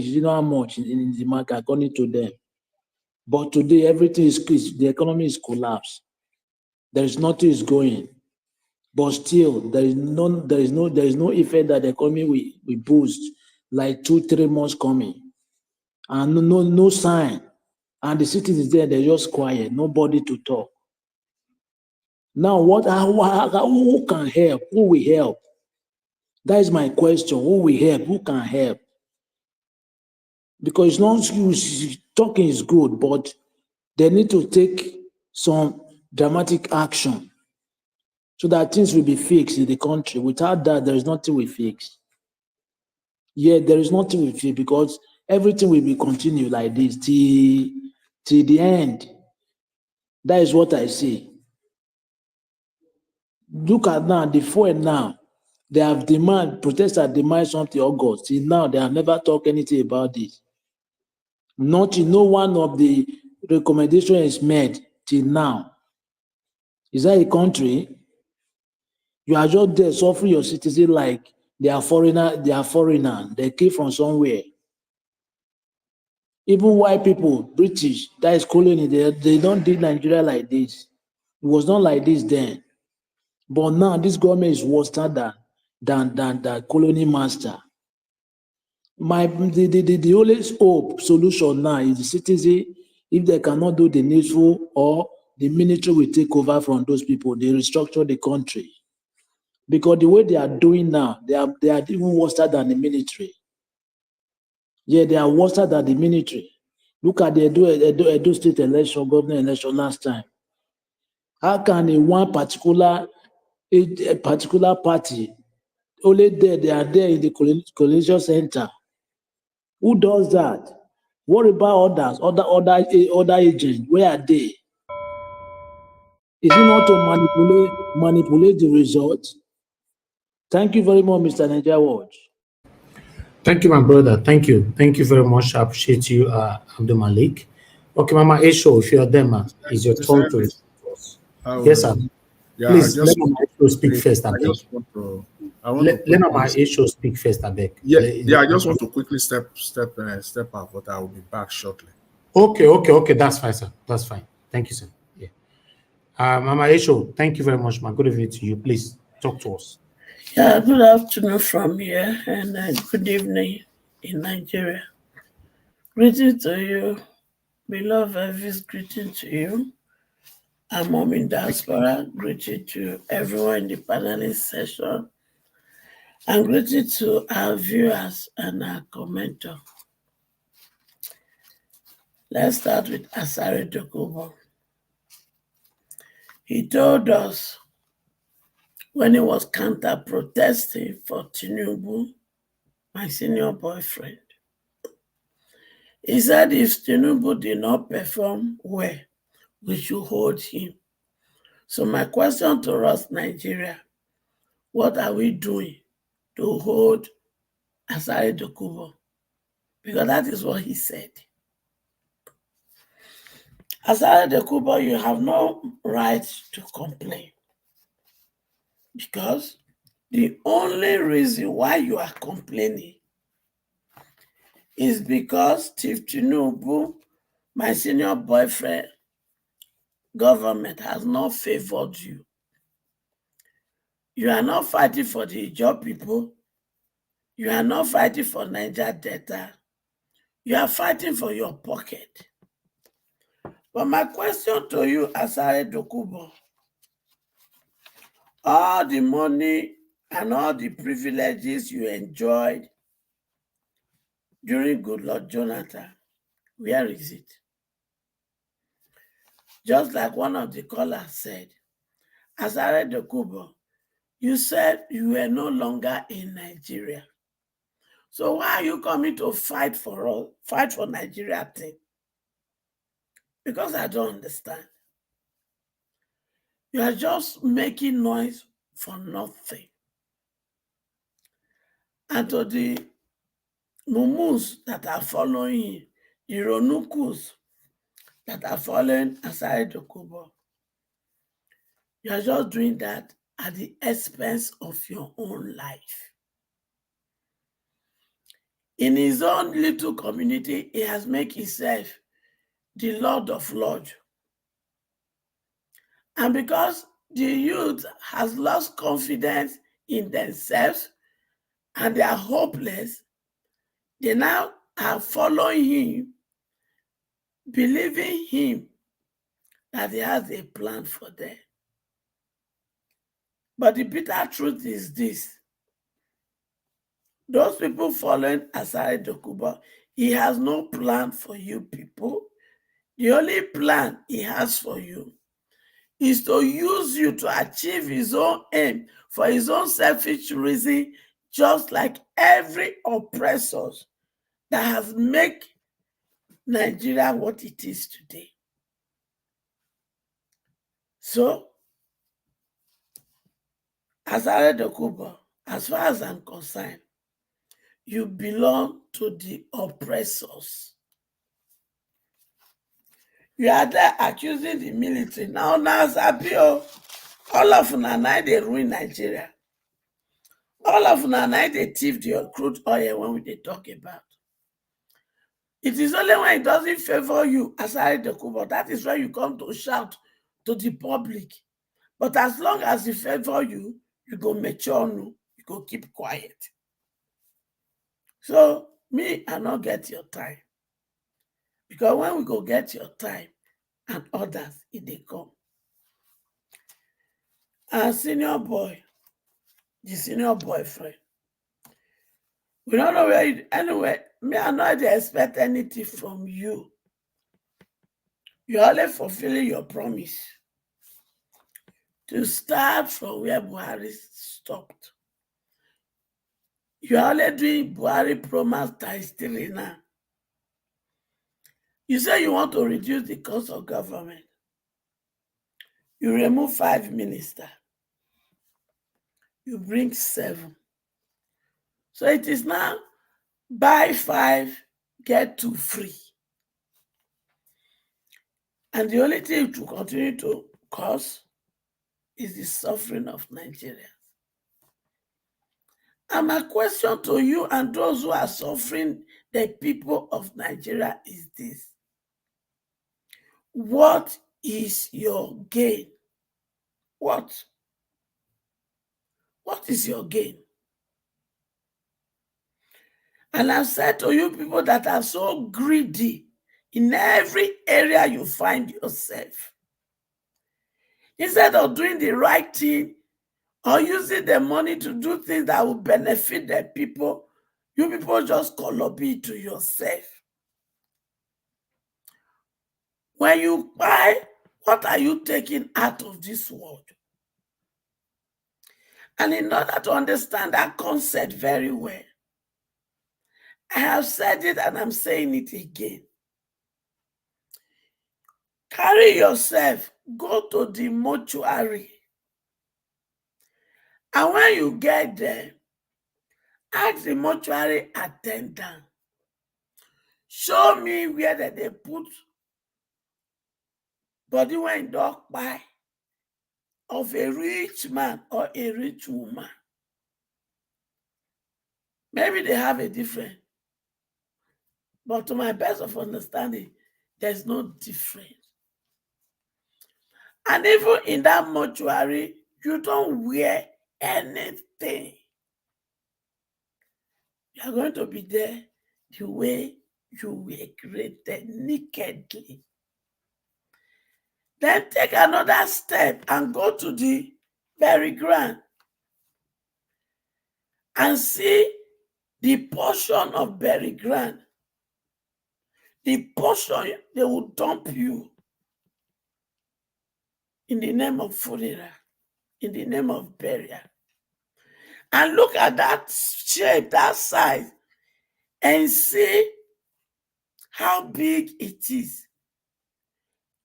you know how much in the market according to them. But today everything the economy is collapsed. There is nothing is going. But still, there is no effect that the economy will boost like 2-3 months coming. And no sign. And the citizens there, they're just quiet, nobody to talk. Now, who can help? Who will help? That is my question. Who will help? Who can help? Because talking is good, but they need to take some dramatic action so that things will be fixed in the country. Without that, there is nothing we fix. Yeah, there is nothing we fix because everything will be continued like this till the end. That is what I see. Look at now, the fuel now. They have protesters demand something August. Till now, they have never talked anything about this. No one of the recommendation is made till now. Is that a country? You are just there suffering your citizen like they are foreigner. They came from somewhere. Even white people, British, that is colony, they don't do Nigeria like this. It was not like this then. But now this government is worse than the colony master. The only hope solution now is the citizen, if they cannot do the needful or the military will take over from those people, they restructure the country. Because the way they are doing now, they are even worse than the military. Yeah, they are worse than the military. Look at the Edo State election, governor election last time. How can a particular party only they are there in the coalition center? Who does that? What about others, other agents? Where are they? Is it not to manipulate the results? Thank you very much, Mr. Nigeria Watch. Thank you, my brother. Thank you. Thank you very much. I appreciate you, Abdul Malik. Okay, Mama Esho, if you're there, ma, it's your turn to respond. Yes, sir. Yeah, Please let Mama Esho speak first, I beg. Let Mama Esho speak first, I beg. I just want to quickly step out, but I will be back shortly. Okay. That's fine, sir. That's fine. Thank you, sir. Yeah. Mama Esho, thank you very much, ma. Good evening to you. Please talk to us. Yeah, good afternoon from here and good evening in Nigeria. Greeting to you, beloved Elvis, greeting to you. I'm Mom in Diaspora, greeting to everyone in the panelist session, and greeting to our viewers and our commenter. Let's start with Asari Dokubo. He told us when he was counter-protesting for Tinubu, my senior boyfriend, he said if Tinubu did not perform well, we should hold him. So my question to us, Nigeria, what are we doing to hold Asari Dokubo? Because that is what he said. Asari Dokubo, you have no right to complain. Because the only reason why you are complaining is because Chief Tinubu, my senior boyfriend, government has not favored you. You are not fighting for the job people. You are not fighting for Niger Delta. You are fighting for your pocket. But my question to you, Asari Dokubo, all the money and all the privileges you enjoyed during Goodluck Jonathan, where is it? Just like one of the callers said, Asari Dokubo, you said you were no longer in Nigeria. So why are you coming to fight for Nigeria thing? Because I don't understand. You are just making noise for nothing. And to the mumus that are following, the Ronukus that are following Asari Dokubo, you are just doing that at the expense of your own life. In his own little community, he has made himself the Lord of Lords. And because the youth has lost confidence in themselves and they are hopeless, they now are following him, believing him that he has a plan for them. But the bitter truth is this. Those people following Asari Dokubo, he has no plan for you people. The only plan he has for you is to use you to achieve his own aim for his own selfish reason, just like every oppressor that has made Nigeria what it is today. So, Asari Dokubo, as far as I'm concerned, you belong to the oppressors. You are there accusing the military. Now, Sabio, all of Nana, they ruin Nigeria. All of Nana, they thief the crude oil when they talk about. It is only when it doesn't favor you, Asari Dokubo, that is why you come to shout to the public. But as long as it favor you, you go mature, you go keep quiet. So, me, I not get your time. Because when we go get your time and others, if they come. And senior boy, the senior boyfriend, we don't know where you, anyway, me, I not expect anything from you. You're only fulfilling your promise to start from where Buhari stopped. You're only doing Buhari promise times 3 now. You say you want to reduce the cost of government. You remove 5 ministers. You bring 7. So it is now buy 5, get 2 free. And the only thing to continue to cause is the suffering of Nigerians. And my question to you and those who are suffering, the people of Nigeria, is this. What is your gain? What? What is your gain? And I've said to you people that are so greedy in every area you find yourself, instead of doing the right thing or using the money to do things that will benefit the people, you people just kolobi to yourself. When you buy, what are you taking out of this world? And in order to understand that concept very well, I have said it and I'm saying it again. Carry yourself, go to the mortuary. And when you get there, ask the mortuary attendant, show me where they put body when dog by of a rich man or a rich woman. Maybe they have a different, but to my best of understanding, there's no difference. And even in that mortuary, you don't wear anything. You are going to be there the way you were created, nakedly. Then take another step and go to the burial ground and see the portion of burial ground, the portion they will dump you in the name of funeral, in the name of burial. And look at that shape, that size, and see how big it is,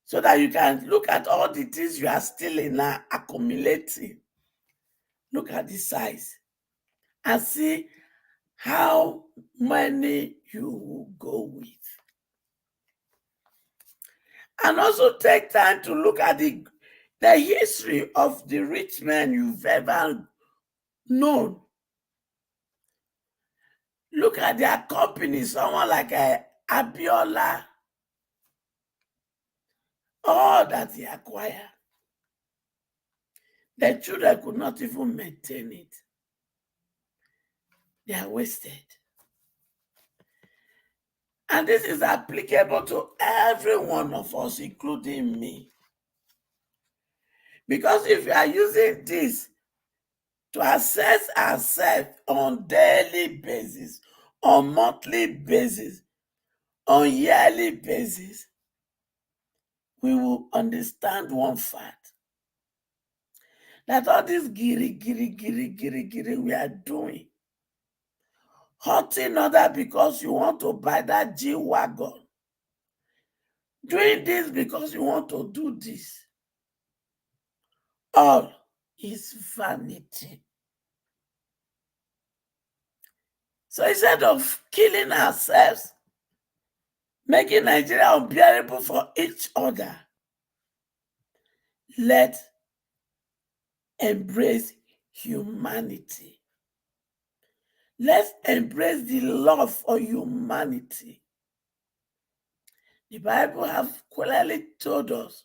so that you can look at all the things you are stealing now, accumulating. Look at the size and see how many you will go with. And also take time to look at the history of the rich men you've ever known. Look at their company, someone like Abiola, all that he acquired. Their children could not even maintain it. They are wasted. And this is applicable to every one of us, including me. Because if you are using this to assess ourselves on daily basis, on monthly basis, on yearly basis, we will understand one fact. That all this giri we are doing, hurting others because you want to buy that G-Wagon, doing this because you want to do this, all is vanity. So instead of killing ourselves, making Nigeria unbearable for each other, let's embrace humanity. Let's embrace the love for humanity. The Bible has clearly told us,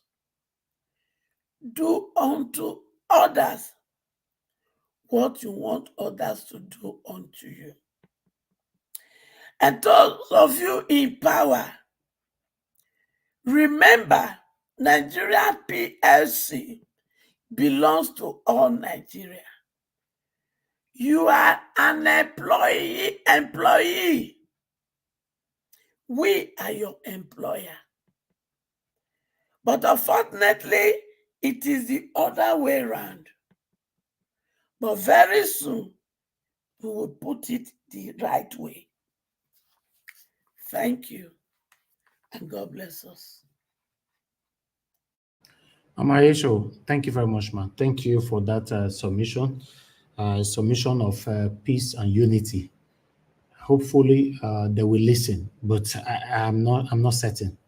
do unto others what you want others to do unto you. And those of you in power, remember, Nigeria PLC belongs to all Nigeria. You are an employee. We are your employer. But unfortunately, it is the other way around. But very soon, we will put it the right way. Thank you, and God bless us. Amayecho, thank you very much, man. Thank you for that submission of peace and unity. Hopefully, they will listen, but I'm not certain.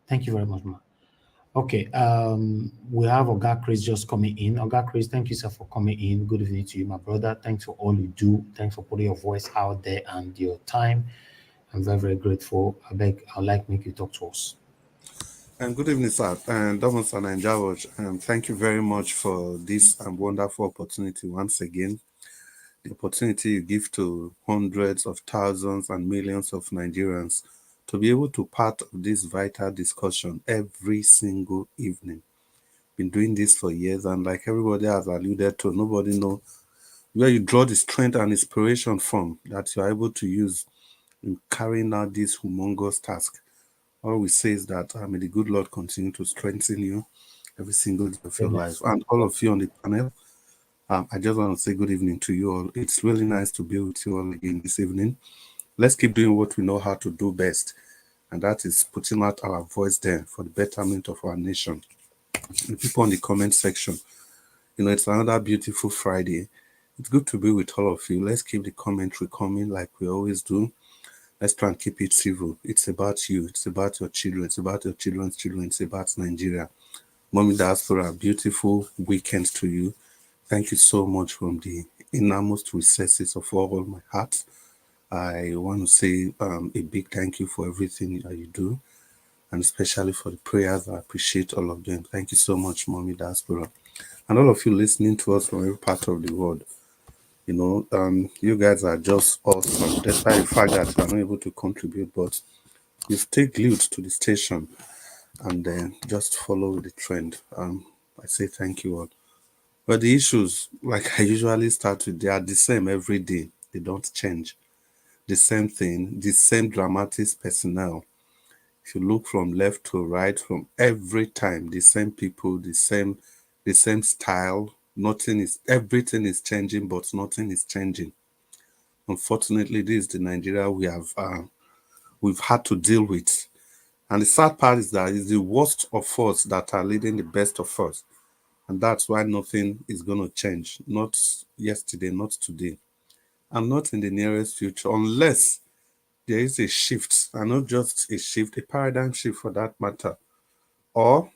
Thank you very much, man. Okay, we have Oga Chris just coming in. Oga Chris, thank you, sir, for coming in. Good evening to you, my brother. Thanks for all you do. Thanks for putting your voice out there and your time. I'm very, very grateful. I'd like to make you talk to us. And good evening, sir. And thank you very much for this wonderful opportunity once again. The opportunity you give to hundreds of thousands and millions of Nigerians to be able to part of this vital discussion every single evening. Been doing this for years, and like everybody has alluded to, nobody knows where you draw the strength and inspiration from that you are able to use in carrying out this humongous task. All we say is that may the good Lord continue to strengthen you every single day of your life. And all of you on the panel, I just want to say good evening to you all. It's really nice to be with you all again this evening. Let's keep doing what we know how to do best, and that is putting out our voice there for the betterment of our nation. The people on the comment section, it's another beautiful Friday. It's good to be with all of you. Let's keep the commentary coming like we always do. Let's try and keep it civil. It's about you. It's about your children. It's about your children's children. It's about Nigeria. Mommy Diaspora, beautiful weekend to you. Thank you so much from the innermost recesses of all my heart. I want to say a big thank you for everything that you do, and especially for the prayers. I appreciate all of them. Thank you so much, Mommy Diaspora. And all of you listening to us from every part of the world. You know, you guys are just awesome, despite the fact that you are not able to contribute, but you stay glued to the station and then just follow the trend. I say thank you all. But the issues, like I usually start with, they are the same every day. They don't change. The same thing, the same dramatic personnel. If you look from left to right, from every time, the same people, the same style. Everything is changing, but nothing is changing. Unfortunately, this is the Nigeria we've had to deal with. And the sad part is that it's the worst of us that are leading the best of us. And that's why nothing is going to change. Not yesterday, not today, and not in the nearest future, unless there is a shift, and not just a shift, a paradigm shift for that matter, or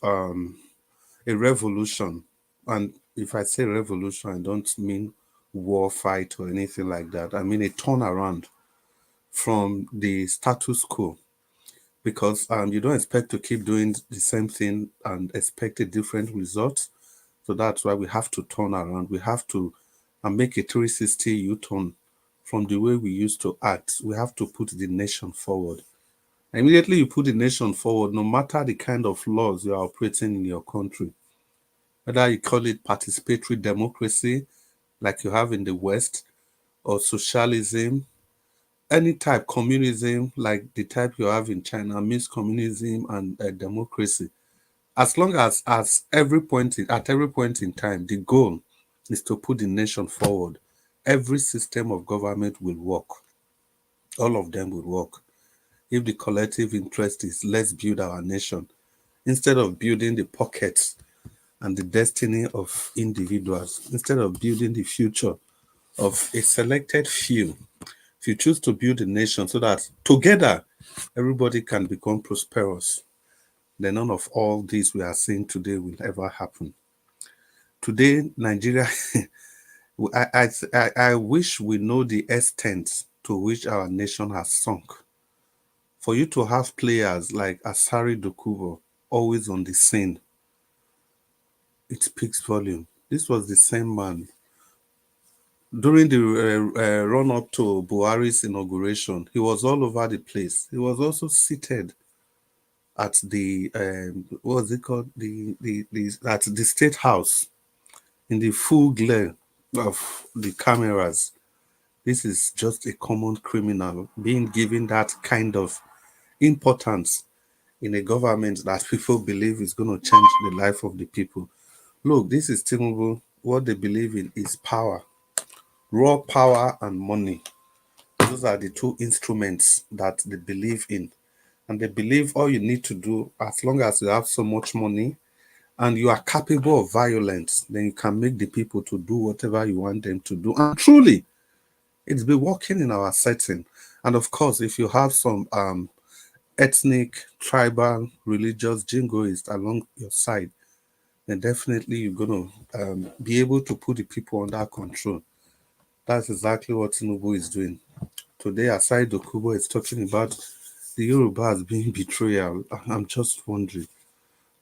a revolution. And if I say revolution, I don't mean war, fight, or anything like that. I mean a turnaround from the status quo, because you don't expect to keep doing the same thing and expect a different result. So that's why we have to turn around. We have to make a 360 U-turn from the way we used to act. We have to put the nation forward. Immediately you put the nation forward, no matter the kind of laws you are operating in your country, whether you call it participatory democracy like you have in the West, or socialism, any type, communism like the type you have in China, mixed communism and democracy. As long as at every point in time, the goal is to put the nation forward, every system of government will work. All of them will work. If the collective interest is let's build our nation, instead of building the pockets and the destiny of individuals, instead of building the future of a selected few, if you choose to build a nation so that together everybody can become prosperous, then none of all this we are seeing today will ever happen. Today, Nigeria, I wish we know the extent to which our nation has sunk. For you to have players like Asari Dokubo always on the scene, it speaks volume. This was the same man. During the run-up to Buhari's inauguration, he was all over the place. He was also seated at the, what was it called? At the State House in the full glare of the cameras. This is just a common criminal being given that kind of importance in a government that people believe is going to change the life of the people. Look, this is Tinubu. What they believe in is power, raw power and money. Those are the two instruments that they believe in. And they believe all you need to do, as long as you have so much money and you are capable of violence, then you can make the people to do whatever you want them to do. And truly, it's been working in our setting. And of course, if you have some ethnic, tribal, religious jingoists along your side, then definitely you're going to be able to put the people under control. That's exactly what Tinubu is doing. Today, Asari Dokubo is talking about the Yoruba as being betrayal. I'm just wondering.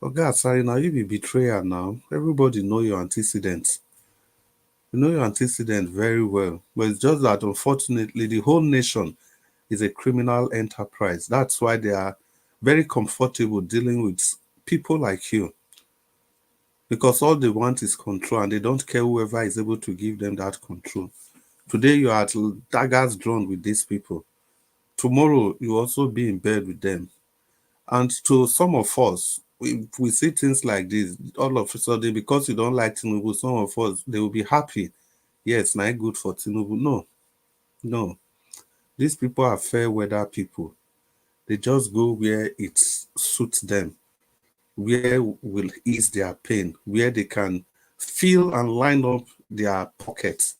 Okay, Asari, now you be betrayal now. Everybody know your antecedents. You know your antecedents very well. But it's just that, unfortunately, the whole nation is a criminal enterprise. That's why they are very comfortable dealing with people like you. Because all they want is control, and they don't care whoever is able to give them that control. Today, you are at daggers drawn with these people. Tomorrow, you also be in bed with them. And to some of us, we see things like this, all of a sudden, because you don't like Tinubu, some of us, they will be happy. Yes, not good for Tinubu. No. These people are fair weather people. They just go where it suits them, where will ease their pain, where they can feel and line up their pockets.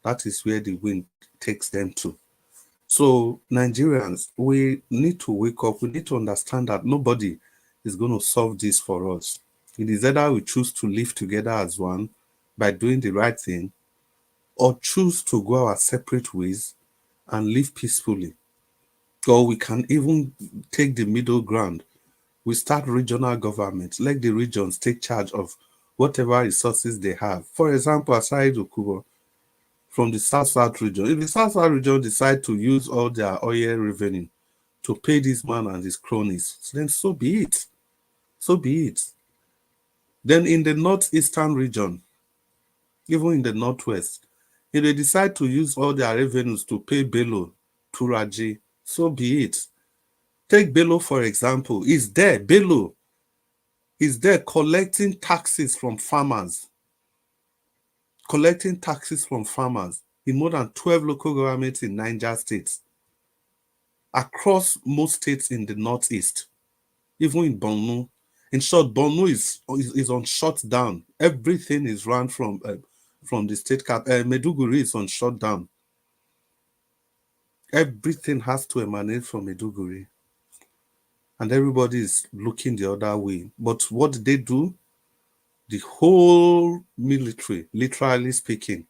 That is where the wind takes them to. So Nigerians, we need to wake up. We need to understand that nobody is going to solve this for us. It is either we choose to live together as one by doing the right thing, or choose to go our separate ways and live peacefully. Or we can even take the middle ground. We start regional government. Let the regions take charge of whatever resources they have. For example, Asari Dokubo, from the South region. If the South region decide to use all their oil revenue to pay this man and his cronies, then so be it. So be it. Then in the northeastern region, even in the northwest, if they decide to use all their revenues to pay Bello, Turaji, so be it. Take Bello, for example. He's there, Bello is there collecting taxes from farmers. Collecting taxes from farmers in more than 12 local governments in Niger State, across most states in the northeast, even in Borno. In short, Borno is on shutdown. Everything is run from the state cap. Maiduguri is on shutdown. Everything has to emanate from Maiduguri. And everybody is looking the other way. But what did they do? The whole military, literally speaking,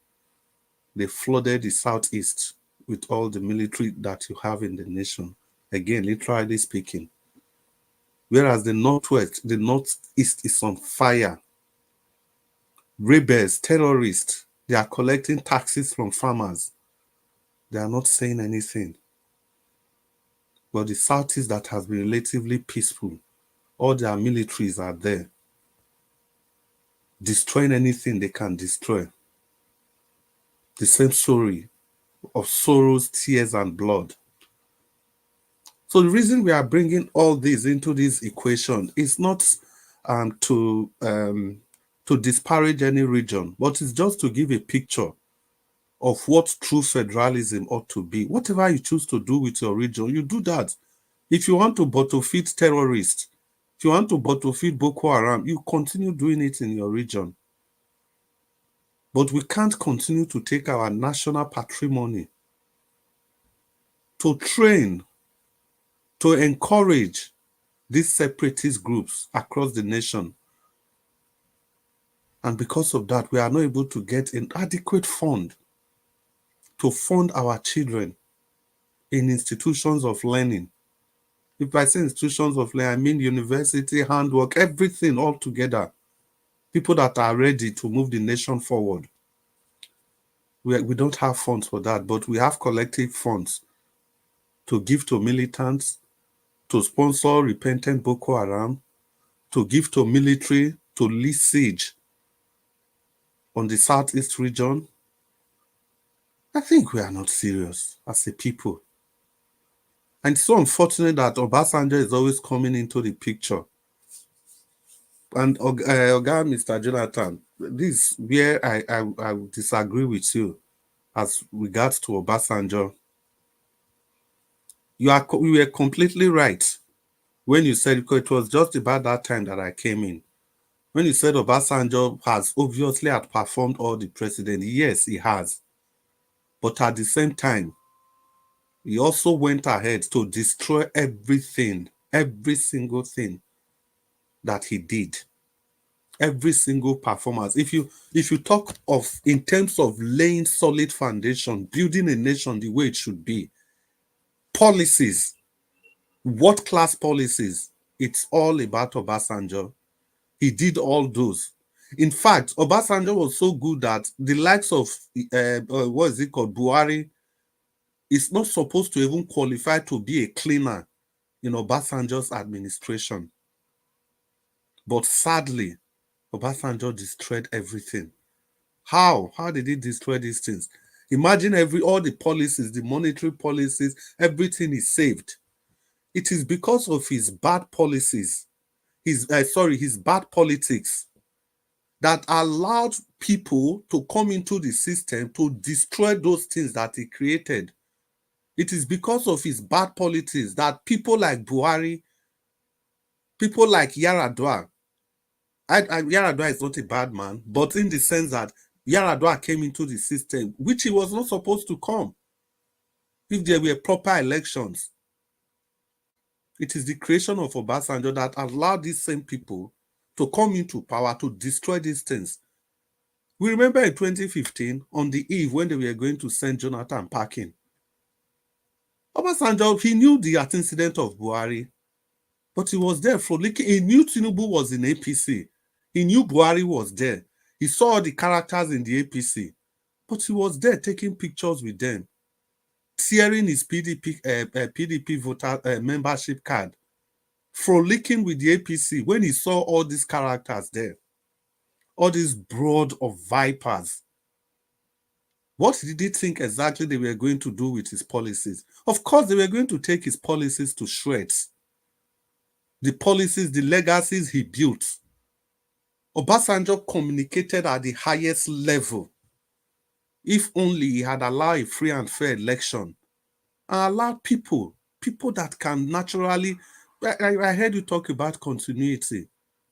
they flooded the southeast with all the military that you have in the nation. Again, literally speaking. Whereas the northwest, the northeast is on fire. Rebels, terrorists, they are collecting taxes from farmers. They are not saying anything. But the southeast that has been relatively peaceful, all their militaries are there, destroying anything they can destroy. The same story of sorrows, tears, and blood. So the reason we are bringing all this into this equation is not to disparage any region, but it's just to give a picture of what true federalism ought to be. Whatever you choose to do with your region, you do that. If you want to bottle feed terrorists, if you want to bottle feed Boko Haram, you continue doing it in your region. But we can't continue to take our national patrimony to train, to encourage these separatist groups across the nation. And because of that, we are not able to get an adequate fund to fund our children in institutions of learning. If I say institutions of learning, I mean university, handwork, everything all together. People that are ready to move the nation forward. We don't have funds for that, but we have collective funds to give to militants, to sponsor repentant Boko Haram, to give to military, to lay siege on the southeast region. I think we are not serious as a people. And it's so unfortunate that Obasanjo is always coming into the picture. And Oga, Mr. Jonathan, this is where I disagree with you as regards to Obasanjo. You were completely right when you said, because it was just about that time that I came in. When you said Obasanjo has obviously outperformed all the presidents, yes, he has. But at the same time, he also went ahead to destroy everything, every single thing that he did. Every single performance. If you talk of in terms of laying solid foundation, building a nation the way it should be, policies, what class policies, it's all about Obasanjo. He did all those. In fact, Obasanjo was so good that the likes of what is it called, Buhari, is not supposed to even qualify to be a cleaner in Obasanjo's administration. But sadly, Obasanjo destroyed everything. How? How did he destroy these things? Imagine all the policies, the monetary policies, everything is saved. It is because of his bad policies, his bad politics that allowed people to come into the system to destroy those things that he created. It is because of his bad politics that people like Buhari, people like Yaradua, Yaradua is not a bad man, but in the sense that Yaradua came into the system, which he was not supposed to come. If there were proper elections, it is the creation of Obasanjo that allowed these same people to come into power to destroy these things. We remember in 2015, on the eve when they were going to send Jonathan packing, Obasanjo, he knew the incident of Buhari, but he was there frolicking. He knew Tinubu was in APC. He knew Buhari was there. He saw the characters in the APC, But he was there taking pictures with them, tearing his PDP voter membership card, frolicking with the APC when he saw all these characters there, all this brood of vipers. What did he think exactly they were going to do with his policies? Of course, they were going to take his policies to shreds. The policies, the legacies he built. Obasanjo communicated at the highest level. If only he had allowed a free and fair election and allowed people that can naturally, I heard you talk about continuity,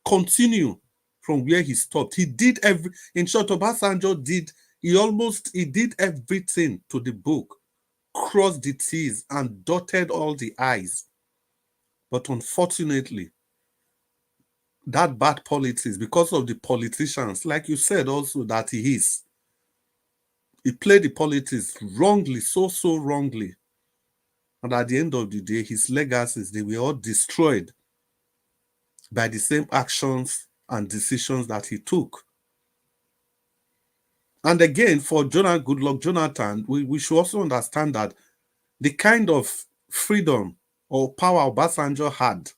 continue from where he stopped. He did in short, Obasanjo did everything to the book, crossed the T's and dotted all the I's. But unfortunately, that bad politics, because of the politicians, like you said also that he is, he played the politics wrongly, so wrongly. And at the end of the day, his legacies, they were all destroyed by the same actions and decisions that he took. And again, for Goodluck Jonathan, we should also understand that the kind of freedom or power Obasanjo had,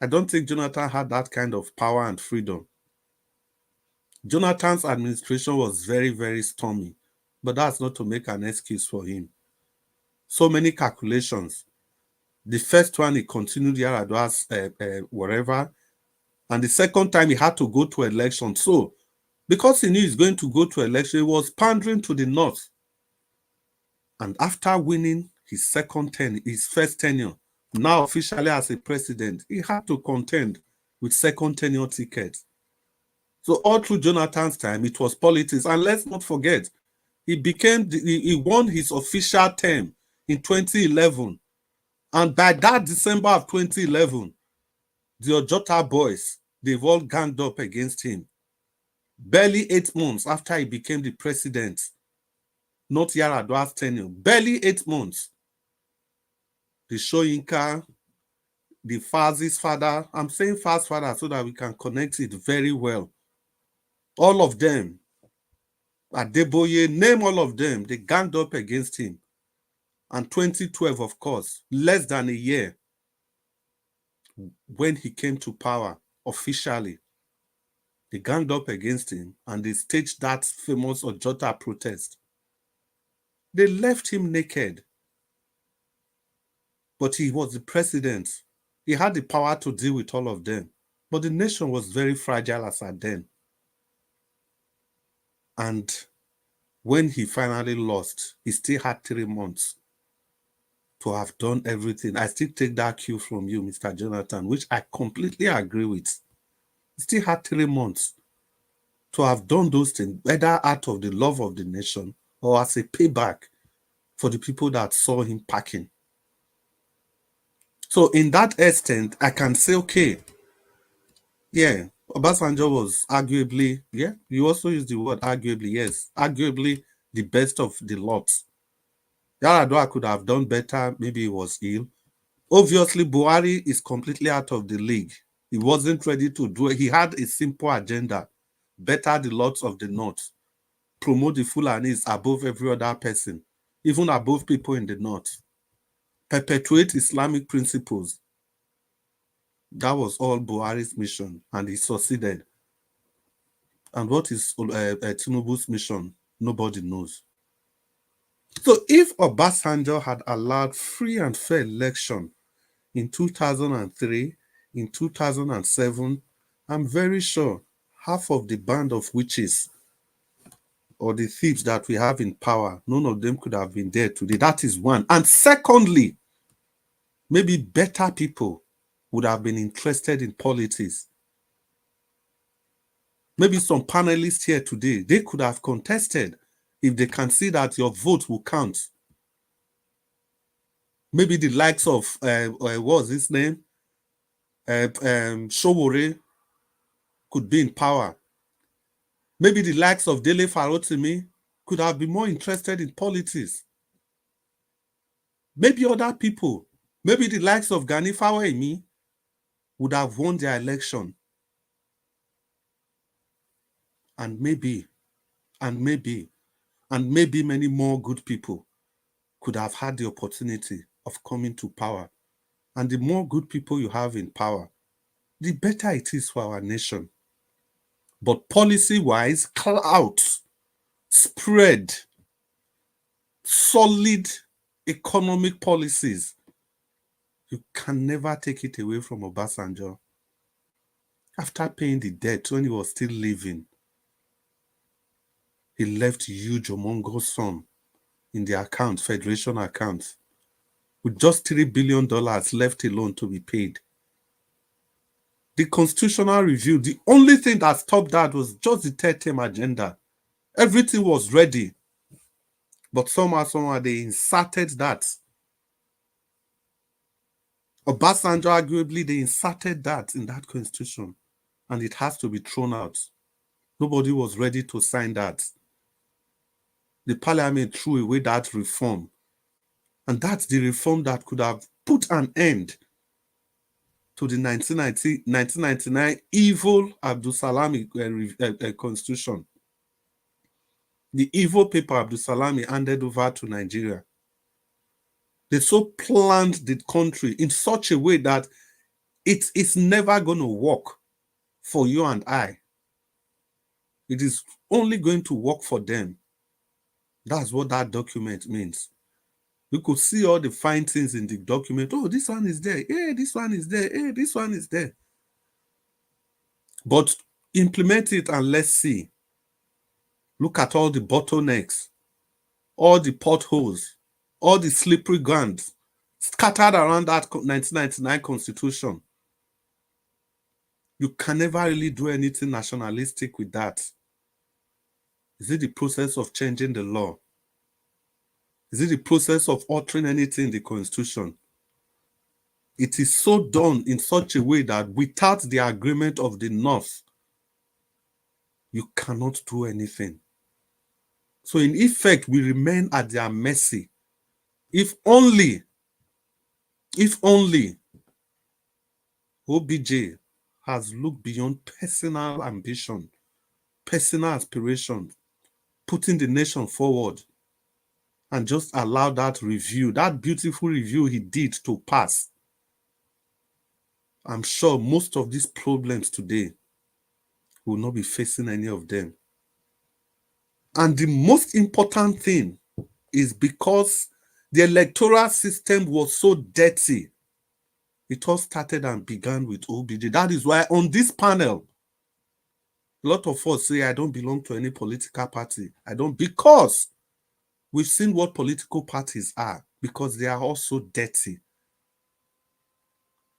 I don't think Jonathan had that kind of power and freedom. Jonathan's administration was very, very stormy, but that's not to make an excuse for him. So many calculations. The first one, he continued Yar'Adua's whatever, and the second time he had to go to election. So, because he knew he's going to go to election, he was pandering to the North. And after winning his first tenure, now officially as a president, he had to contend with second tenure tickets. So all through Jonathan's time, it was politics. And let's not forget, he won his official term in 2011. And by that December of 2011, the Ojota boys, they've all ganged up against him. Barely 8 months after he became the president, not Yar'Adua's tenure, barely 8 months, the Soyinka, the Fazi's father, I'm saying Faz's father so that we can connect it very well. All of them, Adeboye, name all of them, they ganged up against him. And 2012, of course, less than a year when he came to power officially, they ganged up against him and they staged that famous Ojota protest. They left him naked. But he was the president. He had the power to deal with all of them. But the nation was very fragile as at then. And when he finally lost, he still had 3 months to have done everything. I still take that cue from you, Mr. Jonathan, which I completely agree with. He still had 3 months to have done those things, whether out of the love of the nation or as a payback for the people that saw him packing. So in that extent, I can say, okay, yeah, Obasanjo was arguably, yeah, you also use the word arguably, yes, arguably the best of the lot. Yar'Adua could have done better, maybe he was ill. Obviously, Buhari is completely out of the league. He wasn't ready to do it. He had a simple agenda, better the lots of the North, promote the Fulanis above every other person, even above people in the North, perpetuate Islamic principles. That was all Buhari's mission, and he succeeded. And what is Tinubu's mission? Nobody knows. So if Obasanjo had allowed free and fair election in 2003, in 2007, I'm very sure half of the band of witches or the thieves that we have in power, none of them could have been there today. That is one. And secondly, maybe better people would have been interested in politics. Maybe some panelists here today, they could have contested if they can see that your vote will count. Maybe the likes of, what was his name? Showore could be in power. Maybe the likes of Dele Farotimi could have been more interested in politics. Maybe other people, maybe the likes of Gani Fawehinmi would have won their election. And maybe and maybe many more good people could have had the opportunity of coming to power. And the more good people you have in power, the better it is for our nation. But policy-wise, clout, spread, solid economic policies, you can never take it away from Obasanjo. After paying the debt when he was still living, he left huge humongous sum in the account, Federation account, with just $3 billion left alone to be paid. The constitutional review, the only thing that stopped that was just the third-term agenda. Everything was ready. But somehow they inserted that. Obasanjo, arguably, they inserted that in that constitution, and it has to be thrown out. Nobody was ready to sign that. The parliament threw away that reform, and that's the reform that could have put an end to the 1999 evil Abdul Salami constitution. The evil paper Abdul Salami handed over to Nigeria. They so planned the country in such a way that it's never going to work for you and I. It is only going to work for them. That's what that document means. You could see all the fine things in the document. Oh, this one is there. Hey, this one is there. Hey, this one is there. But implement it and let's see. Look at all the bottlenecks, all the potholes, all the slippery grounds scattered around that 1999 constitution. You can never really do anything nationalistic with that. Is it the process of changing the law? Is it the process of altering anything in the constitution? It is so done in such a way that without the agreement of the North, you cannot do anything. So in effect, we remain at their mercy. If only OBJ has looked beyond personal ambition, personal aspiration, putting the nation forward, and just allow that review, that beautiful review he did, to pass, I'm sure most of these problems today will not be facing any of them. And the most important thing is because the electoral system was so dirty, it all started and began with OBJ. That is why on this panel, a lot of us say, I don't belong to any political party. I don't, because we've seen what political parties are, because they are also dirty.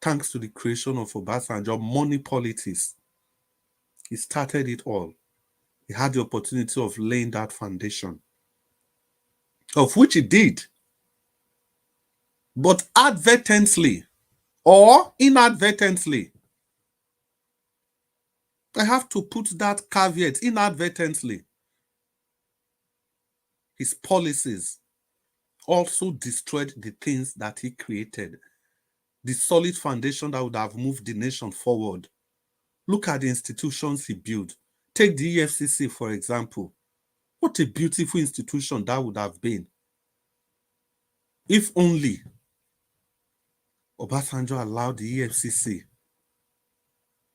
Thanks to the creation of Obasanjo, money politics. He started it all. He had the opportunity of laying that foundation, of which he did. But advertently or inadvertently, I have to put that caveat, inadvertently, his policies also destroyed the things that he created, the solid foundation that would have moved the nation forward. Look at the institutions he built. Take the EFCC, for example. What a beautiful institution that would have been. If only Obasanjo allowed the EFCC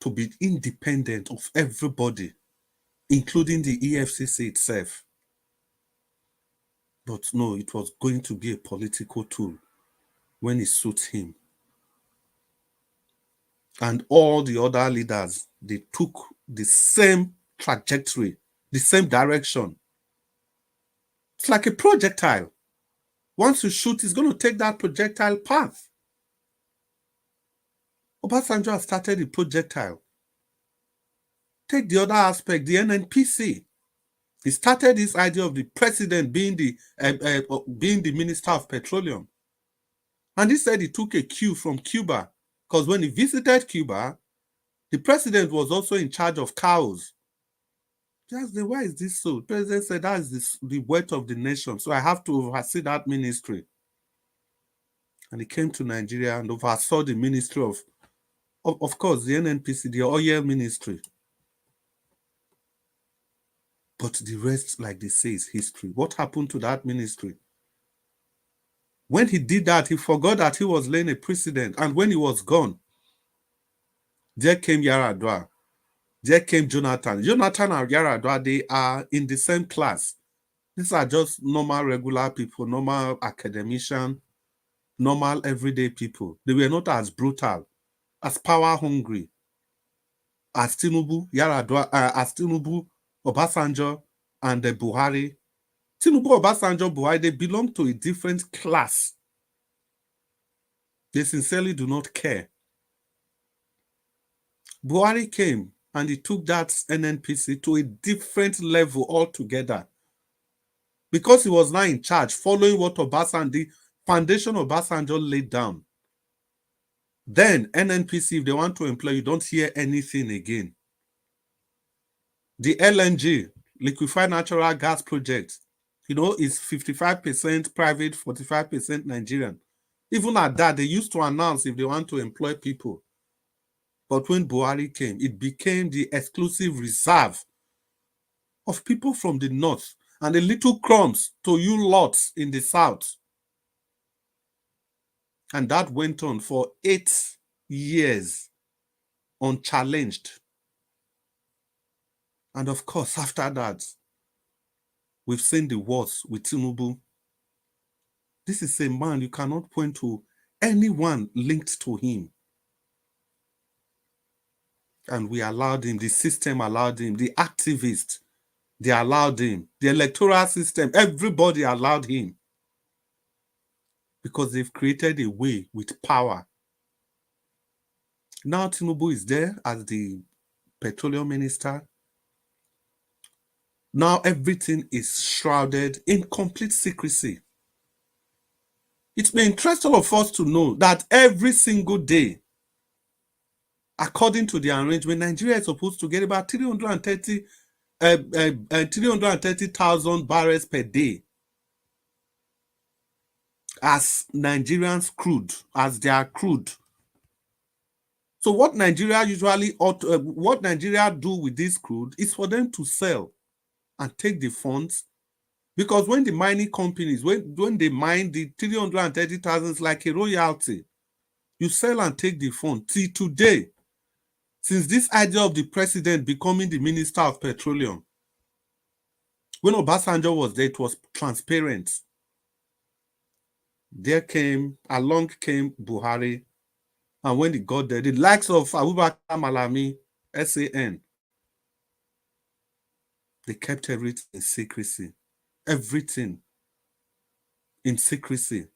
to be independent of everybody, including the EFCC itself. But no, it was going to be a political tool when it suits him. And all the other leaders, they took the same trajectory, the same direction. It's like a projectile. Once you shoot, it's going to take that projectile path. Obasanjo has started the projectile. Take the other aspect, the NNPC. He started this idea of the president being the Minister of Petroleum. And he said he took a cue from Cuba, because when he visited Cuba, the president was also in charge of cows. Just why is this so? The president said that is the wealth of the nation, so I have to oversee that ministry. And he came to Nigeria and oversaw the ministry of course, the NNPC, the oil ministry. But the rest, like they say, is history. What happened to that ministry? When he did that, he forgot that he was laying a precedent. And when he was gone, there came Yaradua. There came Jonathan. Jonathan and Yaradua, they are in the same class. These are just normal, regular people, normal academician, normal, everyday people. They were not as brutal, as power-hungry as Tinubu, Yaradua, as Tinubu, Obasanjo, and the Buhari. Tinubu, Obasanjo, Buhari, they belong to a different class. They sincerely do not care. Buhari came and he took that NNPC to a different level altogether. Because he was now in charge, following what Obasanjo, the foundation of Obasanjo laid down. Then NNPC, if they want to employ, you don't hear anything again. The LNG, liquefied natural gas project, is 55% private, 45% Nigerian. Even at that, they used to announce if they want to employ people. But when Buhari came, it became the exclusive reserve of people from the north and a little crumbs to you lots in the south. And that went on for 8 years, unchallenged. And of course, after that, we've seen the wars with Tinubu. This is a man you cannot point to anyone linked to him. And we allowed him, the system allowed him, the activists, they allowed him, the electoral system, everybody allowed him. Because they've created a way with power. Now Tinubu is there as the petroleum minister. Now everything is shrouded in complete secrecy. It may interest all of us to know that every single day, according to the arrangement, Nigeria is supposed to get about 330,000 barrels per day as Nigerians crude, as their crude. So what Nigeria what Nigeria do with this crude is for them to sell and take the funds, because when the mining companies, when they mine the 330,000 is like a royalty, you sell and take the fund. Till today, since this idea of the president becoming the minister of petroleum, when Obasanjo was there, it was transparent. Along came Buhari, and when he got there, the likes of Abubakar Malami, SAN, they kept everything in secrecy. Everything in secrecy.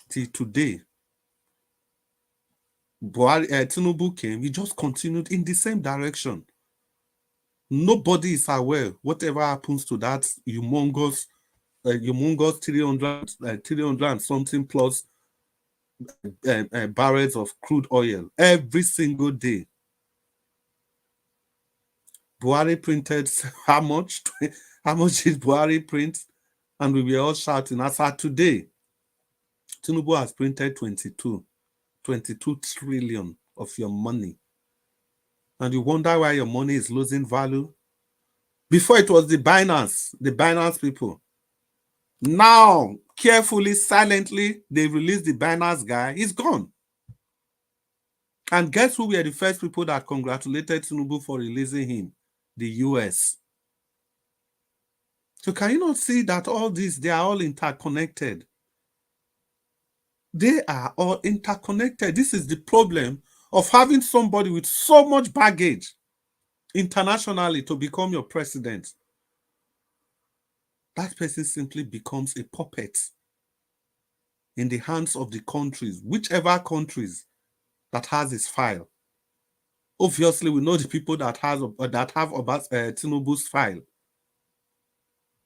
Till today, Tinubu came, he just continued in the same direction. Nobody is aware whatever happens to that humongous 300 and something plus barrels of crude oil every single day. Buhari printed how much? How much did Buhari print? And we were all shouting. As of today, Tinubu has printed 22 trillion of your money. And you wonder why your money is losing value. Before it was the Binance people. Now, carefully, silently, they released the Binance guy. He's gone. And guess who were the first people that congratulated Tinubu for releasing him? The US. So can you not see that all these, they are all interconnected? They are all interconnected. This is the problem of having somebody with so much baggage internationally to become your president. That person simply becomes a puppet in the hands of the countries, whichever countries that has his file. Obviously, we know the people that have Tinubu's file.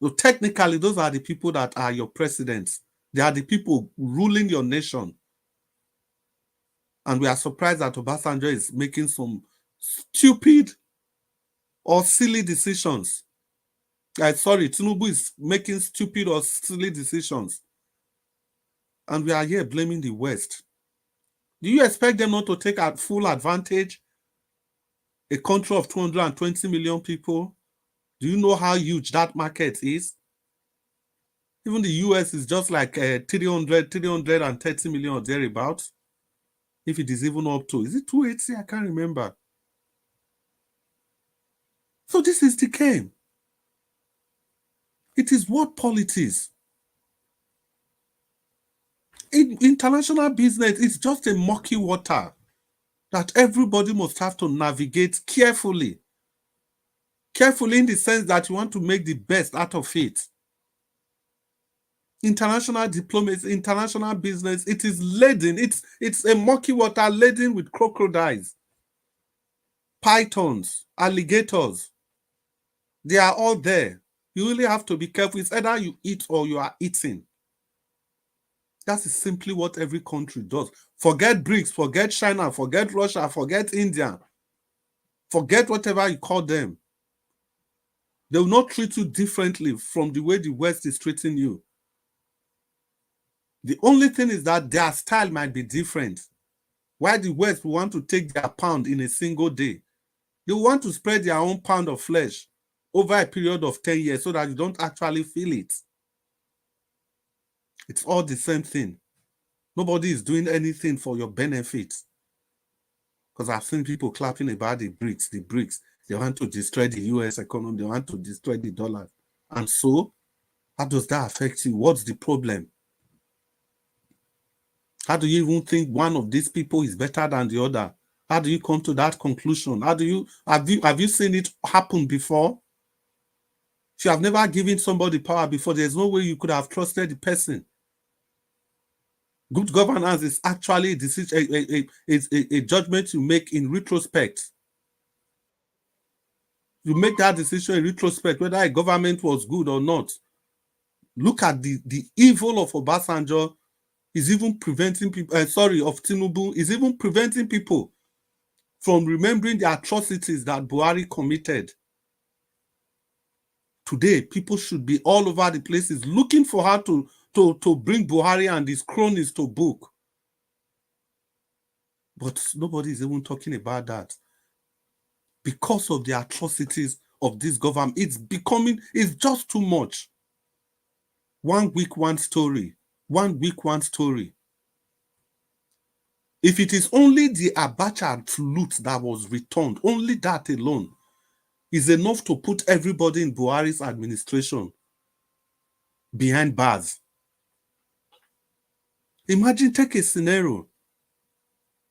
So technically, those are the people that are your presidents. They are the people ruling your nation. And we are surprised that Obasanjo is making some stupid or silly decisions. Tinubu is making stupid or silly decisions. And we are here blaming the West. Do you expect them not to take full advantage? A country of 220 million people, Do you know how huge that market is? Even the US is just like 330 million or thereabouts. If it is even up to, is it 280? I can't remember. So this is the game. It is world politics. In international business, it's just a murky water that everybody must have to navigate carefully. Carefully in the sense that you want to make the best out of it. International diplomacy, international business, it is laden. It's a murky water laden with crocodiles, pythons, alligators. They are all there. You really have to be careful. It's either you eat or you are eating. That is simply what every country does. Forget BRICS, forget China, forget Russia, forget India. Forget whatever you call them. They will not treat you differently from the way the West is treating you. The only thing is that their style might be different. While the West will want to take their pound in a single day, they want to spread their own pound of flesh over a period of 10 years so that you don't actually feel it. It's all the same thing. Nobody is doing anything for your benefit. Because I've seen people clapping about the BRICS. They want to destroy the US economy. They want to destroy the dollar. And so, how does that affect you? What's the problem? How do you even think one of these people is better than the other? How do you come to that conclusion? Have you seen it happen before? If you have never given somebody power before, there's no way you could have trusted the person. Good governance is actually a decision, a judgment you make in retrospect. You make that decision in retrospect, whether a government was good or not. Look at the evil of Obasanjo is even preventing people, of Tinubu, is even preventing people from remembering the atrocities that Buhari committed. Today, people should be all over the places looking for how to bring Buhari and his cronies to book. But nobody is even talking about that. Because of the atrocities of this government, it's just too much. 1 week, one story. 1 week, one story. If it is only the Abacha loot that was returned, only that alone is enough to put everybody in Buhari's administration behind bars. Imagine, take a scenario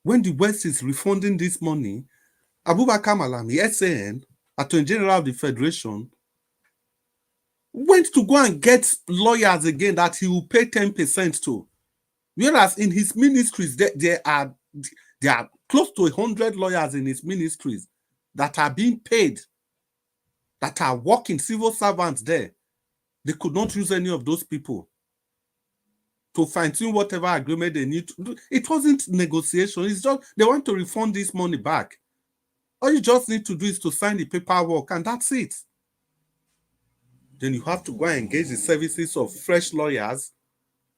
when the West is refunding this money. Abubakar Malami, SAN, Attorney General of the Federation, went to go and get lawyers again that he will pay 10% to. Whereas in his ministries, there are close to 100 lawyers in his ministries that are being paid, that are working, civil servants there. They could not use any of those people to fine-tune whatever agreement they need to do. It wasn't negotiation. It's just they want to refund this money back. All you just need to do is to sign the paperwork, and that's it. Then you have to go and engage the services of fresh lawyers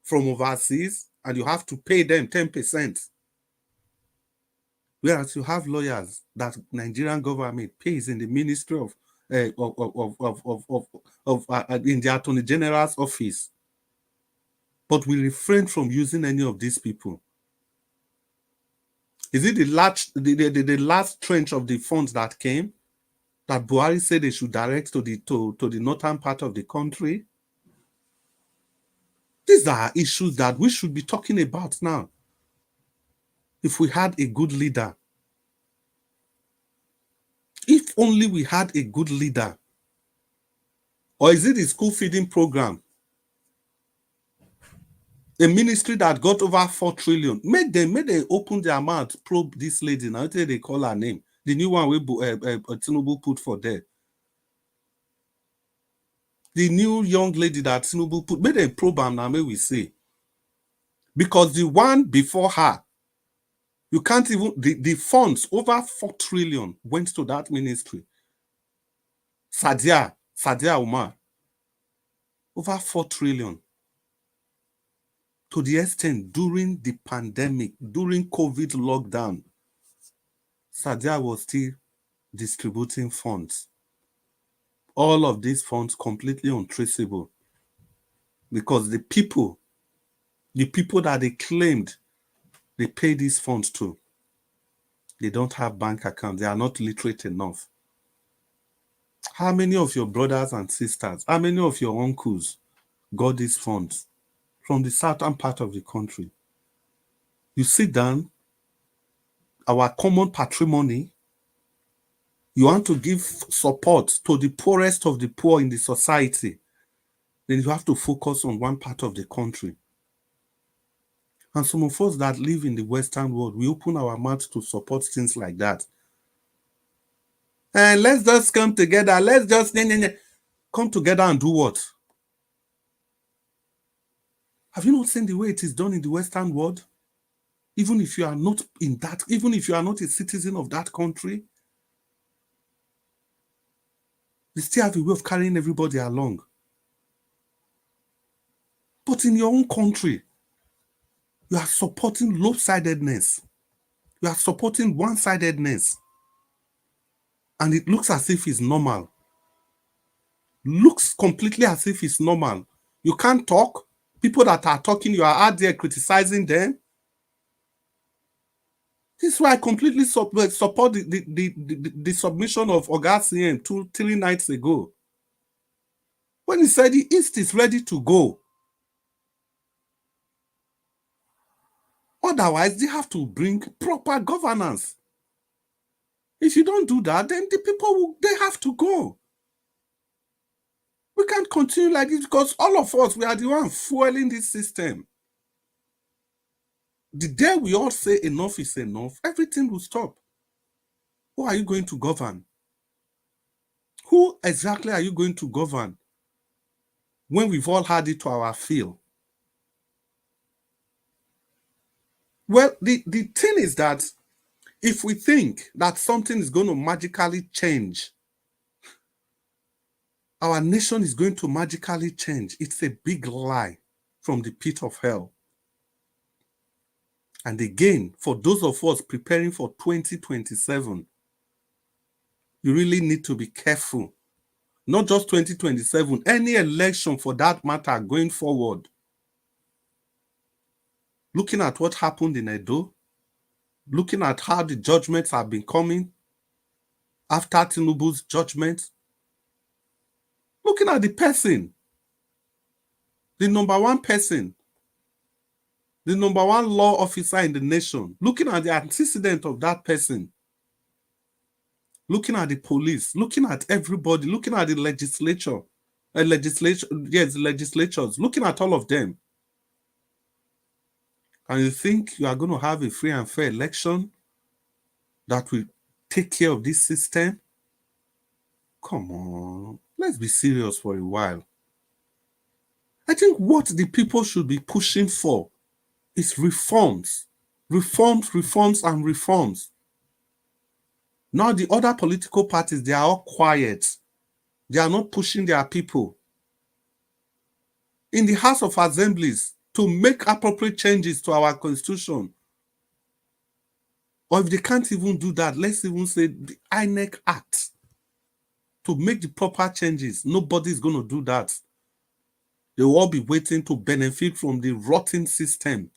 from overseas, and you have to pay them 10%. Whereas you have lawyers that Nigerian government pays in the Ministry of in the Attorney General's office. But we refrain from using any of these people. Is it the last tranche of the funds that came that Buhari said they should direct to the northern part of the country? These are issues that we should be talking about now. If we had a good leader, if only we had a good leader. Or is it the school feeding program? A ministry that got over 4 trillion. Make them open their mouth, probe this lady. Now they call her name. The new one we Tinubu put for there. The new young lady that Tinubu put, make them probe her now, may we say. Because the one before her, you can't even, the funds, over 4 trillion went to that ministry. Sadia Umar, over 4 trillion. To the extent during the pandemic, during COVID lockdown, Sadia was still distributing funds. all of these funds completely untraceable, because the people that they claimed they pay these funds to, they don't have bank accounts. They are not literate enough. How many of your brothers and sisters, how many of your uncles got these funds from the southern part of the country? You sit down, our common patrimony, you want to give support to the poorest of the poor in the society, then you have to focus on one part of the country. And some of us that live in the Western world, we open our mouths to support things like that. And let's just come together. Let's just come together and do what? Have you not seen the way it is done in the Western world? Even if you are not in that, even if you are not a citizen of that country, they still have a way of carrying everybody along. But in your own country, you are supporting lopsidedness. You are supporting one-sidedness. And it looks as if it's normal. Looks completely as if it's normal. You can't talk. People that are talking, you are out there criticizing them. This is why I completely support the submission of Oga CM 2-3 nights ago, when he said the East is ready to go. Otherwise, they have to bring proper governance. If you don't do that, then the people, they have to go. We can't continue like this, because all of us, we are the ones fueling this system. The day we all say enough is enough, everything will stop. Who are you going to govern? Who exactly are you going to govern when we've all had it to our fill? Well, the thing is that if we think that something is going to magically change, our nation is going to magically change, it's a big lie from the pit of hell. And again, for those of us preparing for 2027, you really need to be careful. Not just 2027, any election for that matter going forward. Looking at what happened in Edo, looking at how the judgments have been coming after Tinubu's judgment, looking at the person, the number one person, the number one law officer in the nation, looking at the antecedent of that person, looking at the police, looking at everybody, looking at the legislatures, looking at all of them. And you think you are going to have a free and fair election that will take care of this system? Come on, let's be serious for a while. I think what the people should be pushing for is reforms. Reforms, and reforms. Now the other political parties, they are all quiet. They are not pushing their people. In the House of Assemblies, to make appropriate changes to our constitution. Or if they can't even do that, let's even say the INEC Act. To make the proper changes, nobody is going to do that. They will all be waiting to benefit from the rotten system.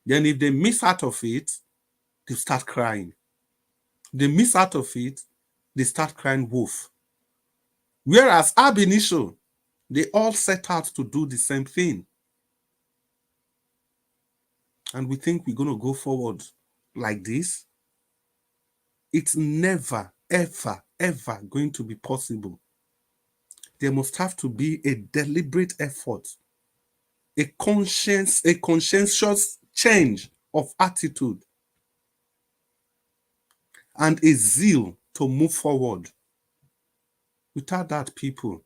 Then if they miss out of it, they start crying. They miss out of it, they start crying wolf. Whereas ab initio, they all set out to do the same thing. And we think we're going to go forward like this. It's never, ever, ever going to be possible. There must have to be a deliberate effort, a conscientious change of attitude, and a zeal to move forward. Without that, people,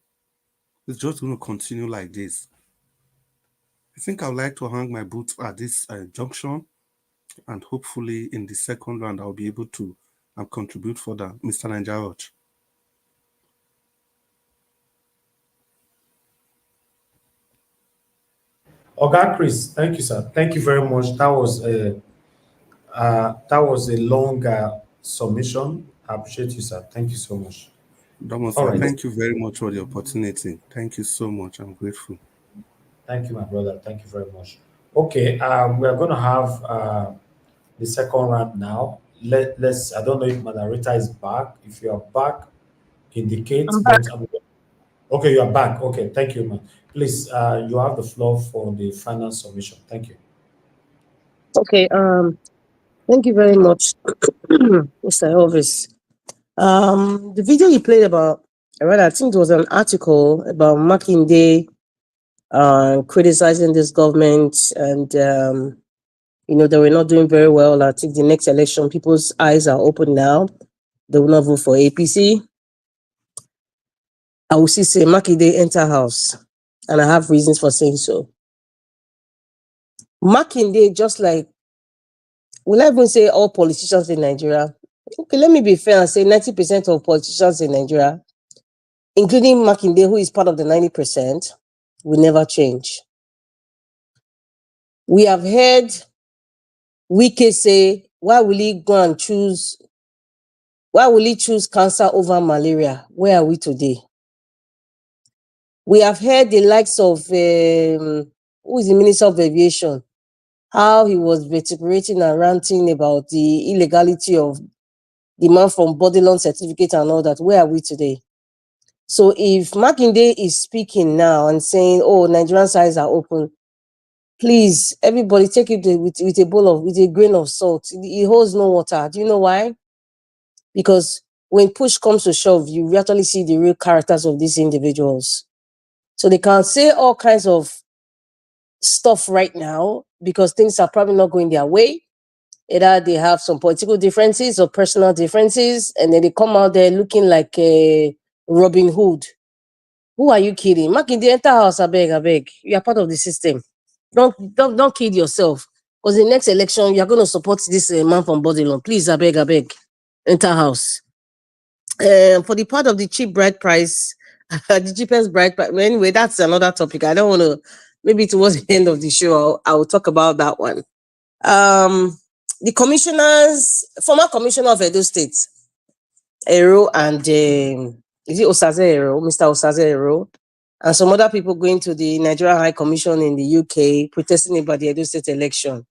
it's just going to continue like this. I think I would like to hang my boots at this junction, and hopefully in the second round, I'll be able to contribute further. Mr. Nigerians. Okay, Chris, thank you, sir. Thank you very much. That was a long submission. I appreciate you, sir. Thank you so much. Right. Thank you very much for the opportunity. Thank you so much. I'm grateful. Thank you, my brother. Thank you very much. Okay, we are going to have the second round now. Let's. I don't know if Madam Rita is back. If you are back, indicate. I'm back. But okay, you are back. Okay, thank you, man. Please, you have the floor for the final submission. Thank you. Okay. Thank you very much, Mr. Elvis. The video you played about, I think it was an article about Makinde criticizing this government, and they were not doing very well. I think the next election, people's eyes are open now. They will not vote for APC. I will see say Makinde enter house, and I have reasons for saying so. Makinde, just like, will I even say all politicians in Nigeria? Okay, let me be fair and say 90% of politicians in Nigeria, including Makinde, who is part of the 90%, will never change. We have heard Wike say, why will he choose cancer over malaria? Where are we today? We have heard the likes of, who is the Minister of Aviation, how he was vituperating and ranting about the illegality of the man from body loan certificate and all that. Where are we today? So if Makinde is speaking now and saying, oh, Nigerian eyes are open, please, everybody take it with a grain of salt. It holds no water. Do you know why? Because when push comes to shove, you actually see the real characters of these individuals. So they can say all kinds of stuff right now because things are probably not going their way. Either they have some political differences or personal differences, and then they come out there looking like a Robin Hood. Who are you kidding? Makinde, enter house, I beg. You are part of the system. Don't kid yourself. Because the next election, you are going to support this man from Bodilon. Please, I beg. Enter house. For the part of the cheap bride price, the cheapest bride price. Anyway, that's another topic. I don't want to. Maybe towards the end of the show, I will talk about that one. The former commissioner of Edo State, Ero, and is it Osaze Ero, Mr. Osaze Ero, and some other people going to the Nigerian High Commission in the UK protesting about the Edo State election.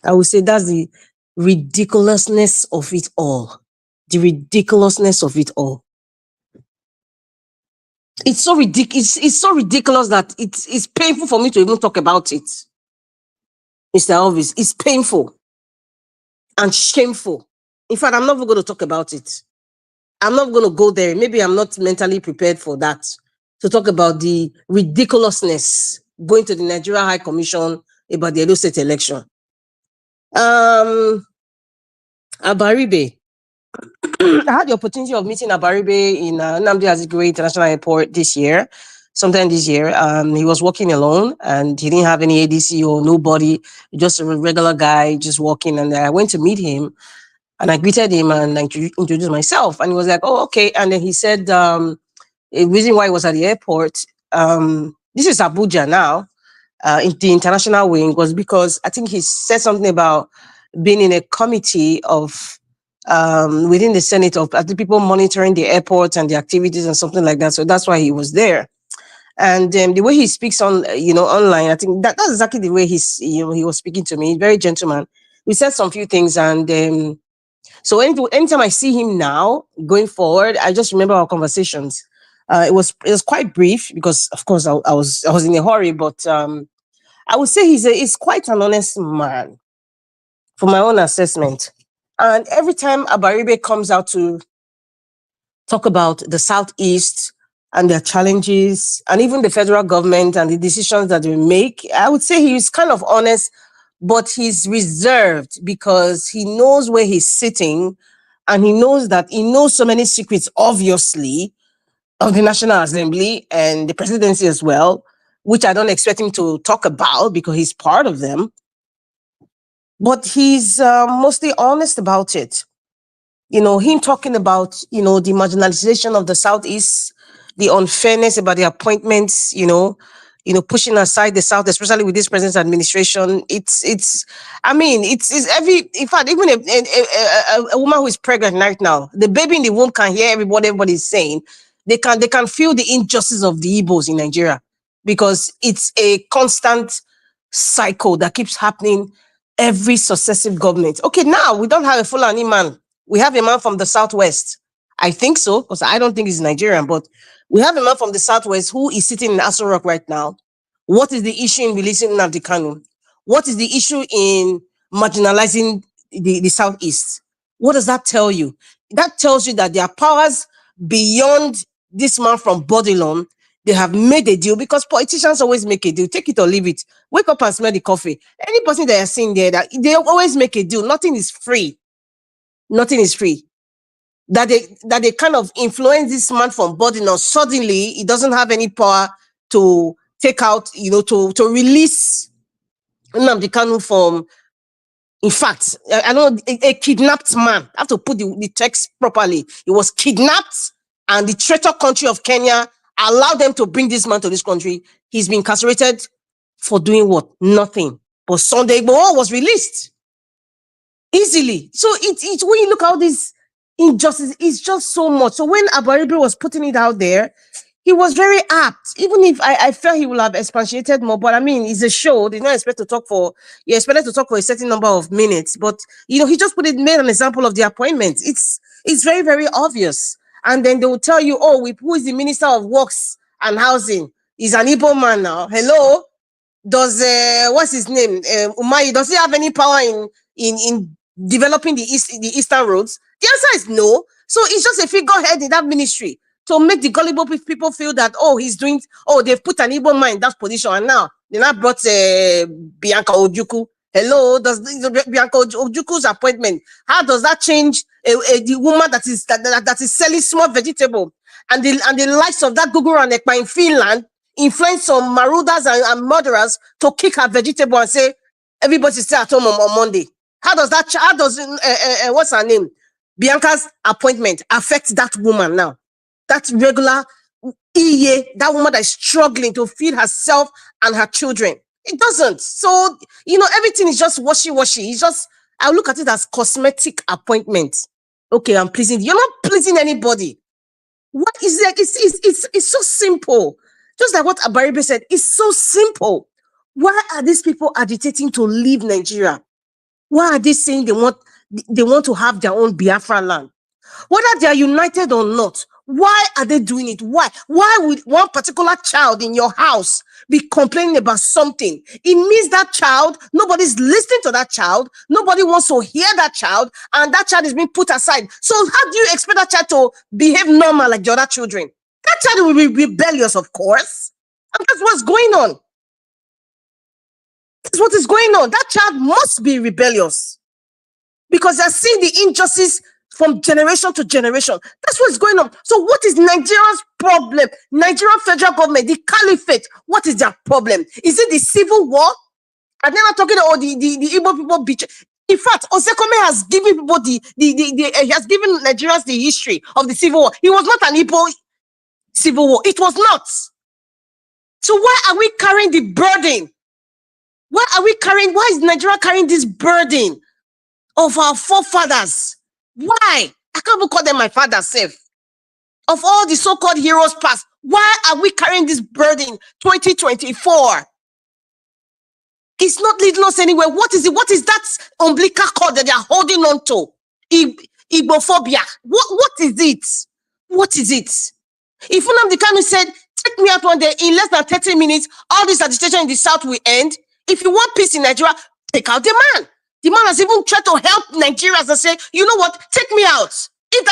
I would say that's the ridiculousness of it all. The ridiculousness of it all. It's so ridiculous. It's so ridiculous that it's painful for me to even talk about it. Mr. Elvis, it's painful and shameful. In fact, I'm not even going to talk about it. I'm not going to go there. Maybe I'm not mentally prepared for that, to talk about the ridiculousness going to the Nigeria High Commission about the Edo State election. Abaribe. I had the opportunity of meeting Abaribe in Nnamdi Azikiwe International Airport sometime this year. He was walking alone and he didn't have any ADC or nobody, just a regular guy just walking. And I went to meet him and I greeted him and I introduced myself. And he was like, oh, okay. And then he said, a reason why he was at the airport, this is Abuja now, in the international wing, was because I think he said something about being in a committee of within the Senate of the people monitoring the airport and the activities and something like that. So that's why he was there. And the way he speaks on, online, I think that's exactly the way he was speaking to me. Very gentleman. We said some few things, and so anytime I see him now going forward, I just remember our conversations. It was quite brief because, of course, I was in a hurry, but I would say he's quite an honest man, from my own assessment. And every time Abaribe comes out to talk about the Southeast and their challenges, and even the federal government and the decisions that they make, I would say he's kind of honest, but he's reserved because he knows where he's sitting, and he knows so many secrets, obviously, of the National Assembly and the presidency as well, which I don't expect him to talk about because he's part of them. But he's mostly honest about it. Him talking about, the marginalization of the Southeast, the unfairness about the appointments, pushing aside the South, especially with this president's administration. In fact, even a woman who is pregnant right now, the baby in the womb can hear everybody's saying. They can feel the injustice of the Igbos in Nigeria, because it's a constant cycle that keeps happening every successive government. Okay, now we don't have a Fulani man. We have a man from the Southwest. I think so, because I don't think he's Nigerian, but we have a man from the Southwest who is sitting in Aso Rock right now. What is the issue in releasing Nnamdi Kanu? What is the issue in marginalizing the Southeast? What does that tell you? That tells you that there are powers beyond this man from Bodilon. They have made a deal, because politicians always make a deal. Take it or leave it. Wake up and smell the coffee. Any person that you're seeing there, that they always make a deal. Nothing is free. Nothing is free. That they kind of influence this man from Bodilon. Suddenly, he doesn't have any power to take out, to release Nnamdi Kanu from. In fact, I know a kidnapped man. I have to put the text properly. He was kidnapped, and the traitor country of Kenya allowed them to bring this man to this country. He's been incarcerated for doing what? Nothing. But Sunday Igboho was released easily. So it's when you look at all this injustice, it's just so much. So when Abaribe was putting it out there, he was very apt. Even if I felt he would have expatiated more, but it's a show. They don't expect to talk for. You're expected to talk for a certain number of minutes, but he just made an example of the appointment. It's very, very obvious. And then they will tell you, who is the Minister of Works and Housing? He's an Igbo man now. Hello? Does what's his name? Umayi, does he have any power in developing the eastern roads? The answer is no. So it's just a figurehead in that ministry to make the gullible people feel that they've put an Igbo man in that position, and now they now brought Bianca Ojukwu. Hello, does Bianca Ojukwu's appointment? How does that change the woman that is selling small vegetable and the likes of that Google and Ekpa in Finland influence some marauders and murderers to kick her vegetable and say everybody stay at home on Monday? How does what's her name? Bianca's appointment affect that woman now? That regular that woman that is struggling to feed herself and her children. It doesn't. So, everything is just washy-washy. It's just, I look at it as cosmetic appointment. Okay, I'm pleasing. You're not pleasing anybody. What is it? It's so simple. Just like what Abaribe said, it's so simple. Why are these people agitating to leave Nigeria? Why are they saying they want to have their own Biafra land? Whether they are united or not, why are they doing it? Why? Why would one particular child in your house be complaining about something? It means that child, nobody's listening to that child, nobody wants to hear that child, and that child is being put aside. So how do you expect that child to behave normal like the other children? That child will be rebellious, of course. And that's what's going on. That's what is going on. That child must be rebellious because they're seeing the injustice from generation to generation. That's what's going on. So what is Nigeria's problem? Nigerian federal government, the caliphate, what is their problem? Is it the civil war? And then I'm talking about the Igbo people betray. In fact, Osekome has given people he has given Nigerians the history of the civil war. It was not an Igbo civil war. It was not. So why are we carrying the burden? Why is Nigeria carrying this burden of our forefathers? Why? I can't even call them my father's self. Of all the so-called heroes past, why are we carrying this burden 2024? It's not leading us anywhere. What is it? What is that umbilical cord that they are holding on to? Igbophobia. What is it? What is it? If Nnamdi Kanu said, take me out one day, in less than 30 minutes, all this agitation in the South will end. If you want peace in Nigeria, take out the man. The man has even tried to help Nigerians and say, you know what, take me out. If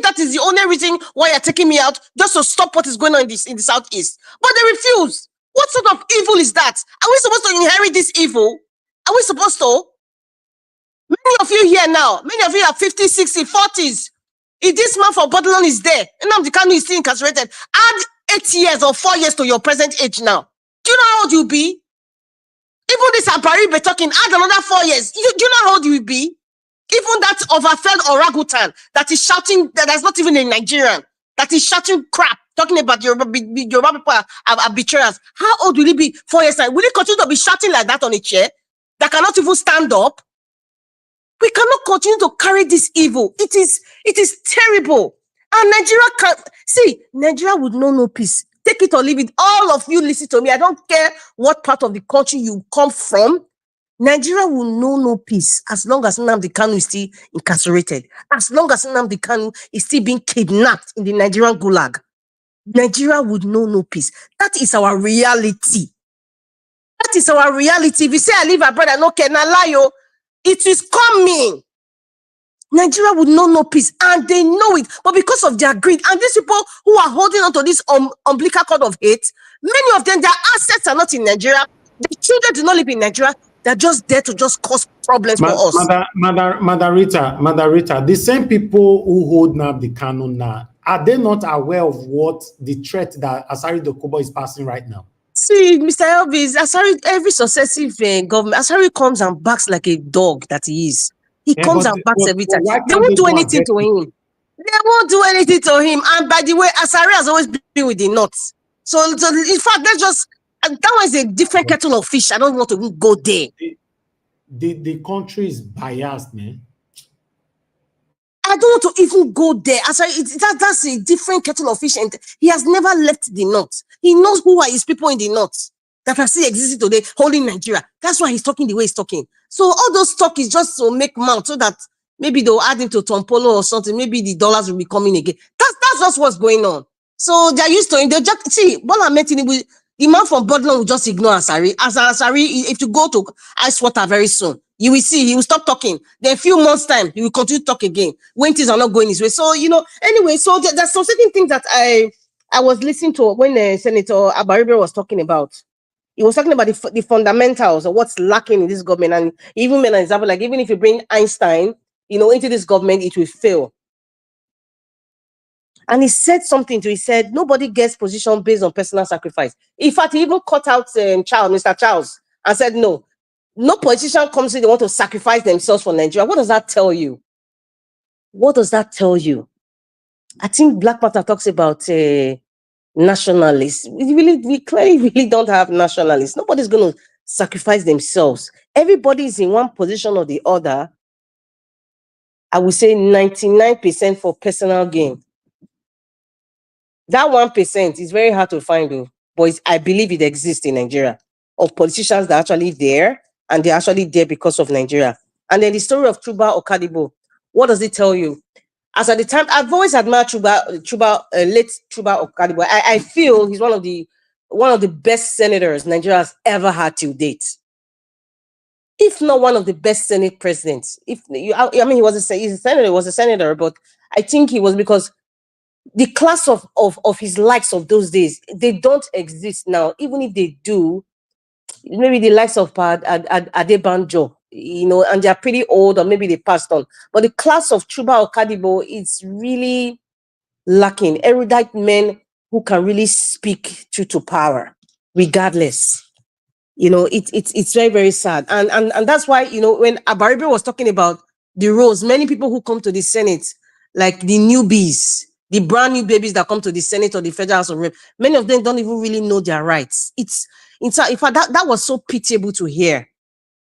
that is the only reason why you're taking me out, just to stop what is going on in the Southeast. But they refuse. What sort of evil is that? Are we supposed to inherit this evil? Are we supposed to? Many of you here now, many of you are 50, 60, 40s. If this man for Babylon is there, Nnamdi Kanu is still incarcerated, add 8 years or 4 years to your present age now. Do you know how old you'll be? Even this Abaribe talking, add another 4 years. Do you know how old you will be? Even that overfed orangutan that is shouting, that's not even a Nigerian, that is shouting crap talking about Yoruba people are betrayers. How old will he be 4 years time? Will he continue to be shouting like that on a chair that cannot even stand up? We cannot continue to carry this evil. It is terrible. And Nigeria can see, Nigeria would know no peace. Take it or leave it. All of you listen to me. I don't care what part of the country you come from. Nigeria will know no peace as long as Nnamdi Kanu is still incarcerated. As long as Nnamdi Kanu is still being kidnapped in the Nigerian gulag. Nigeria would know no peace. That is our reality. That is our reality. If you say I live abroad, I don't care. Now lie, it is coming. Nigeria would know no peace, and they know it. But because of their greed, and these people who are holding on to this umbilical cord of hate, many of them, their assets are not in Nigeria. The children do not live in Nigeria. They're just there to just cause problems for us. Madarita, the same people who hold Nnamdi Kanu now, are they not aware of what the threat that Asari Dokubo is passing right now? See, Mr. Elvis, Asari, every successive government, Asari comes and barks like a dog that he is. He comes and barks every time. They won't do anything to him. They won't do anything to him. And by the way, Asari has always been with the nuts. So in fact, let's just, that was a different kettle of fish. I don't want to go there. The country is biased, man. I don't want to even go there. That's a different kettle of fish, and he has never left the north. He knows who are his people in the north that are still existing today, holding Nigeria. That's why he's talking the way he's talking. So all those talk is just to make mouth so that maybe they'll add him to Tompolo or something. Maybe the dollars will be coming again. That's just what's going on. So they're used to him. They just see Bola Ahmed Tinubu, the man from Bodlon will just ignore Asari. Asari, if you go to ice water very soon, you will see he will stop talking. Then a few months' time, he will continue to talk again when things are not going his way. So, anyway, so there's some certain things that I was listening to when Senator Abaribe was talking about. He was talking about the fundamentals of what's lacking in this government. And even made an example, like even if you bring Einstein, into this government, it will fail. And he said something he said, nobody gets position based on personal sacrifice. In fact, he even cut out Mr. Charles, and said, no politician comes in, they want to sacrifice themselves for Nigeria. What does that tell you? What does that tell you? I think Black Panther talks about nationalists. We clearly really don't have nationalists. Nobody's going to sacrifice themselves. Everybody is in one position or the other. I would say 99% for personal gain. That 1% is very hard to find, though, but I believe it exists in Nigeria, of politicians that are actually there, and they're actually there because of Nigeria. And then the story of Chuba Okadibo, what does it tell you? As at the time, I've always admired late Chuba Okadibo. I feel he's one of the best senators Nigeria has ever had till date. If not one of the best Senate presidents. He's a senator, but I think he was, because the class of his likes of those days, they don't exist now. Even if they do, maybe the likes of Adebanjo, and they're pretty old, or maybe they passed on. But the class of Chuba Okadibo is really lacking. Erudite men who can really speak to power, regardless. It's very, very sad. And that's why, when Abaribe was talking about the roles, many people who come to the Senate, like the newbies, the brand new babies that come to the Senate or the Federal House of Rep, many of them don't even really know their rights. In fact, that was so pitiable to hear.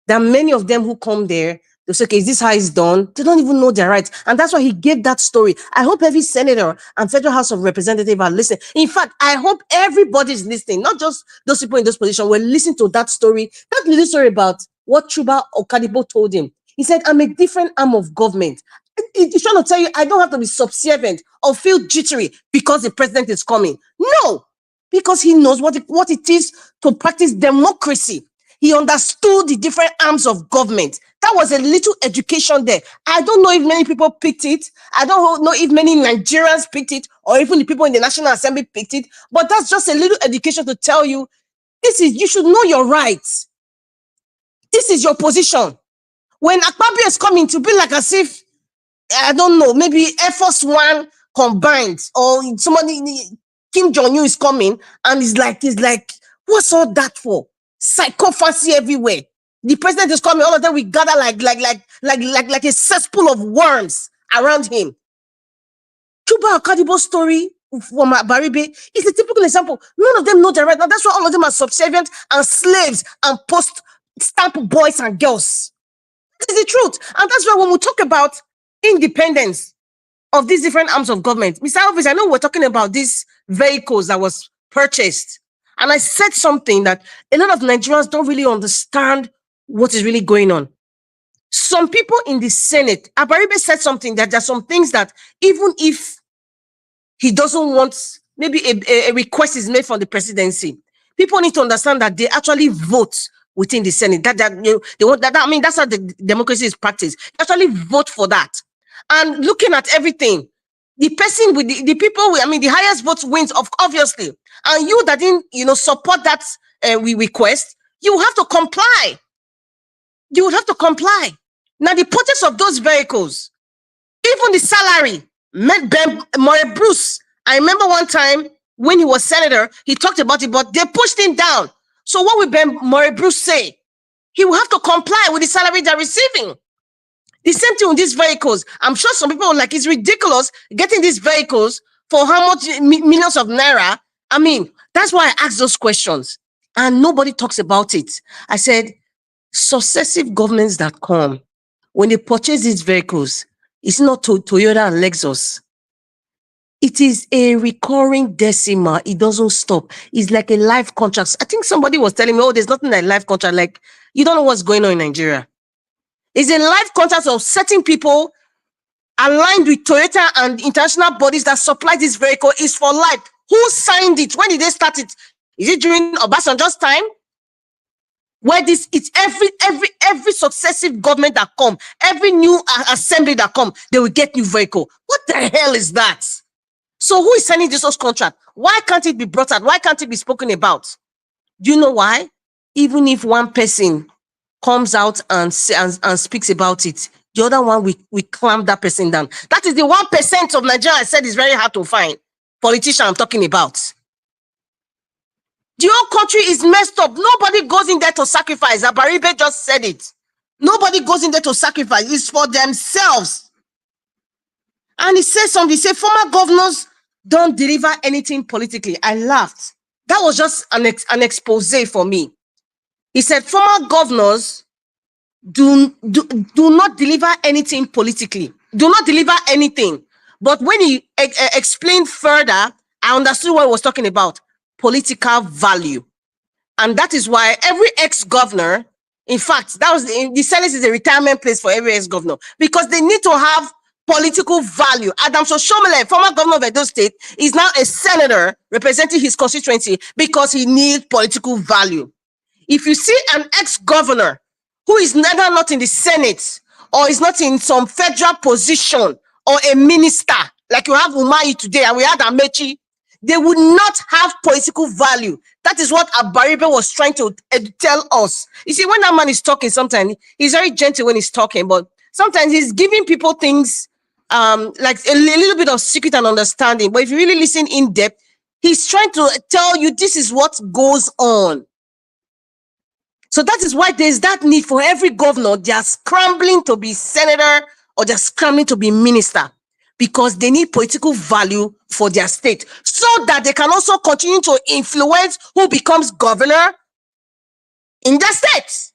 That many of them who come there, they say, okay, is this how it's done? They don't even know their rights. And that's why he gave that story. I hope every senator and Federal House of Representatives are listening. In fact, I hope everybody's listening, not just those people in those positions. We're listening to that story, that little story about what Chuba Okadibo told him. He said, I'm a different arm of government. He's trying to tell you, I don't have to be subservient or feel jittery because the president is coming. No, because he knows what it is to practice democracy. He understood the different arms of government. That was a little education there. I don't know if many people picked it. I don't know if many Nigerians picked it, or even the people in the National Assembly picked it. But that's just a little education to tell you, you should know your rights. This is your position. When Akpabio is coming, to be like as if, I don't know, maybe Air Force One combined, or somebody, Kim Jong-un is coming, and he's like, what's all that for? Psychopathy everywhere. The president is coming, all of them we gather like a cesspool of worms around him. Chuba Okadibo's story from Abaribe is a typical example. None of them know the right. Now that's why all of them are subservient and slaves and post-stamp boys and girls. This is the truth. And that's why when we talk about independence of these different arms of government, Mr. Alvis, I know we're talking about these vehicles that was purchased. And I said something that a lot of Nigerians don't really understand what is really going on. Some people in the Senate, Abaribe said something that there's some things that even if he doesn't want, maybe a request is made from the presidency, people need to understand that they actually vote within the Senate. They want that. I mean, that's how the democracy is practiced. They actually vote for that. And looking at everything, the person with the people, the highest votes wins, obviously. And you that didn't, support that request, you have to comply. You would have to comply. Now, the purchase of those vehicles, even the salary, Ben More Bruce. I remember one time when he was senator, he talked about it, but they pushed him down. So what will Ben More Bruce say? He will have to comply with the salary they're receiving. The same thing with these vehicles. I'm sure some people are like, it's ridiculous getting these vehicles for how much millions of naira. I mean, that's why I asked those questions. And nobody talks about it. I said, successive governments that come, when they purchase these vehicles, it's not Toyota and Lexus. It is a recurring decimal. It doesn't stop. It's like a life contract. I think somebody was telling me, oh, there's nothing like life contract. Like, you don't know what's going on in Nigeria. It's a life contract of certain people aligned with Toyota and international bodies that supply this vehicle is for life. Who signed it? When did they start it? Is it during Obasanjo's time? Where it's every successive government that come, every new assembly that come, they will get new vehicle. What the hell is that? So who is signing this contract? Why can't it be brought out? Why can't it be spoken about? Do you know why? Even if one person comes out and speaks about it, the other one we clamp that person down. That is the 1% of Nigeria I said is very hard to find. Politician I'm talking about. The whole country is messed up. Nobody goes in there to sacrifice. Abaribe just said it. Nobody goes in there to sacrifice. It's for themselves. And he says something. He said, former governors don't deliver anything politically. I laughed. That was just an expose for me. He said, former governors do not deliver anything politically. Do not deliver anything. But when he explained further, I understood what he was talking about. Political value. And that is why every ex-governor, in fact, the Senate is a retirement place for every ex-governor, because they need to have political value. Adams Oshomole, former governor of Edo State, is now a senator representing his constituency because he needs political value. If you see an ex-governor who is neither not in the Senate or is not in some federal position or a minister, like you have Umahi today and we had Amechi, they would not have political value. That is what Abaribe was trying to tell us. You see, when that man is talking, sometimes he's very gentle when he's talking, but sometimes he's giving people things like a little bit of secret and understanding. But if you really listen in depth, he's trying to tell you this is what goes on. So that is why there's that need for every governor. They are scrambling to be senator or they're scrambling to be minister, because they need political value for their state so that they can also continue to influence who becomes governor in their state.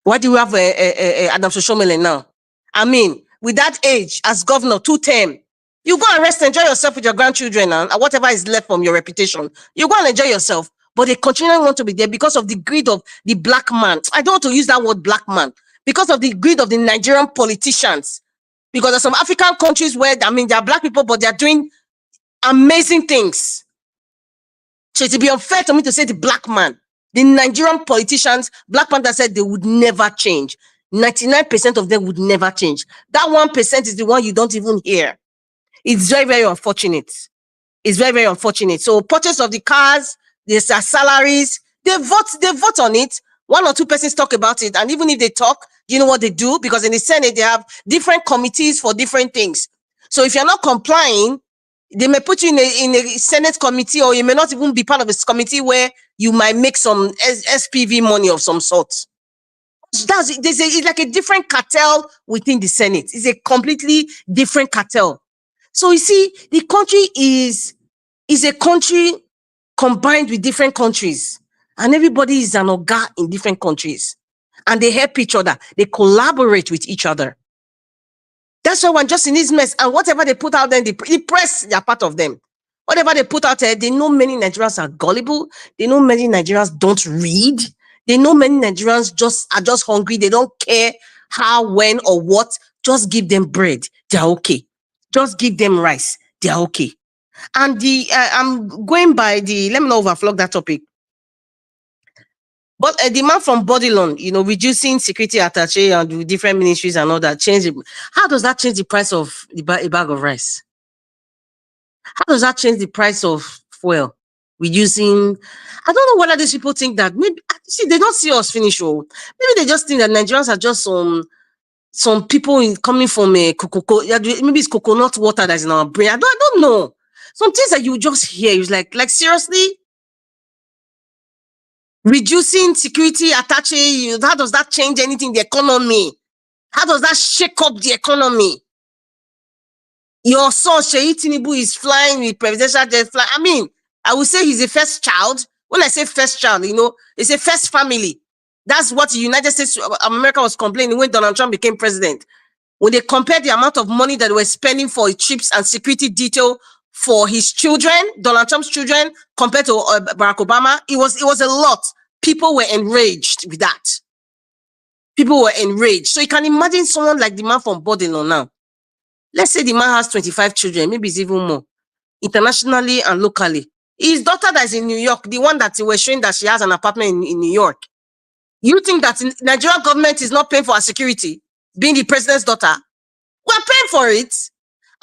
Why do we have Adams Oshomole now? I mean, with that age, as governor, 2 terms, you go and rest, enjoy yourself with your grandchildren and whatever is left from your reputation. You go and enjoy yourself, but they continue want to be there because of the greed of the black man. I don't want to use that word black man, because of the greed of the Nigerian politicians. Because there's some African countries where, there are black people, but they're doing amazing things. So it would be unfair to me to say the black man. The Nigerian politicians, Black Panther said they would never change. 99% of them would never change. That 1% is the one you don't even hear. It's very, very unfortunate. It's very, very unfortunate. So purchase of the cars, their salaries, they vote on it. 1 or 2 persons talk about it. And even if they talk, you know what they do? Because in the Senate, they have different committees for different things. So if you're not complying, they may put you in a Senate committee, or you may not even be part of this committee where you might make some SPV money of some sort. It's like a different cartel within the Senate. It's a completely different cartel. So you see, the country is a country combined with different countries, and everybody is an oga in different countries, and they help each other. They collaborate with each other. That's why we're just in this mess. And whatever they put out there, the press, they are part of them. Whatever they put out there, they know many Nigerians are gullible. They know many Nigerians don't read. They know many Nigerians are just hungry. They don't care how, when, or what. Just give them bread. They're okay. Just give them rice. They're okay. And I'm going by let me not overflog that topic. But a demand from Bodilon, reducing security attaché and different ministries and all that, how does that change the price of a bag of rice? How does that change the price of fuel? Reducing, I don't know whether these people think that, maybe, see, they don't see us finish. Maybe they just think that Nigerians are just some people coming from maybe it's coconut water that's in our brain. I don't know. Some things that you just hear, it's like seriously? Reducing security attaché, how does that change anything in the economy? How does that shake up the economy? Your son, Tinubu, is flying with presidential jet fly. I mean, I would say he's a first child. When I say first child, it's a first family. That's what the United States of America was complaining when Donald Trump became president. When they compared the amount of money that they were spending for trips and security detail for his children, Donald Trump's children, compared to Barack Obama, it was a lot. People were enraged with that. People were enraged. So you can imagine someone like the man from Bodilon now. Let's say the man has 25 children, maybe it's even more, internationally and locally. His daughter that is in New York, the one that we're showing that she has an apartment in New York. You think that Nigerian government is not paying for her security, being the president's daughter? We're paying for it.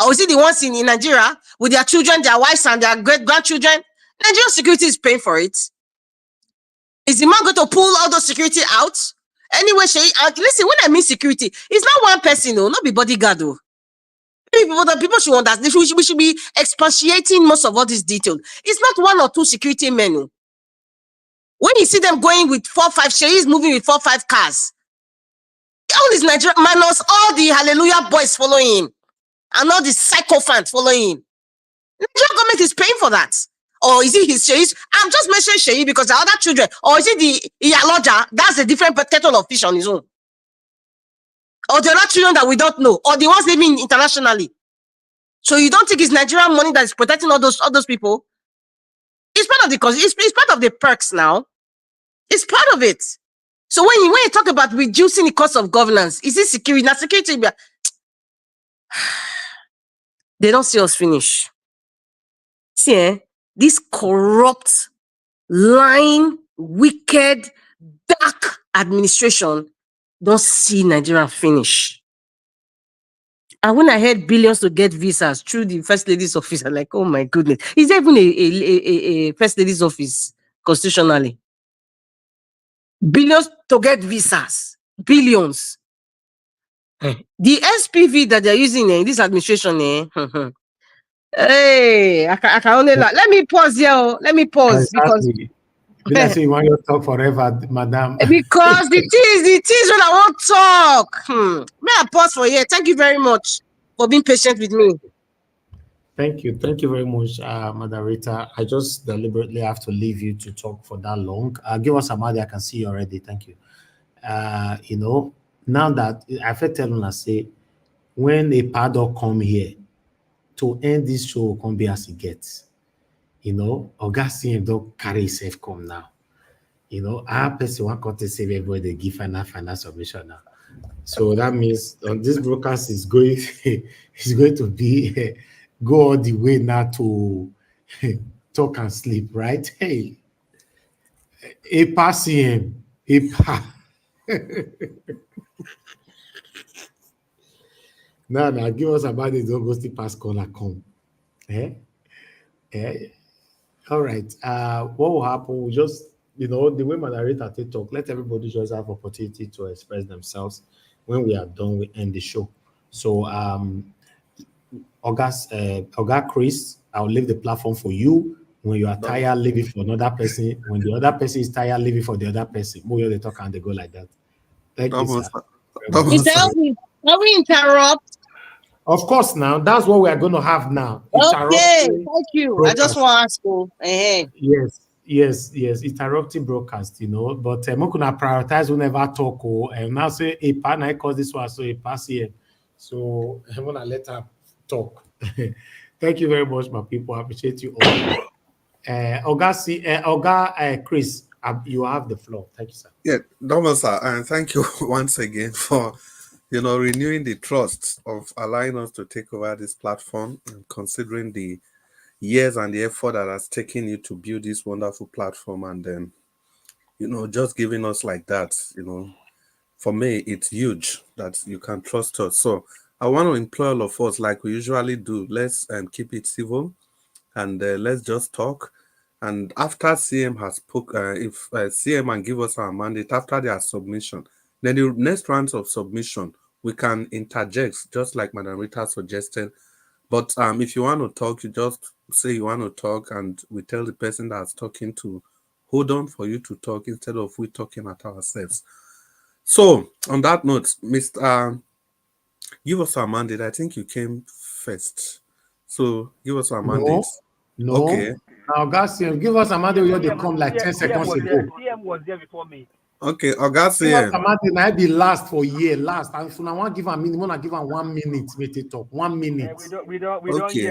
Or is it the ones in Nigeria with their children, their wives, and their great-grandchildren? Nigerian security is paying for it. Is the man going to pull all those security out? Anyway, listen, when I mean security, it's not one person, not be bodyguard. People should understand. We should be expatiating most of all these details. It's not one or two security men. When you see them going with 4-5, Sheyi is moving with 4-5 cars. All these Nigerian minus all the hallelujah boys following him, and all the sycophants following him. Nigerian government is paying for that. Or is it his Sheyi? I'm just mentioning Sheyi because the other children. Or is it the Iyaloja? That's a different kettle of fish on his own. Or the other children that we don't know. Or the ones living internationally. So you don't think it's Nigerian money that is protecting all those people? It's part of it's part of the perks now. It's part of it. So when you talk about reducing the cost of governance, is it security? Not security. They don't see us finish. See, this corrupt, lying, wicked, dark administration don't see Nigeria finish. And when I heard billions to get visas through the First Lady's office, I'm like, oh my goodness. Is there even a First Lady's office constitutionally? Billions to get visas. Billions. The SPV that they're using in this administration, hey, I can only let me pause here. Let me pause exactly. Because I say you want to talk forever, madam. Because the things when I want to talk. May I pause for here? Thank you very much for being patient with me. Thank you very much, Madam Rita. I just deliberately have to leave you to talk for that long. Give us a minute. I can see you already. Thank you. Now that I've heard telling us say, when a paddock come here to end this show, come be as it gets. Augustine don't carry himself come now. Our person want to save everybody, they give final submission now. So that means this broadcast is going to be go all the way now to talk and sleep, right? Hey, a passing No, give us about it. Don't go still pass corner come. All right. What will happen? We just, the way my narrator talk, let everybody just have opportunity to express themselves. When we are done, we end the show. So, Oga Chris, I'll leave the platform for you. When you are tired, leave it for another person. When the other person is tired, leave it for the other person. More they talk and they go like that. Thank you, sir. Can we interrupt? Of course, now that's what we are going to have now. Okay, thank you. Broadcast. I just want to ask you. Yes. Interrupting broadcast, but I'm going to prioritize whenever I talk. And now say a partner, I call this one, so a pass here. So I'm going to let her talk. Thank you very much, my people. I appreciate you all. Oga Chris, you have the floor. Thank you, sir. Yeah, Domo, sir, and thank you once again for renewing the trust of allowing us to take over this platform and considering the years and the effort that has taken you to build this wonderful platform, and then just giving us like that. For me, it's huge that you can trust us. So I want to implore all of us, like we usually do, let's keep it civil, and let's just talk. And after CM has spoken, if CM and give us our mandate after their submission, then the next round of submission, we can interject, just like Madam Rita suggested. But if you want to talk, you just say you want to talk, and we tell the person that's talking to hold on for you to talk instead of we talking at ourselves. So on that note, Mr. Give us our mandate. I think you came first. So give us our mandate. No. Okay. Now, Garcia, give us a mandate. We they come like 10 seconds ago. CM was there before me. Okay, Garcia. Give us a mandate. I be last for a year. Last. And so now I want to give a minute. I want to give him 1 minute. Make it talk. 1 minute. We don't Okay.